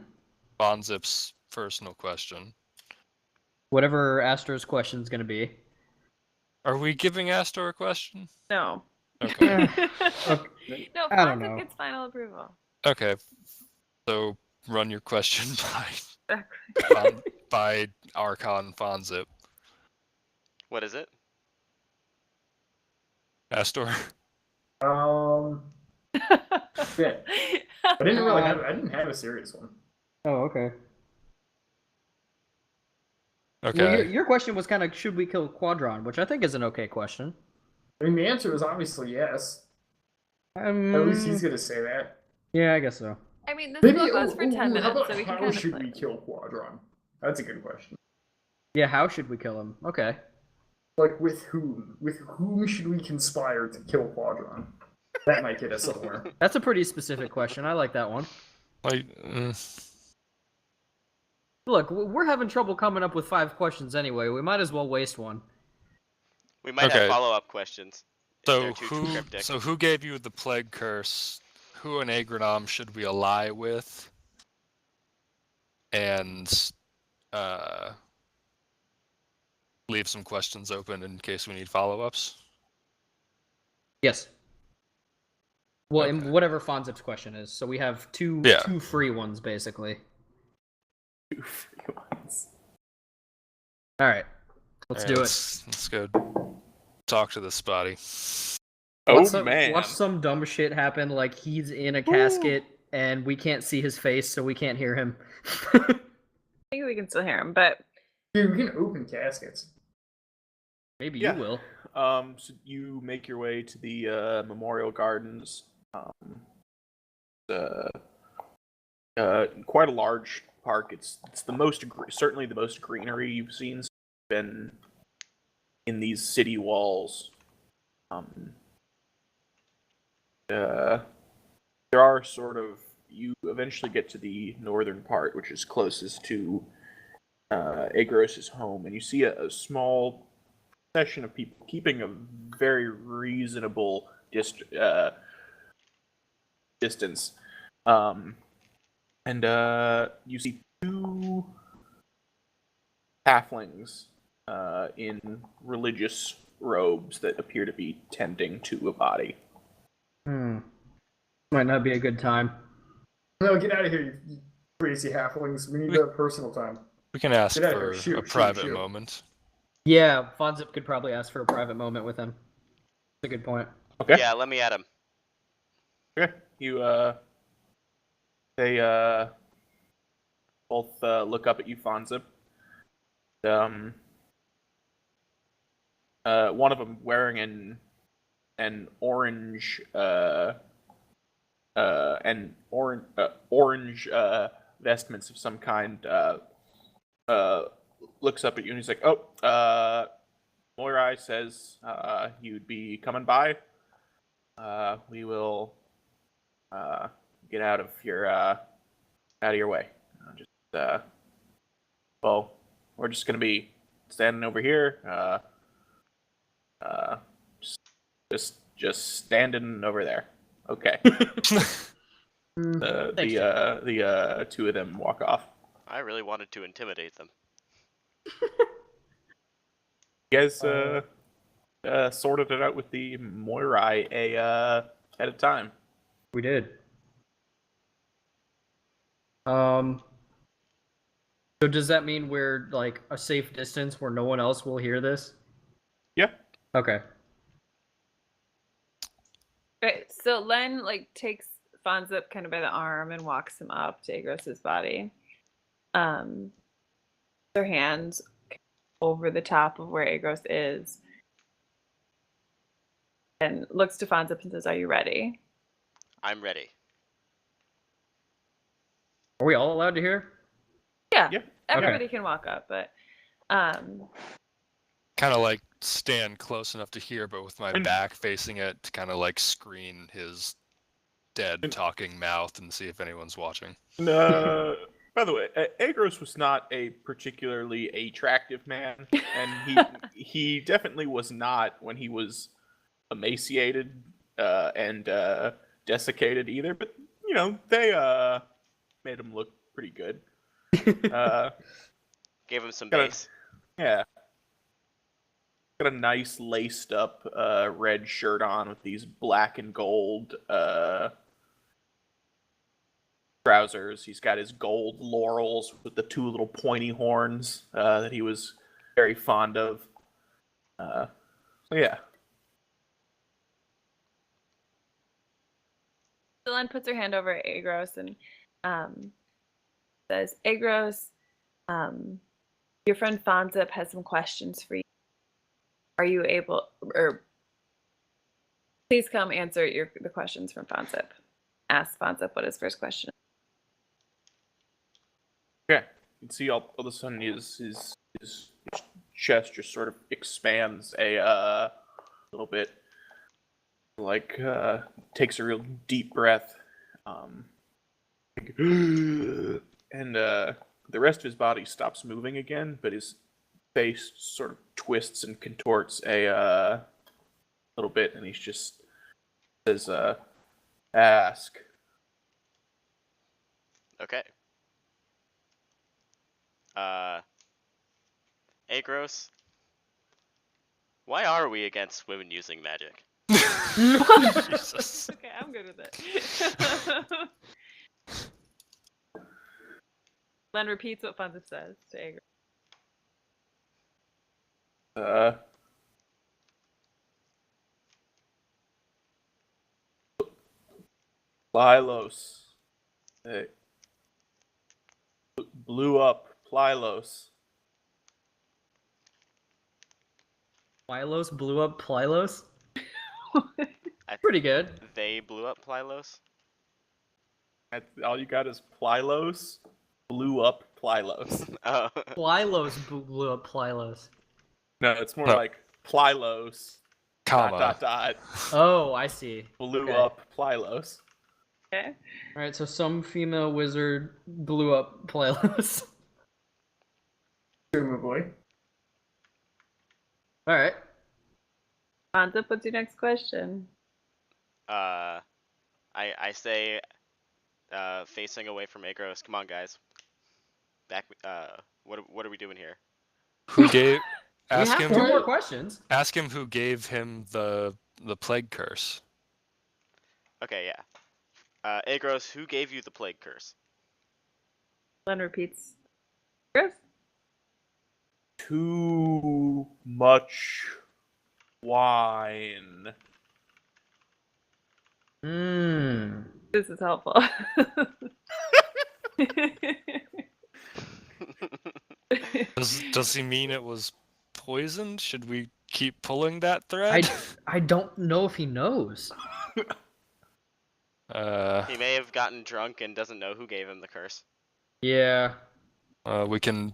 Bonzip's personal question. Whatever Astro's question is going to be. Are we giving Astor a question? No. Okay. Okay. No, I don't Fonzie know. gets final approval. Okay. So run your question by Archon Fonzip. What is it? Astor. Yeah. I didn't have a serious one. Oh, okay. Okay. Well, your question was kind of, should we kill Quadron, which I think is an okay question. I mean, the answer is obviously yes. At least he's gonna say that. Yeah, I guess so. I mean, this Maybe bill goes for 10 how minutes, about so we can how kind of should play. we kill Quadron? That's a good question. Yeah, how should we kill him? Okay. Like with whom? With whom should we conspire to kill Quadron? That might get us somewhere. That's a pretty specific question. I like that one. Like, Look, we're having trouble coming up with 5 questions anyway. We might as well waste one. We might Okay. have follow-up questions. if so they're too cryptic. who gave you the plague curse? Who in Agronom should we ally with? And leave some questions open in case we need follow-ups. Yes. Well, Okay. and whatever Fonzip's question is. So we have two free ones, basically. 2 free ones. All right. Let's do it. Let's go talk to this body. Man. Watch some dumb shit happen, like he's in a casket and we can't see his face, so we can't hear him. I think we can still hear him, but Dude, we can open caskets. Maybe Yeah. you will. So you make your way to the Memorial Gardens. Quite a large park. It's the most certainly the most greenery you've seen since you've been in these city walls. There are you eventually get to the northern part, which is closest to Agros's home, and you see a small session of people keeping a very reasonable distance. And you see 2 halflings in religious robes that appear to be tending to a body. Might not be a good time. No, get out of here, you crazy halflings. We need a personal time. We can ask Get out of for here. Shoot, a shoot, private shoot. moment. Yeah, Fonzip could probably ask for a private moment with him. That's a good point. Okay. Yeah, let me at him. Okay. They both look up at you, Fonzip. One of them wearing an orange orange vestments of some kind looks up at you and he's like, Moirai says you'd be coming by. We will get out of your way. We're just gonna be standing over here. Just standing over there. Okay. The 2 of them walk off. I really wanted to intimidate them. You guys sorted it out with the Moirai at a time. We did. So does that mean we're like a safe distance where no one else will hear this? Yeah. Okay. okay, so Len takes Fonzip kind of by the arm and walks him up to Agros's body. Their hands over the top of where Agros is, and looks to Fonzip and says, "Are you ready?" I'm ready. Are we all allowed to hear? Yeah. Yeah. Everybody can walk up, but kind of like stand close enough to hear, but with my And- back facing it to kind of like screen his dead talking mouth and see if anyone's watching. By the way, Agros was not a particularly attractive man, and he definitely was not when he was emaciated and desiccated either. But you know, they made him look pretty good. Gave him some Got a- base. Yeah, got a nice laced up red shirt on with these black and gold trousers. He's got his gold laurels with the two little pointy horns that he was very fond of. So yeah. Dylan puts her hand over Agros and says, Agros, your friend Fonzip has some questions for you. Are you able, or please come answer the questions from Fonzip. Ask Fonzip what his first question is. Okay. You can see all of a sudden his chest just sort of expands a little bit. Like takes a real deep breath. And the rest of his body stops moving again, but his face sort of twists and contorts a little bit, and he just says, ask. Okay. Agros, why are we against women using magic? Jesus. Okay, I'm good with it. Len repeats what Fonzip says to Agros. Plylos. Hey. Blew up Plylos. Plylos blew up Plylos? I Pretty good. They blew up Plylos? All you got is Plylos. Blew up Plylos. Oh. Plylos blew up Plylos. No, it's more No. like Plylos. Comma. Dot. Oh, I see. Blew Okay. up Plylos. Okay. Alright, so some female wizard blew up Plylos. Boom, boy. Alright. Fonzip, what's your next question? I say, facing away from Agros, come on guys. Back, what are we doing here? Who gave? We Ask have him. two more questions. Ask him who gave him the plague curse. Okay, yeah. Agros, who gave you the plague curse? Len repeats. Agros? Too much wine. Mmm. This is helpful. Does he mean it was poisoned? Should we keep pulling that thread? I don't know if he knows. He may have gotten drunk and doesn't know who gave him the curse. Yeah. we can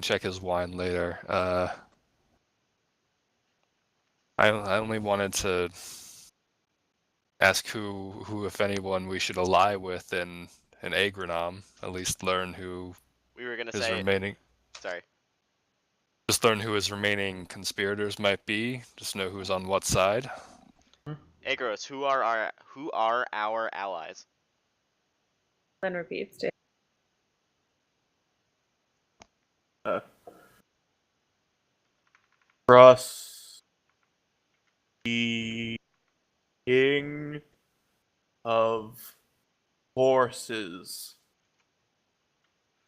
check his wine later. I only wanted to ask who if anyone we should ally with in Agronom, at least learn who We were gonna his say. remaining Sorry. just learn who his remaining conspirators might be, just know who's on what side. Agros, who are our allies? Len repeats too. Trust the king of horses.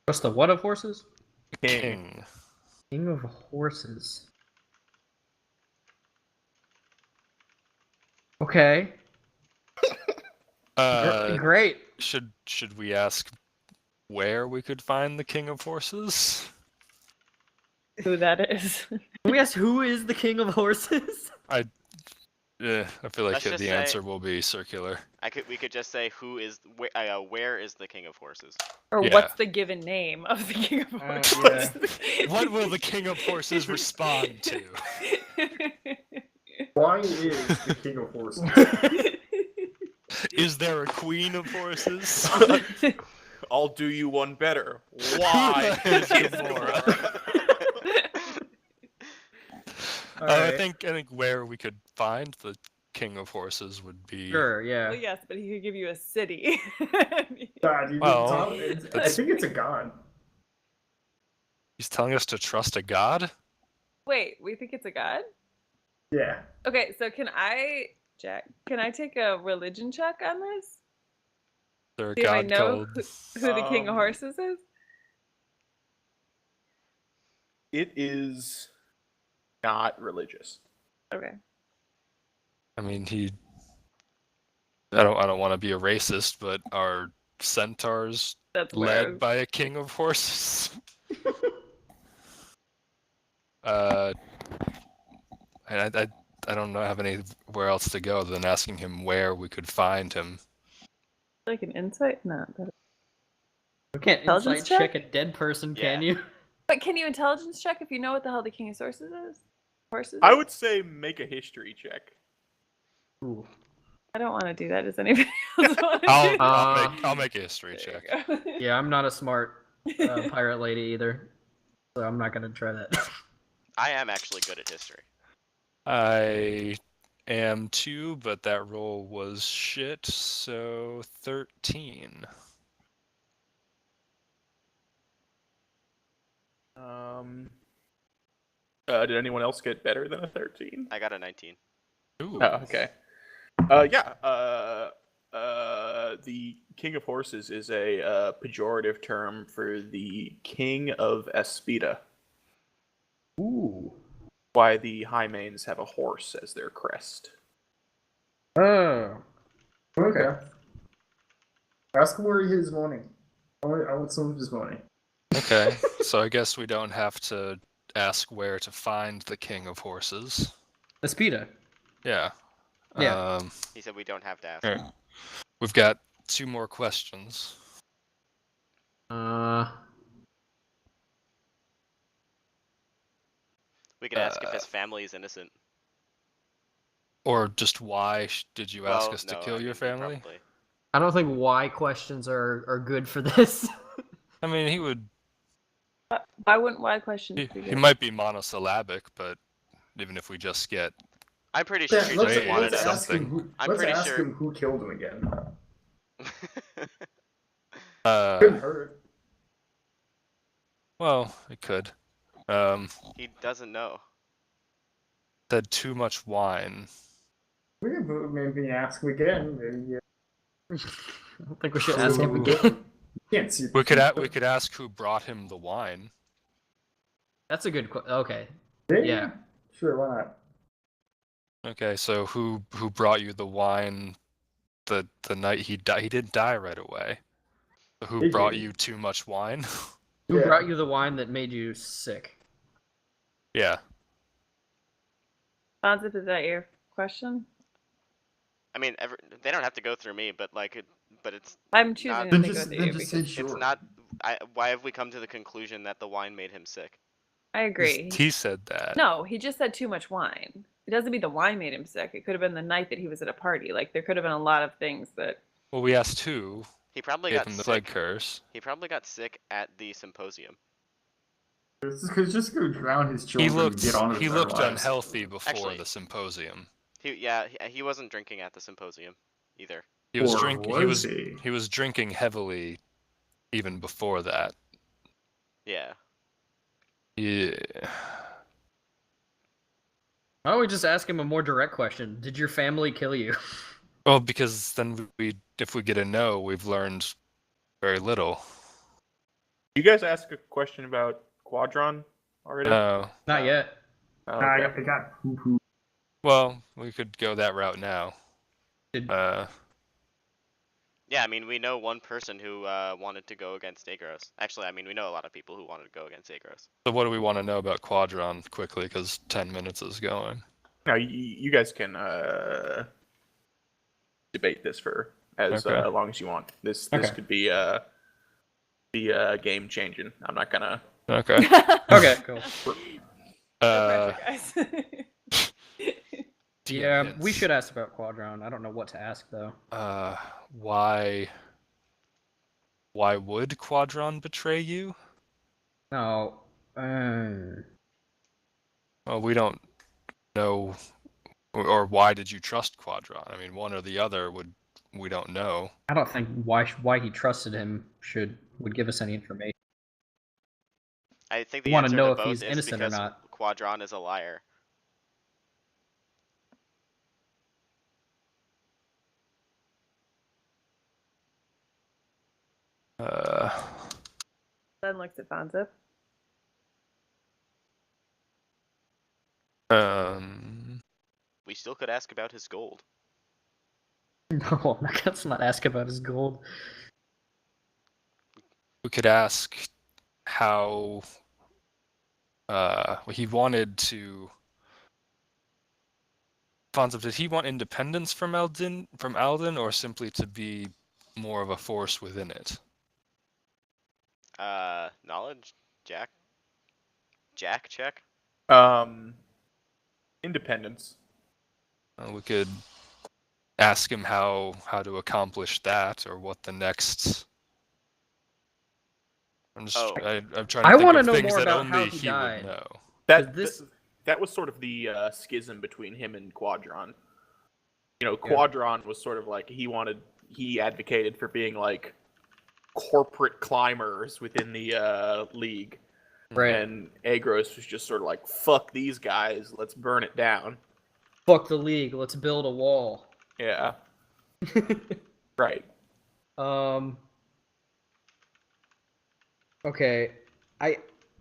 What's the what of horses? King. King of horses. Okay. Great. Should we ask where we could find the king of horses? Who that is. Can we ask who is the king of horses? I feel like Let's just the say- answer will be circular. We could just say where is the king of horses? Or Yeah. what's the given name of the king of horses? yeah. What will the king of horses respond to? Why is the king of horses? Is there a queen of horses? I'll do you one better. Why Is is Gamora? All I right. think where we could find the king of horses would be. Sure, yeah. Well, yes, but he could give you a city. God, Well, I that's- think it's a god. He's telling us to trust a god. Wait, we think it's a god? Yeah. Okay, so can I take a religion check on this? Is there a Do I god know called? who the king of horses is? It is not religious. Okay. I mean, I don't want to be a racist, but are centaurs That's where I led was- by a king of horses? And I don't know have anywhere else to go than asking him where we could find him. like an insight? No. You can't Intelligence insight check check? a dead person, Yeah. can you? But can you intelligence check if you know what the hell the king of horses is? Horses? I would say make a history check. Ooh. I don't want to do that. Does anybody else want to I'll, do I'll make a history There check. you go. Yeah, I'm not a smart pirate lady either, so I'm not gonna try that. I am actually good at history. I am too, but that roll was shit, so 13. Did anyone else get better than a 13? I got a 19. Ooh. Oh, okay. Yeah. The king of horses is a pejorative term for the king of Espida. Ooh. Why the Highmanes have a horse as their crest. Oh. Okay. Ask him where he is money. I want some of his money. Okay, so I guess we don't have to ask where to find the king of horses. Espida. Yeah. Yeah. He said we don't have to ask. Here. We've got 2 more questions. We could ask if his family is innocent. Or just why did you ask Well, us to no, kill I your mean, family? probably. I don't think why questions are good for this. I mean, he would. Why wouldn't why questions be He good? might be monosyllabic, but even if we just get. I'm pretty sure Yeah, he let's- just wanted let's to. ask him something. who. I'm Let's pretty ask sure- him who killed him again. Uh, Couldn't hurt. well, it could. He doesn't know. Said too much wine. We can maybe ask him again. Maybe, I don't think we should ask him again. can't see. We could ask who brought him the wine. That's a good okay. Maybe? Yeah. Sure, why not? Okay, so who brought you the wine the night he died? He didn't die right away. So who He brought did. you too much wine? Who Yeah. brought you the wine that made you sick? Yeah. Fonzip, is that your question? I mean, they don't have to go through me, but it's I'm choosing Not- to Then go just through then you just because say sure. it's not. Why have we come to the conclusion that the wine made him sick? I agree. He said that. No, he just said too much wine. It doesn't mean the wine made him sick. It could have been the night that he was at a party. Like there could have been a lot of things that. Well, we asked who He probably gave got him the sick. plague curse. He probably got sick at the symposium. Just go drown his children. He and looked get on with he their looked lives. unhealthy before Actually- the symposium. He wasn't drinking at the symposium either. He was Or drinking. was he? He was drinking heavily even before that. Yeah. Yeah. Why don't we just ask him a more direct question? Did your family kill you? Well, because then if we get a no, we've learned very little. You guys ask a question about Quadron already? No. Not yet. Oh, I okay. got poo-poo. Well, we could go that route now. Did- Yeah, I mean, we know one person who wanted to go against Agros. Actually, I mean, we know a lot of people who wanted to go against Agros. So what do we want to know about Quadron quickly? Because 10 minutes is going. Now you guys can debate this for as Okay. long as you want. This Okay. could be game changing. I'm not gonna. Okay. Okay, cool. No pressure, guys. Yeah, we hints. should ask about Quadron. I don't know what to ask though. Why would Quadron betray you? No. Well, we don't know, or why did you trust Quadron? I mean, one or the other we don't know. I don't think why he trusted him would give us any information. I think We the wanna answer know to if both he's is innocent or because not. Quadron is a liar. Then looks at Fonzo. We still could ask about his gold. No, let's not ask about his gold. We could ask how he wanted to. Fonzo, did he want independence from Alden, or simply to be more of a force within it? Knowledge? Jack? Jack check? Independence. We could ask him how to accomplish that, or what the next. I'm just. Oh. I'm trying I to think wanna of know things more that about only how he he died. would know. That was sort of the schism between him and Quadron. You know, Yeah. Quadron was sort of like he advocated for being like corporate climbers within the league. Right. And Agros was just sort of like, fuck these guys, let's burn it down. Fuck the league. Let's build a wall. Yeah. Right. Okay. I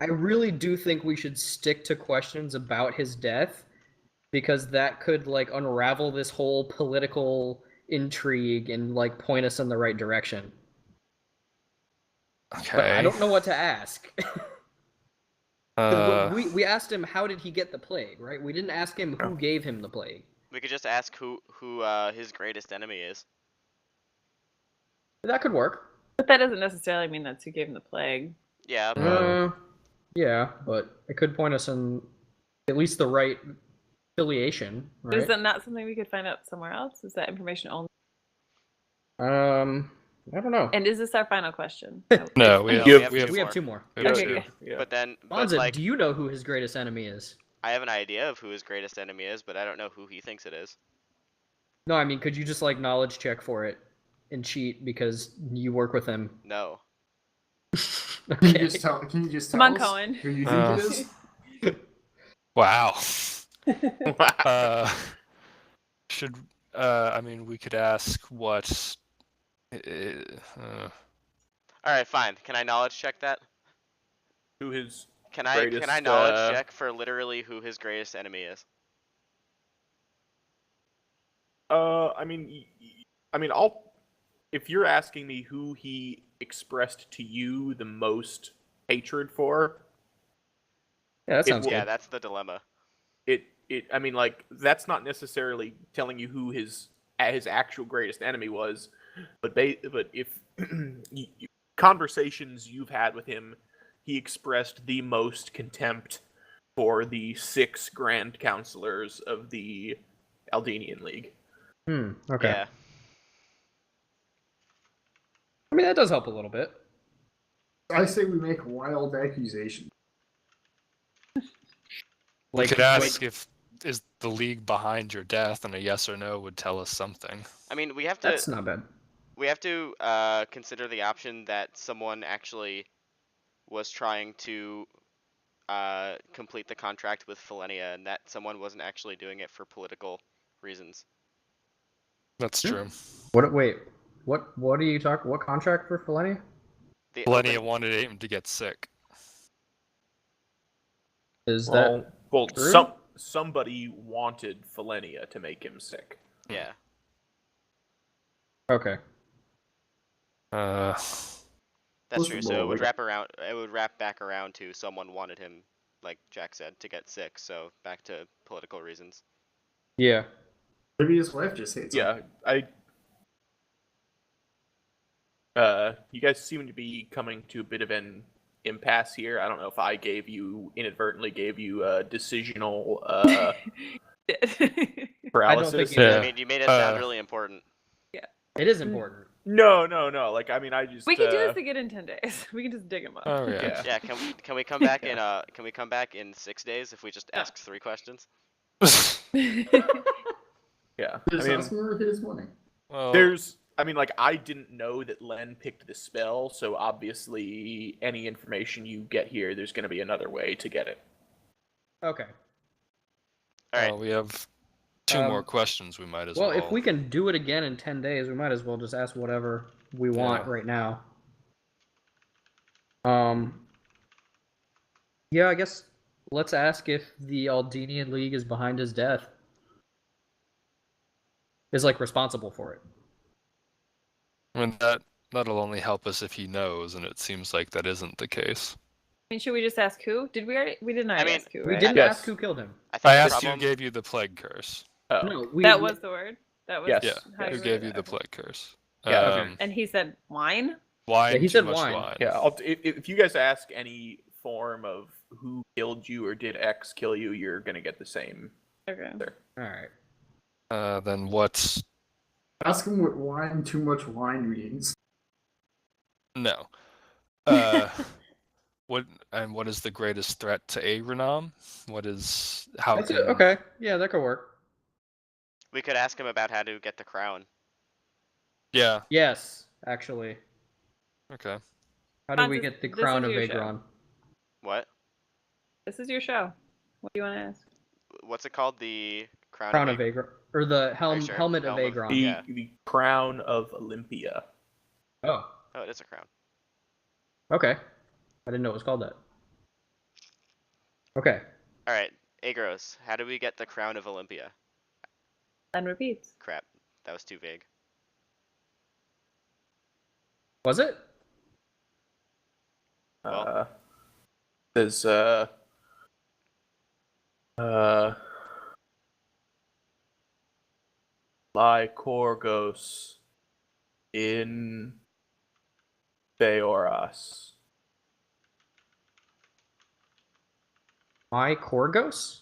really do think we should stick to questions about his death, because that could like unravel this whole political intrigue and like point us in the right direction. Okay. But I don't know what to ask. 'Cause we asked him how did he get the plague, right? We didn't ask him who gave him the plague. We could just ask who his greatest enemy is. That could work. But that doesn't necessarily mean that's who gave him the plague. Yeah, but Yeah, but it could point us in at least the right affiliation, But is right? that not something we could find out somewhere else? Is that information only? I don't know. And is this our final question? No, we No, have, we have We have two more. we have Okay, two. good. Yeah. but Bonza, like, do you know who his greatest enemy is? I have an idea of who his greatest enemy is, but I don't know who he thinks it is. No, I mean, could you just like knowledge check for it and cheat because you work with him? No. Can you Okay. just tell? Can you just tell Come on, us Cohen. who you think it is? Wow. Wow. Should I mean we could ask what. All right, fine. Can I knowledge check that? Who his Can I greatest, knowledge check for literally who his greatest enemy is? I mean, I'll. If you're asking me who he expressed to you the most hatred for, Yeah, that sounds Well, Yeah, good. that's the dilemma. I mean, like that's not necessarily telling you who his actual greatest enemy was, but if conversations you've had with him, he expressed the most contempt for the 6 Grand Counselors of the Aldenian League. Okay. Yeah. I mean, that does help a little bit. I say we make a wild accusation. We could ask if is the league behind your death, and a yes or no would tell us something. I mean, we have to That's not bad. consider the option that someone actually was trying to complete the contract with Philenia, and that someone wasn't actually doing it for political reasons. That's true. Wait. What are you talking? What contract for Philenia? The Millennia open- wanted him to get sick. Is that Well, true? somebody wanted Philenia to make him sick. Yeah. okay? That's What's true. the So it law? would wrap back around to someone wanted him, like Jack said, to get sick. So back to political reasons. Yeah. Maybe his wife just hates him. Yeah, you guys seem to be coming to a bit of an impasse here. I don't know if I inadvertently gave you decisional paralysis. think you I Yeah. mean, you made it sound really important. It is important. No. Like, I mean, I just. We can do this again in 10 days. We can just dig him up. Oh yeah. Yeah, can we come back in can we come back in 6 days if we just ask 3 questions? Yeah. Just I mean, ask him where his money. Well, I didn't know that Len picked the spell, so obviously any information you get here, there's going to be another way to get it. Okay. All right. we have 2 more questions. We might as well. Well, if we can do it again in 10 days, we might as well just ask whatever we want right now. Yeah, I guess let's ask if the Aldenian League is behind his death. Is like responsible for it. I mean that'll only help us if he knows, and it seems like that isn't the case. I mean, should we just ask who? Did we already? We did not ask who, We right? didn't Yes. ask who killed him. I think I the asked problem, who gave you the plague curse. Oh. No, That was the word. That was Yes. Yeah, how who you gave wrote you it. the Okay. plague curse? Yeah, Um, And he said wine. Wine. Yeah, he too said much wine. Yeah, if you guys ask any form of who killed you or did X kill you, you're going to get the same. Okay. All right. Then what's Ask him what wine too much wine means. no? What is the greatest threat to Agronam? How That's can it. Okay. Yeah, that could work. we could ask him about how to get the crown. Yeah. Yes, actually. Okay. How do we Francis, get the this crown is of your show. Agron? What? This is your show. What do you want to ask? What's it called? The Crown of Agron, or the sure? helmet of Helm of- Agron. The crown of Olympia. Oh, Oh, it is a crown. okay. I didn't know it was called that. Okay. All right, Agros, how do we get the crown of Olympia? And repeats. Crap, that was too vague. Was it? Well. There's Lycorgos in Theoras. My Korgos?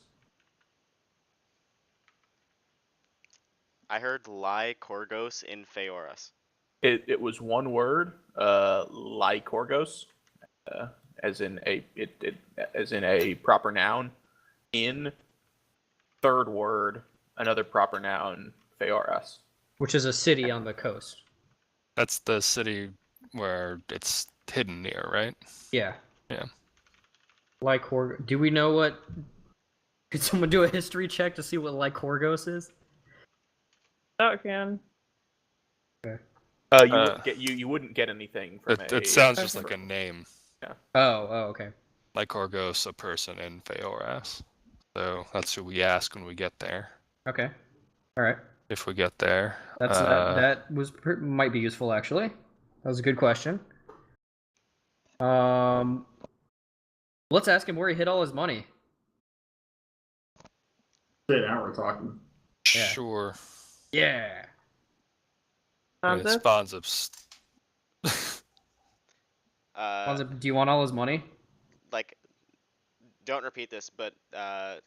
I heard Lycorgos in Phaeoras. It was one word, Lycorgos, as in a proper noun. In third word, another proper noun, Phaeoras. Which is a city on the coast. That's the city where it's hidden near, right? Yeah. Yeah. Lycorgos. Do we know what? Could someone do a history check to see what Lycorgos is? Oh, can. You wouldn't get anything from It sounds just Okay. like a name. Oh, okay. Lycorgos, a person in Phaeoras. So that's who we ask when we get there. Okay. All right. If we get there. That might be useful actually. That was a good question. Let's ask him where he hid all his money. Now we're talking. Yeah. Sure. Yeah. Wait, it's Bonzip's. Do you want all his money? Like, don't repeat this, but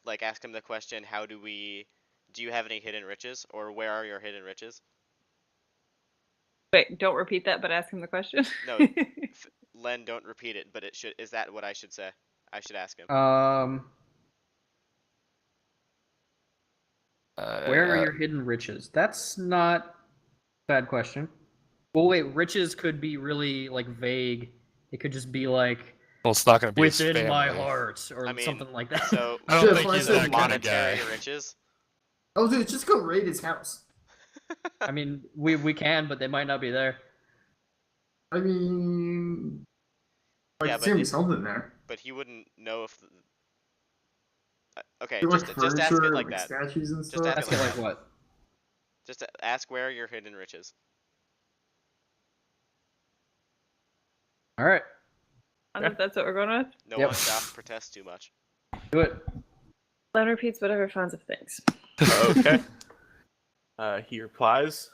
like, ask him the question: do you have any hidden riches, or where are your hidden riches? Wait, don't repeat that, but ask him the question. No, Len, don't repeat it. But is that what I should say? I should ask him. Where are your hidden riches? That's not a bad question. Well, wait, riches could be really like vague. It could just be like Well, it's not going to be his within my family. heart or I mean, something like that. So, I don't Shit, think why he's so that kind of monetary guy. riches. Oh, dude, just go raid his house. I mean, we can, but they might not be there. I mean, I Yeah, can see him something there. But he wouldn't know if. Okay, There were just ask furniture, it like like that. statues and Just stuff. ask Ask it like what? Just ask where are your hidden riches. All right, That's what we're going with. No Yep. one doth protest too much. do it. Len repeats whatever Fonz thinks. Okay. He replies,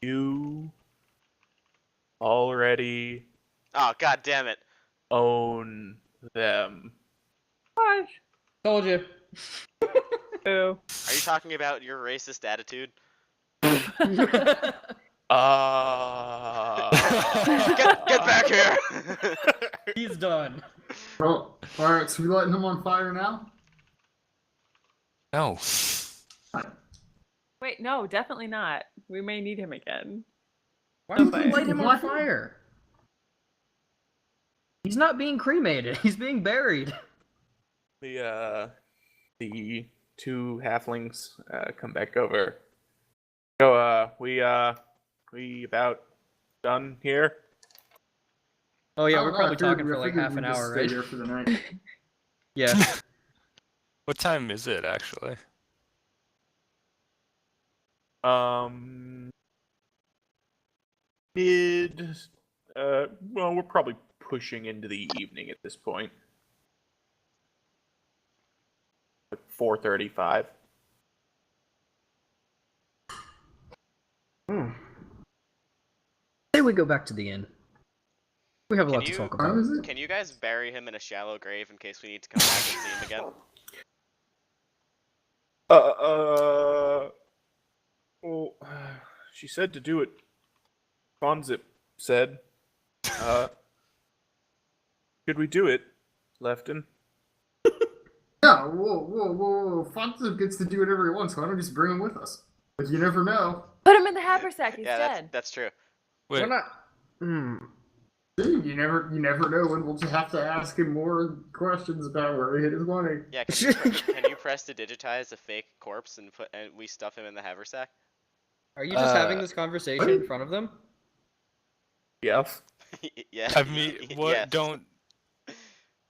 you already Oh, god damn it. own them. What? Told you. Boo. Are you talking about your racist attitude? Get back here! He's done. Well, alright, so we letting him on fire now? No. Wait, no, definitely not. We may need him again. Why would we Okay. light him on What? fire? He's not being cremated. He's being buried. The two halflings come back over. So we about done here? Oh yeah, Oh, we're no, probably I figured- talking for I like figured half we'd an just hour, stay right? here for the night. Yeah. What time is it actually? Mid. Well, we're probably pushing into the evening at this point. Like 4:35. Say we go back to the inn. We have a Can lot to you- talk How about. is it? Can you guys bury him in a shallow grave in case we need to come back and see him again? Well, she said to do it. Fonzip said. Should we do it, Lefton? Yeah, whoa. Fonzo gets to do whatever he wants, why don't we just bring him with us? Like, you never know. Put him in the haversack. He's Yeah, dead. that's true. Wait, We're not. Hmm. Dude, you never know, and we'll just have to ask him more questions about where he hid his money. Yeah, can you press to digitize a fake corpse and we stuff him in the haversack? Are you just having this conversation in front of them? Yes. Yeah. I mean, what? Yes.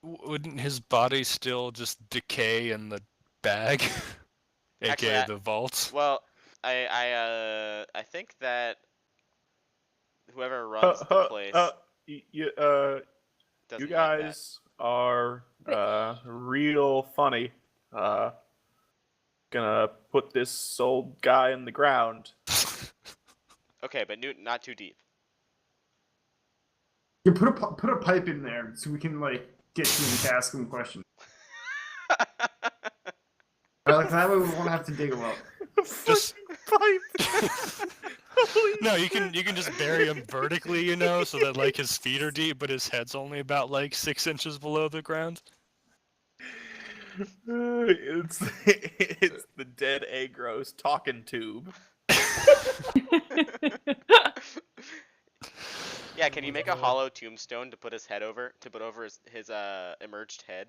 Wouldn't his body still just decay in the bag, Actually, aka the vault? Well, I think that whoever runs the place You doesn't like that. guys are real funny. Gonna put this old guy in the ground. Okay, but not too deep. You put a pipe in there so we can like get to him to ask him questions. Like that way we won't have to dig him up. Just- pipe. No, you can just bury him vertically, you know, so that like his feet are deep, but his head's only about like 6 inches below the ground. It's the dead Agros talking tube. Yeah, can you make a hollow tombstone to put his head over his emerged head?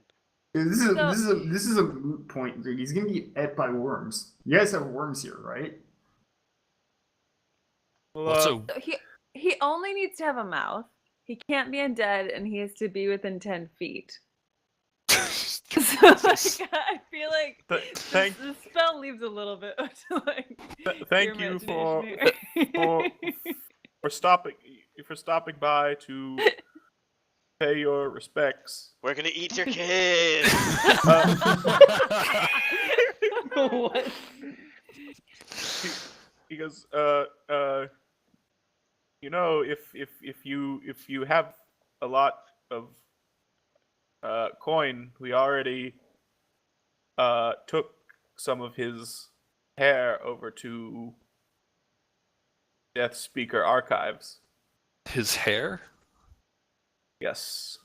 This is a moot point, dude. He's gonna get ate by worms. You guys have worms here, right? Well, so He only needs to have a mouth. He can't be undead, and he has to be within 10 feet. So like, I feel like the spell leaves a little bit to like. Thank your you for imagination here. stopping by to pay your respects. We're gonna eat your kid. What? He goes, you know, if you have a lot of coin, we already took some of his hair over to Death Speaker Archives. his hair? Yes.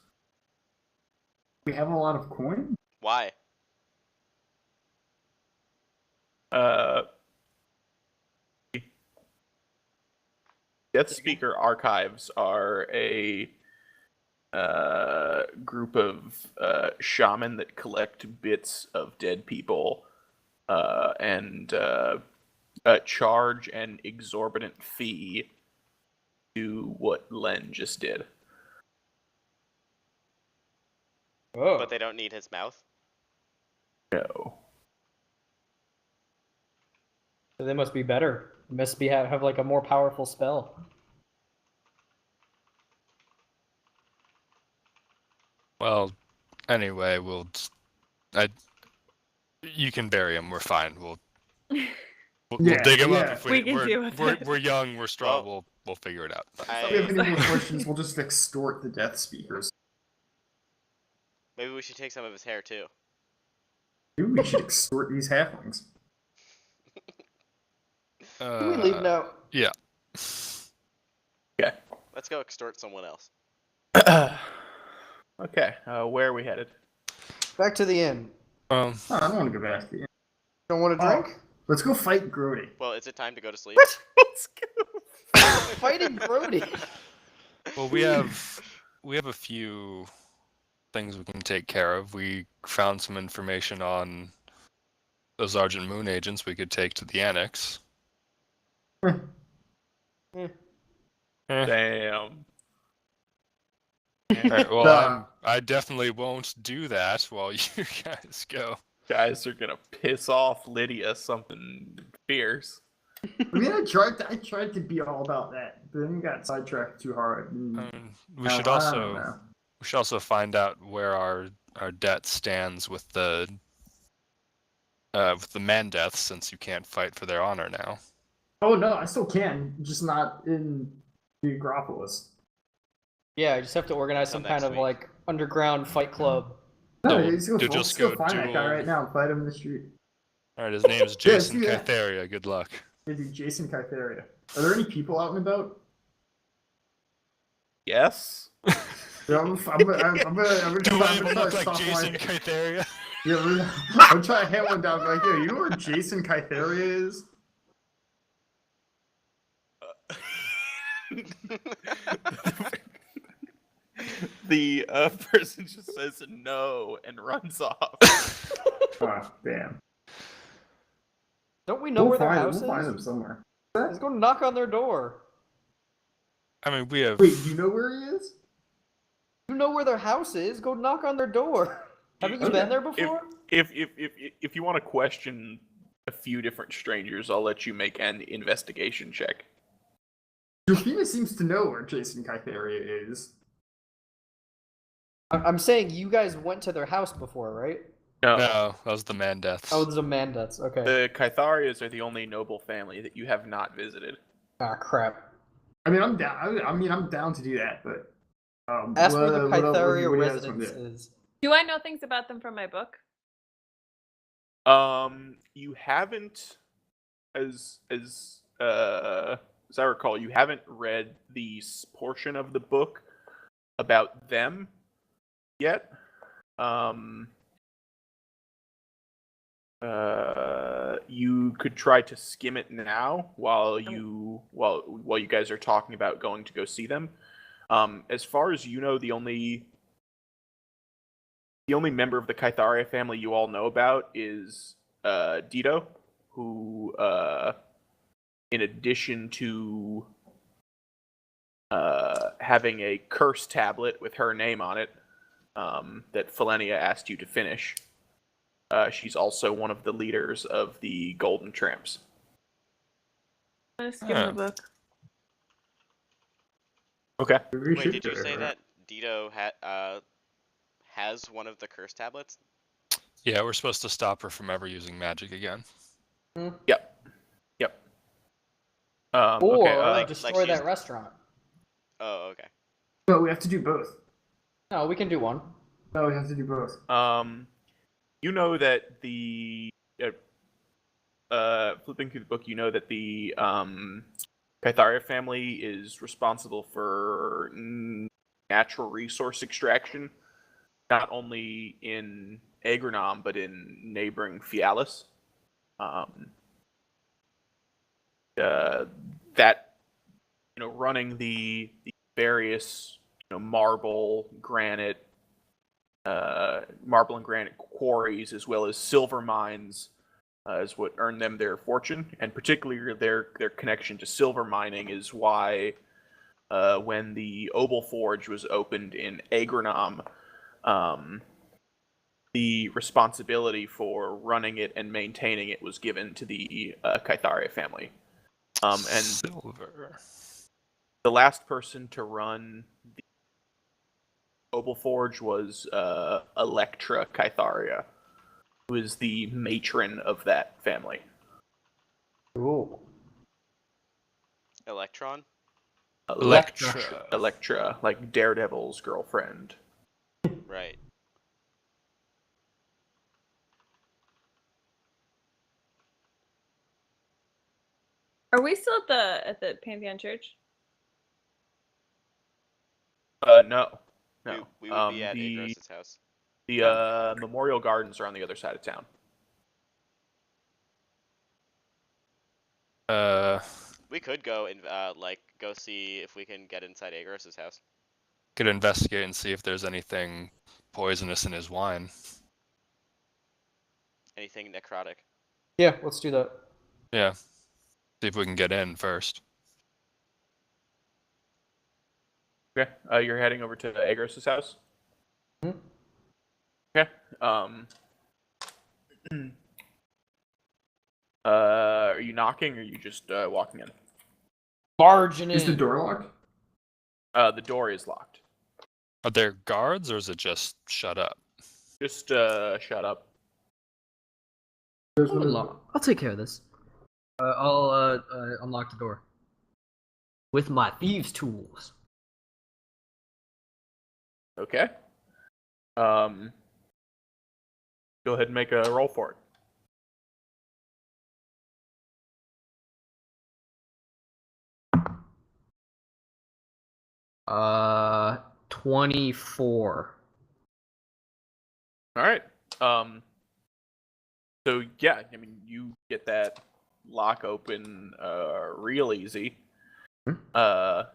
We have a lot of coin. Why? Death Speaker Archives are a group of shaman that collect bits of dead people and charge an exorbitant fee to what Len just did. Oh. But they don't need his mouth. No. So they must be better. They must be have like a more powerful spell. Well, anyway, I You can bury him. We're fine. We'll Yeah, dig him up yeah. if We can deal with it. we're young. We're strong. Well, we'll figure it out. If we have any more questions, we'll just extort the Death Speakers. Maybe we should take some of his hair too. Maybe we should extort these halflings. Can we leave now? Yeah. Okay. Let's go extort someone else. Okay. Where are we headed? Back to the inn. Oh, I don't want to go back to the inn. Don't want to drink? Let's go fight Grody. Well, is it time to go to sleep? What? Let's go. Fighting Brody. Well, we have a few things we can take care of. We found some information on those Argent Moon agents we could take to the annex. Damn. Alright, well, I definitely won't do that while you guys go. Guys are gonna piss off Lydia something fierce. I mean, I tried to be all about that, but then we got sidetracked too hard. We should also find out where our debt stands with the man deaths, since you can't fight for their honor now. Oh no, I still can, just not in the Agropolis. Yeah, I just have to organize some kind of week. like underground fight club. No, So, let's go, just go go find that guy duel. right now and fight him in the street. Alright, his name's Jason do that. Kytheria. Good luck. Yeah, dude, Jason Kytheria. Are there any people out and about? Yes. Yeah, I'm gonna Do I even try look to like stop Jason like, Kytheria? yeah, I'm trying to hand one down, like, yo, you know where Jason Kytheria is? The person just says no and runs off. Oh, damn. Don't we know where their house We'll find is? him somewhere. Let's go knock on their door. I mean, we have. Wait, do you know where he is? You know where their house is? Go knock on their door. Haven't you Okay. been there before? If you want to question a few different strangers, I'll let you make an investigation check. Josephina seems to know where Jason Kytheria is. I'm saying you guys went to their house before, right? No, that was the man deaths. Oh, there's a man that's okay. The Kytharias are the only noble family that you have not visited. Ah, crap. I mean, I'm down. I'm down to do that, but Ask where the what else- Kytheria what else wanna residence do? is. Do I know things about them from my book? You haven't, as I recall, you haven't read the portion of the book about them yet. You could try to skim it now while you guys are talking about going to go see them. As far as you know, the only member of the Kytharia family you all know about is Dido, who, in addition to having a curse tablet with her name on it that Felenia asked you to finish, she's also one of the leaders of the Golden Tramps. I'm gonna skim the book. Okay. Wait, did you say that Dido has one of the curse tablets? Yeah, we're supposed to stop her from ever using magic again. Yep. Or okay, like destroy she's- that restaurant. Oh, okay. No, we have to do both. No, we can do one. No, we have to do both. You know that the flipping through the book, you know that the Kytharia family is responsible for natural resource extraction, not only in Agranam but in neighboring Fialis. That, running the various marble and granite quarries, as well as silver mines, is what earned them their fortune, and particularly their connection to silver mining is why when the Obel Forge was opened in Agranam, the responsibility for running it and maintaining it was given to the Kytharia family. And Silver. the last person to run the Obel Forge was Electra Kytharia, who is the matron of that family. Cool. Electron? Electra, like Daredevil's girlfriend. Right. Are we still at the Pantheon Church? No. No. We would be at Agros's house. The Memorial Gardens are on the other side of town. We could go and go see if we can get inside Agros's house. Could investigate and see if there's anything poisonous in his wine. Anything necrotic. Yeah, let's do that. Yeah. See if we can get in first. Okay. You're heading over to Agros's house? Mm-hmm. Okay. Are you knocking or are you just walking in? Barging in. Is the door locked? The door is locked. Are there guards or is it just shut up? Just shut up. I'll take care of this. I'll unlock the door with my thieves' tools. Okay. Go ahead and make a roll for it. 24. All right. So yeah, I mean, you get that lock open real easy. The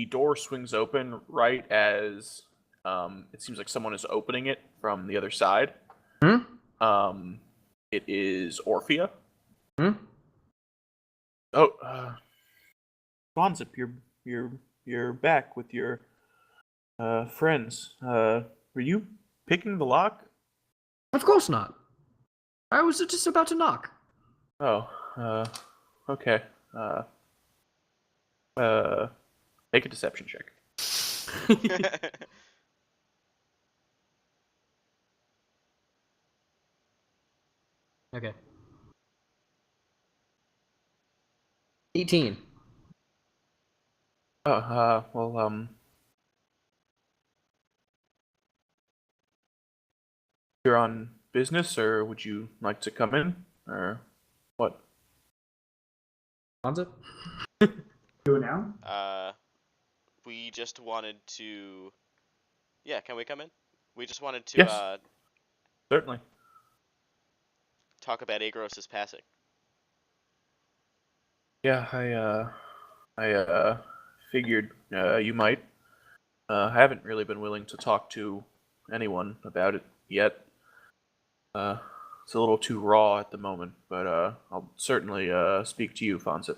door swings open right as it seems like someone is opening it from the other side. It is Orphea. Oh, Bonzip, you're back with your friends. Were you picking the lock? Of course not. I was just about to knock. Oh, okay. Make a deception check. Okay. 18. Oh, well, you're on business, or would you like to come in, or what? Bonza? Do it now? We just wanted to... Yeah, can we come in? We just wanted to, Yes. Certainly. talk about Agros's passing. Yeah, I figured you might. I haven't really been willing to talk to anyone about it yet. It's a little too raw at the moment, but I'll certainly speak to you, Fonzip.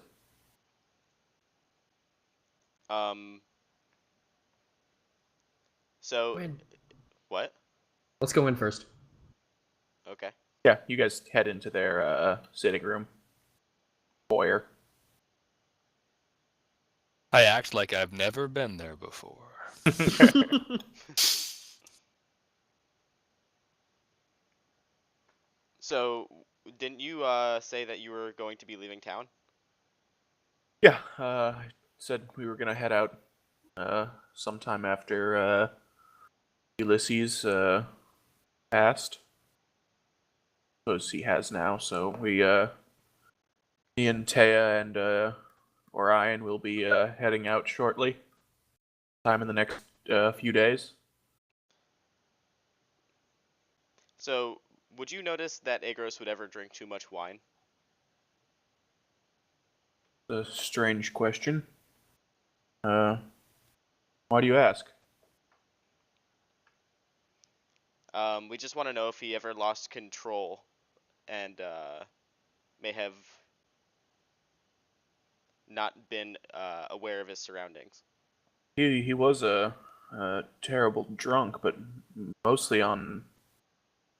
So... When? What? Let's go in first. Okay. Yeah, you guys head into their sitting room. Foyer. I act like I've never been there before. So, didn't you say that you were going to be leaving town? Yeah, I said we were gonna head out sometime after Ulysses passed. Suppose he has now, so me and Taya and Orion will be heading out shortly. Time in the next few days. So, would you notice that Agros would ever drink too much wine? A strange question. Why do you ask? We just want to know if he ever lost control and may have not been aware of his surroundings. He was a terrible drunk, but mostly on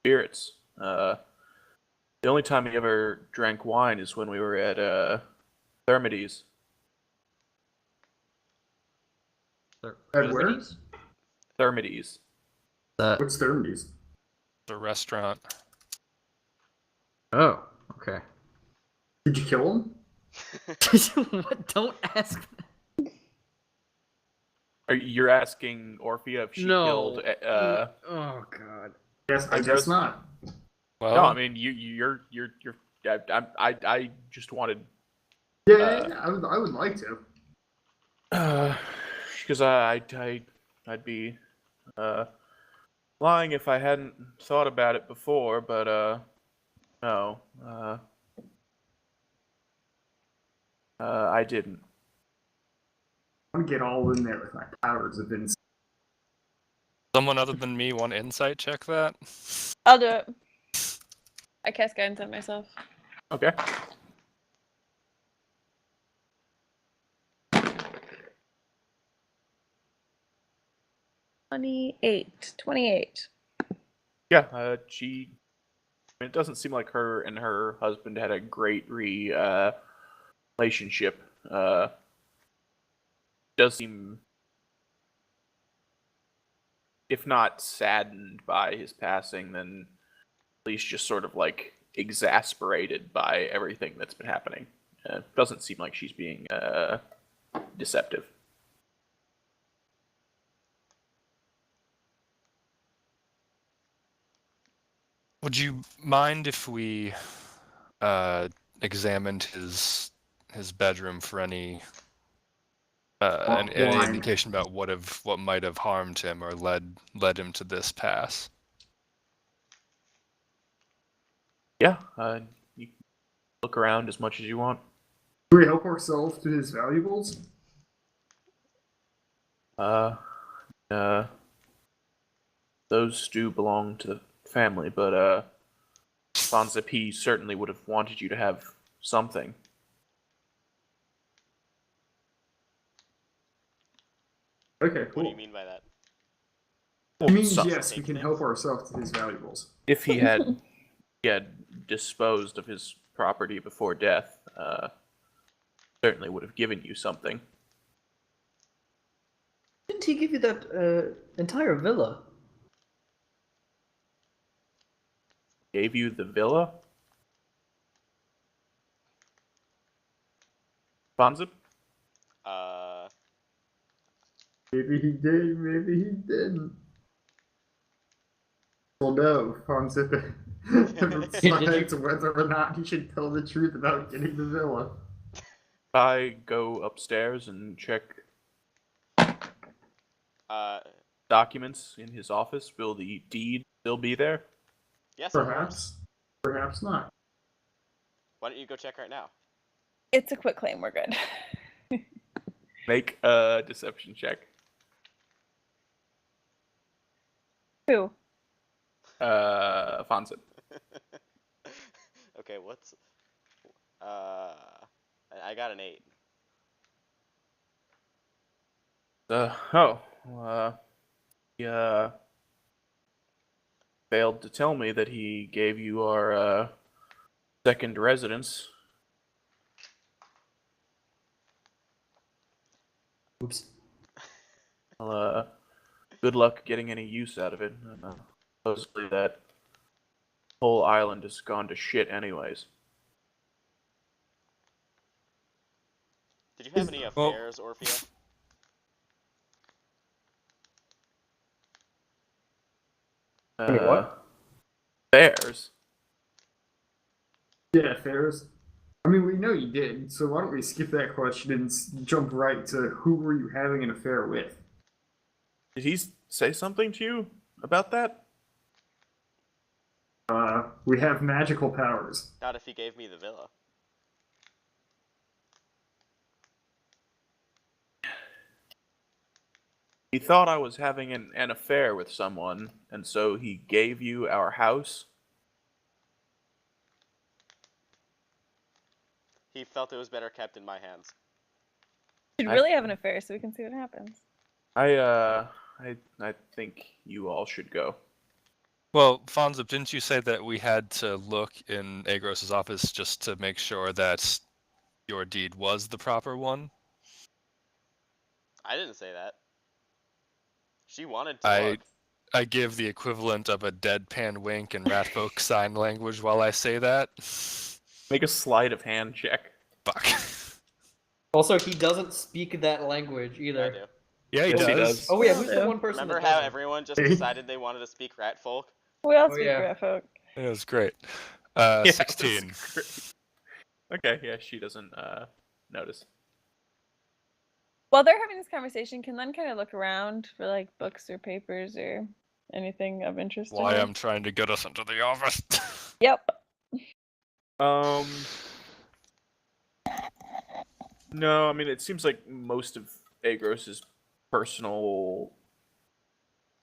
spirits. The only time he ever drank wine is when we were at Thermides. At where? Thermides. What's Thermes? The restaurant. Oh, okay. Did you kill him? What? Don't ask. You're asking Orphea if she killed? Oh god. Yes, I guess not. Well, No, I mean you're. I just wanted. Yeah, I would like to. Because I'd be lying if I hadn't thought about it before, but no, I didn't. I'm gonna get all in there with my powers of insight. someone other than me want insight check that? I'll do it. I cast guidance on myself. Okay. Twenty-eight. Yeah. She. It doesn't seem like her and her husband had a great relationship. Does seem, if not saddened by his passing, then at least just sort of like exasperated by everything that's been happening. Doesn't seem like she's being deceptive. Would you mind if we examined his bedroom for any any Why? indication about what might have harmed him or led him to this pass? Yeah, you can look around as much as you want. Do we help ourselves to his valuables? Those do belong to the family, but Fonza P certainly would have wanted you to have something. Okay, What do cool. you mean by that? It means Some- yes, we can help ourselves to his valuables. If he had disposed of his property before death, certainly would have given you something. Didn't he give you that entire villa? Gave you the villa? Fonza? Maybe he did, maybe he didn't. Well, no, Fonzip decides whether or not he should tell the truth about getting the villa. I go upstairs and check Uh, documents in his office. Will the deed still be there? yes, of course. Perhaps, perhaps not. Why don't you go check right now? It's a quick claim. We're good. Make a deception check. Who? Fonza. Okay, what's... I got an 8. He failed to tell me that he gave you our second residence. Oops. Well, good luck getting any use out of it. Supposedly that whole island has gone to shit anyways. Did you have any Well- affairs, Orphea? Wait, what? Bears? Yeah, Ferris. I mean, we know you did, so why don't we skip that question and jump right to who were you having an affair with? Did he say something to you about that? We have magical powers. Not if he gave me the villa. He thought I was having an affair with someone, and so he gave you our house? He felt it was better kept in my hands. Should really have an affair so we can see what happens. I think you all should go. Well, Fonzip, didn't you say that we had to look in Agros's office just to make sure that your deed was the proper one? I didn't say that. She wanted to look. I give the equivalent of a deadpan wink in Ratfolk sign language while I say that. Make a sleight of hand check. Fuck. Also, he doesn't speak that language either. I do. Yeah, he Yes, does. he does. Oh yeah, We who's all the do. one person Remember that how doesn't? everyone just decided they wanted to speak rat folk? We all Oh, speak yeah. rat folk. It was great. Yeah, that's 16. great. Okay, yeah, she doesn't notice. While they're having this conversation, can Len kind of look around for like books or papers or anything of interest to Why her? I'm trying to get us into the office. Yep. No, I mean it seems like most of Agros's personal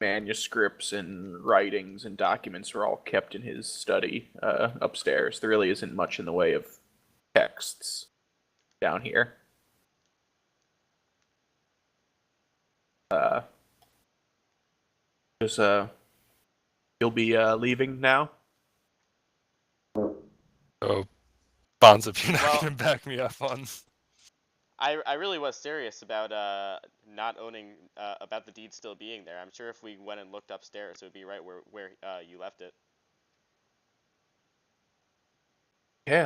manuscripts and writings and documents are all kept in his study upstairs. There really isn't much in the way of texts down here. You'll be leaving now? Oh, Bonds, if you're not Well- going to back me up on. I really was serious about not owning about the deed still being there. I'm sure if we went and looked upstairs, it would be right where you left it. Okay,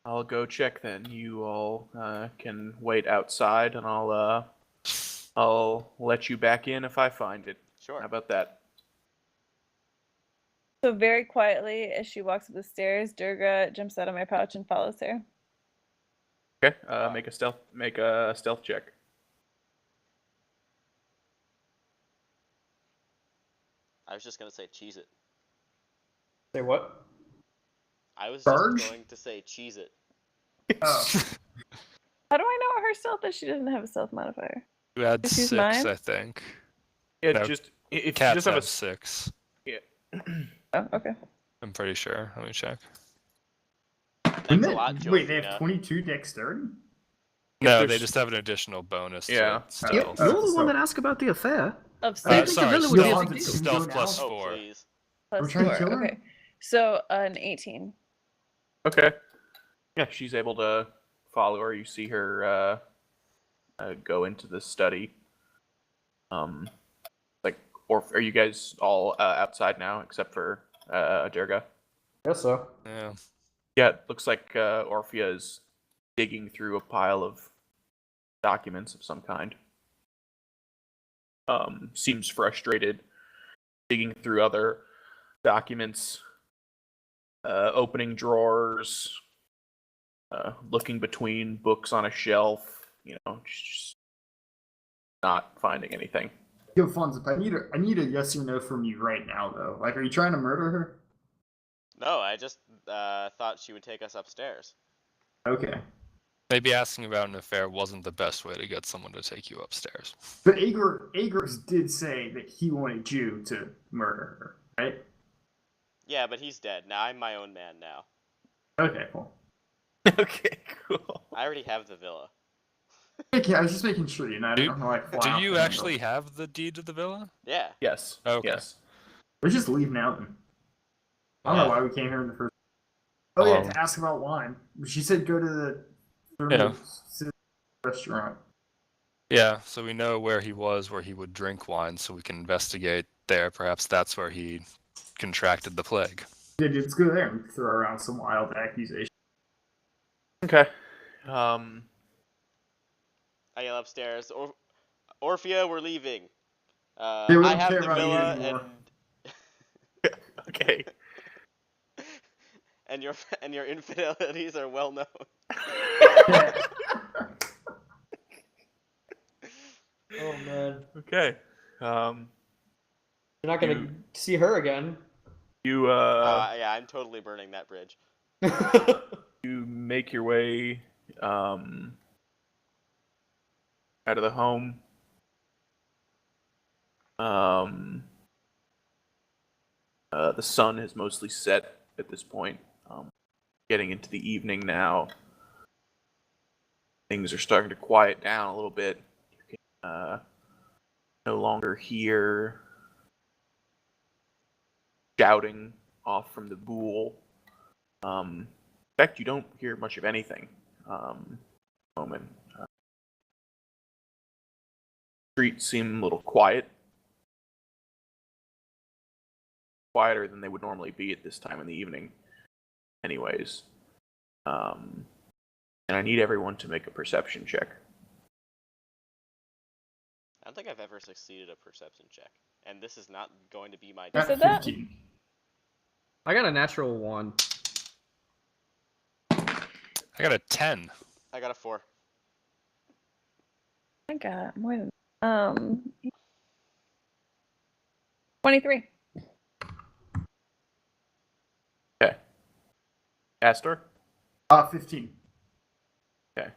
I'll go check then. You all can wait outside, and I'll let you back in if I find it. Sure. How about that? So very quietly, as she walks up the stairs, Durga jumps out of my pouch and follows her. Okay, make a stealth check. I was just gonna say cheese it. Say what? I was Sarge? just going to say cheese it. Oh, How do I know what her stealth is? She doesn't have a stealth modifier. You had Just use 6, mine? I think. Yeah, No, just if you Cats just have have a 6. yeah. Oh, okay. I'm pretty sure. Let me check. Thanks a lot, wait, they Joelphina. have 22 dexterity? No, they there's- just have an additional bonus Yeah. to stealth. You're You're the so- one that asked about the affair. Of I Uh, think stealth the sorry, villain would be a stealth, big deal. stealth Go plus now. Oh, 4. please. plus We're trying to 4. kill her? Okay. So an 18. Okay. Yeah, she's able to follow her. You see her go into the study. Or are you guys all outside now except for Durga? Guess so. Yeah. Yeah, it looks like Orphea is digging through a pile of documents of some kind. Seems frustrated, digging through other documents, opening drawers, looking between books on a shelf. You know, just not finding anything. Yo, Fonzip, I need a yes or no from you right now, though. Like, are you trying to murder her? No, I just thought she would take us upstairs. Okay. Maybe asking about an affair wasn't the best way to get someone to take you upstairs. But Agros did say that he wanted you to murder her, right? Yeah, but he's dead. Now I'm my own man now. Okay, cool. Okay, cool. I already have the villa. Okay, I was just making sure, you know, I Do- don't know, like, fly Do off you the handle. actually have the deed to the villa? Yeah. Yes. Okay. Yes. Let's just leave now, then. I don't know why we came here in the first. Oh, yeah, to ask about wine. She said go to the restaurant. Yeah, so we know where he was, where he would drink wine, so we can investigate there. Perhaps that's where he contracted the plague. Yeah, dude, let's go there and throw around some wild accusations. Okay. I yell upstairs. Orphea, we're leaving. we don't I have care the about you villa anymore. Okay. and your infidelities are well known. Yeah. Oh man, Okay. you're not gonna see her again. You Yeah, I'm totally burning that bridge. you make your way out of the home. The sun has mostly set at this point. Getting into the evening now. Things are starting to quiet down a little bit. You can no longer hear shouting off from the pool. In fact, you don't hear much of anything. Moment. Streets seem a little quiet. quieter than they would normally be at this time in the evening. Anyways, and I need everyone to make a perception check. I don't think I've ever succeeded a perception check, and this is not going to be my. Who said that? 15. I got a natural 1. I got a 10. I got a 4. I got more than 23. Okay. Astor? 15. Okay.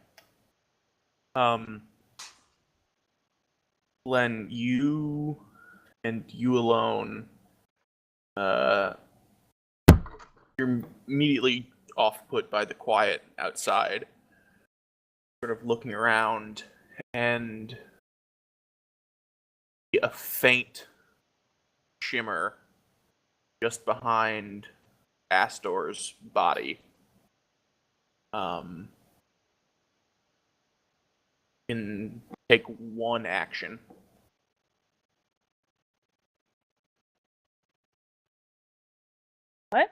Len, you and you alone, you're immediately off-put by the quiet outside, sort of looking around, and a faint shimmer just behind Astor's body. Can take one action. What?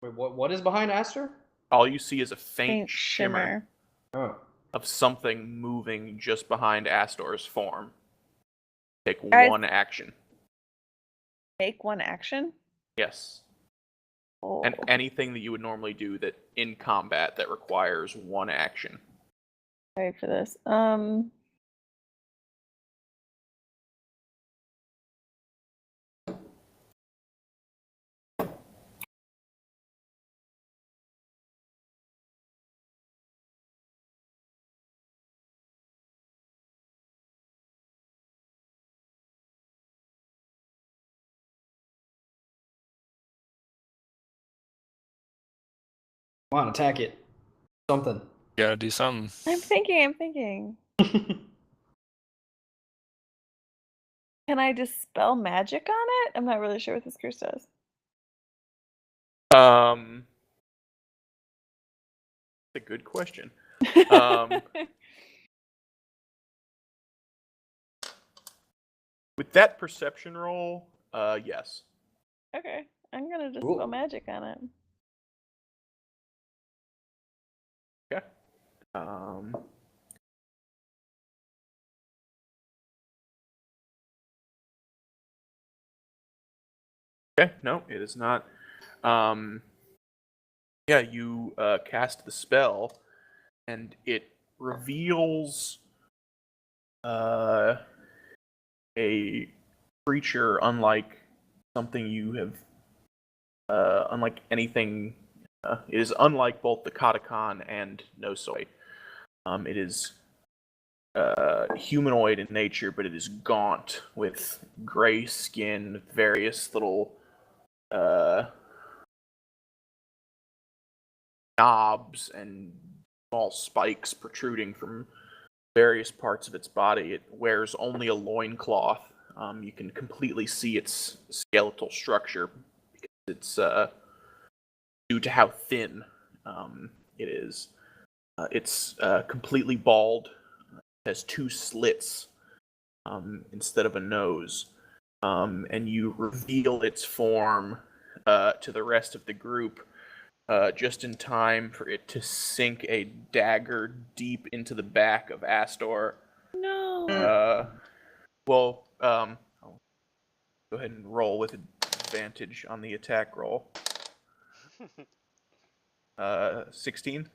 Wait, what is behind Aster? All you see is a faint Faint shimmer Oh. of something moving just behind Astor's form. Take Guys- one action. Take one action? Yes. Oh. And anything that you would normally do that in combat that requires one action. Sorry for this. Come on, attack it. Something. Gotta do something. I'm thinking. Can I dispel magic on it? I'm not really sure what this curse does. That's a good question. With that perception roll, yes. Okay, I'm gonna dispel Cool. magic on it. Okay. Okay, no, it is not. Yeah, you cast the spell, and it reveals a creature unlike something you have, unlike anything. It is unlike both the Katakon and Nosoi. It is humanoid in nature, but it is gaunt with gray skin, various little knobs and small spikes protruding from various parts of its body. It wears only a loincloth. You can completely see its skeletal structure because it's due to how thin it is. It's completely bald. It has 2 slits instead of a nose. And you reveal its form to the rest of the group just in time for it to sink a dagger deep into the back of Astor. No. Well, I'll go ahead and roll with advantage on the attack roll. 16?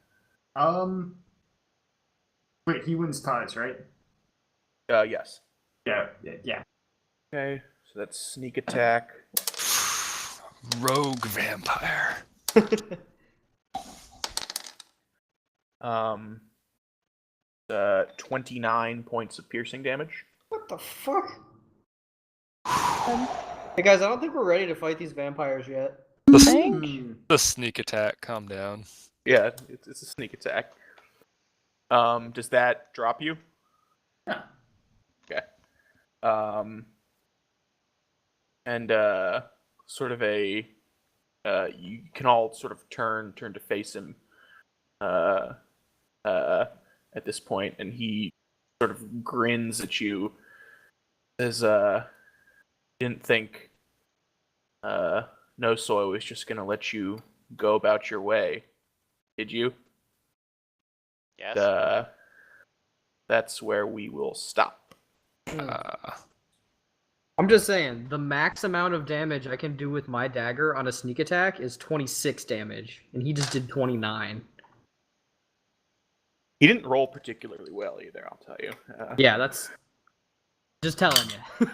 Wait, he wins ties, right? Yes. Yeah. Okay, so that's sneak attack. Rogue vampire. 29 points of piercing damage. What the fuck? Hey guys, I don't think we're ready to fight these vampires yet. The sneak attack. Calm down. Yeah, it's a sneak attack. Does that drop you? Yeah. Okay. And sort of a you can all sort of turn to face him at this point, and he sort of grins at you as didn't think No Soy was just gonna let you go about your way. Did you? Yes. That's where we will stop. I'm just saying, the max amount of damage I can do with my dagger on a sneak attack is 26 damage, and he just did 29. He didn't roll particularly well either, I'll tell you. Yeah, that's just telling you.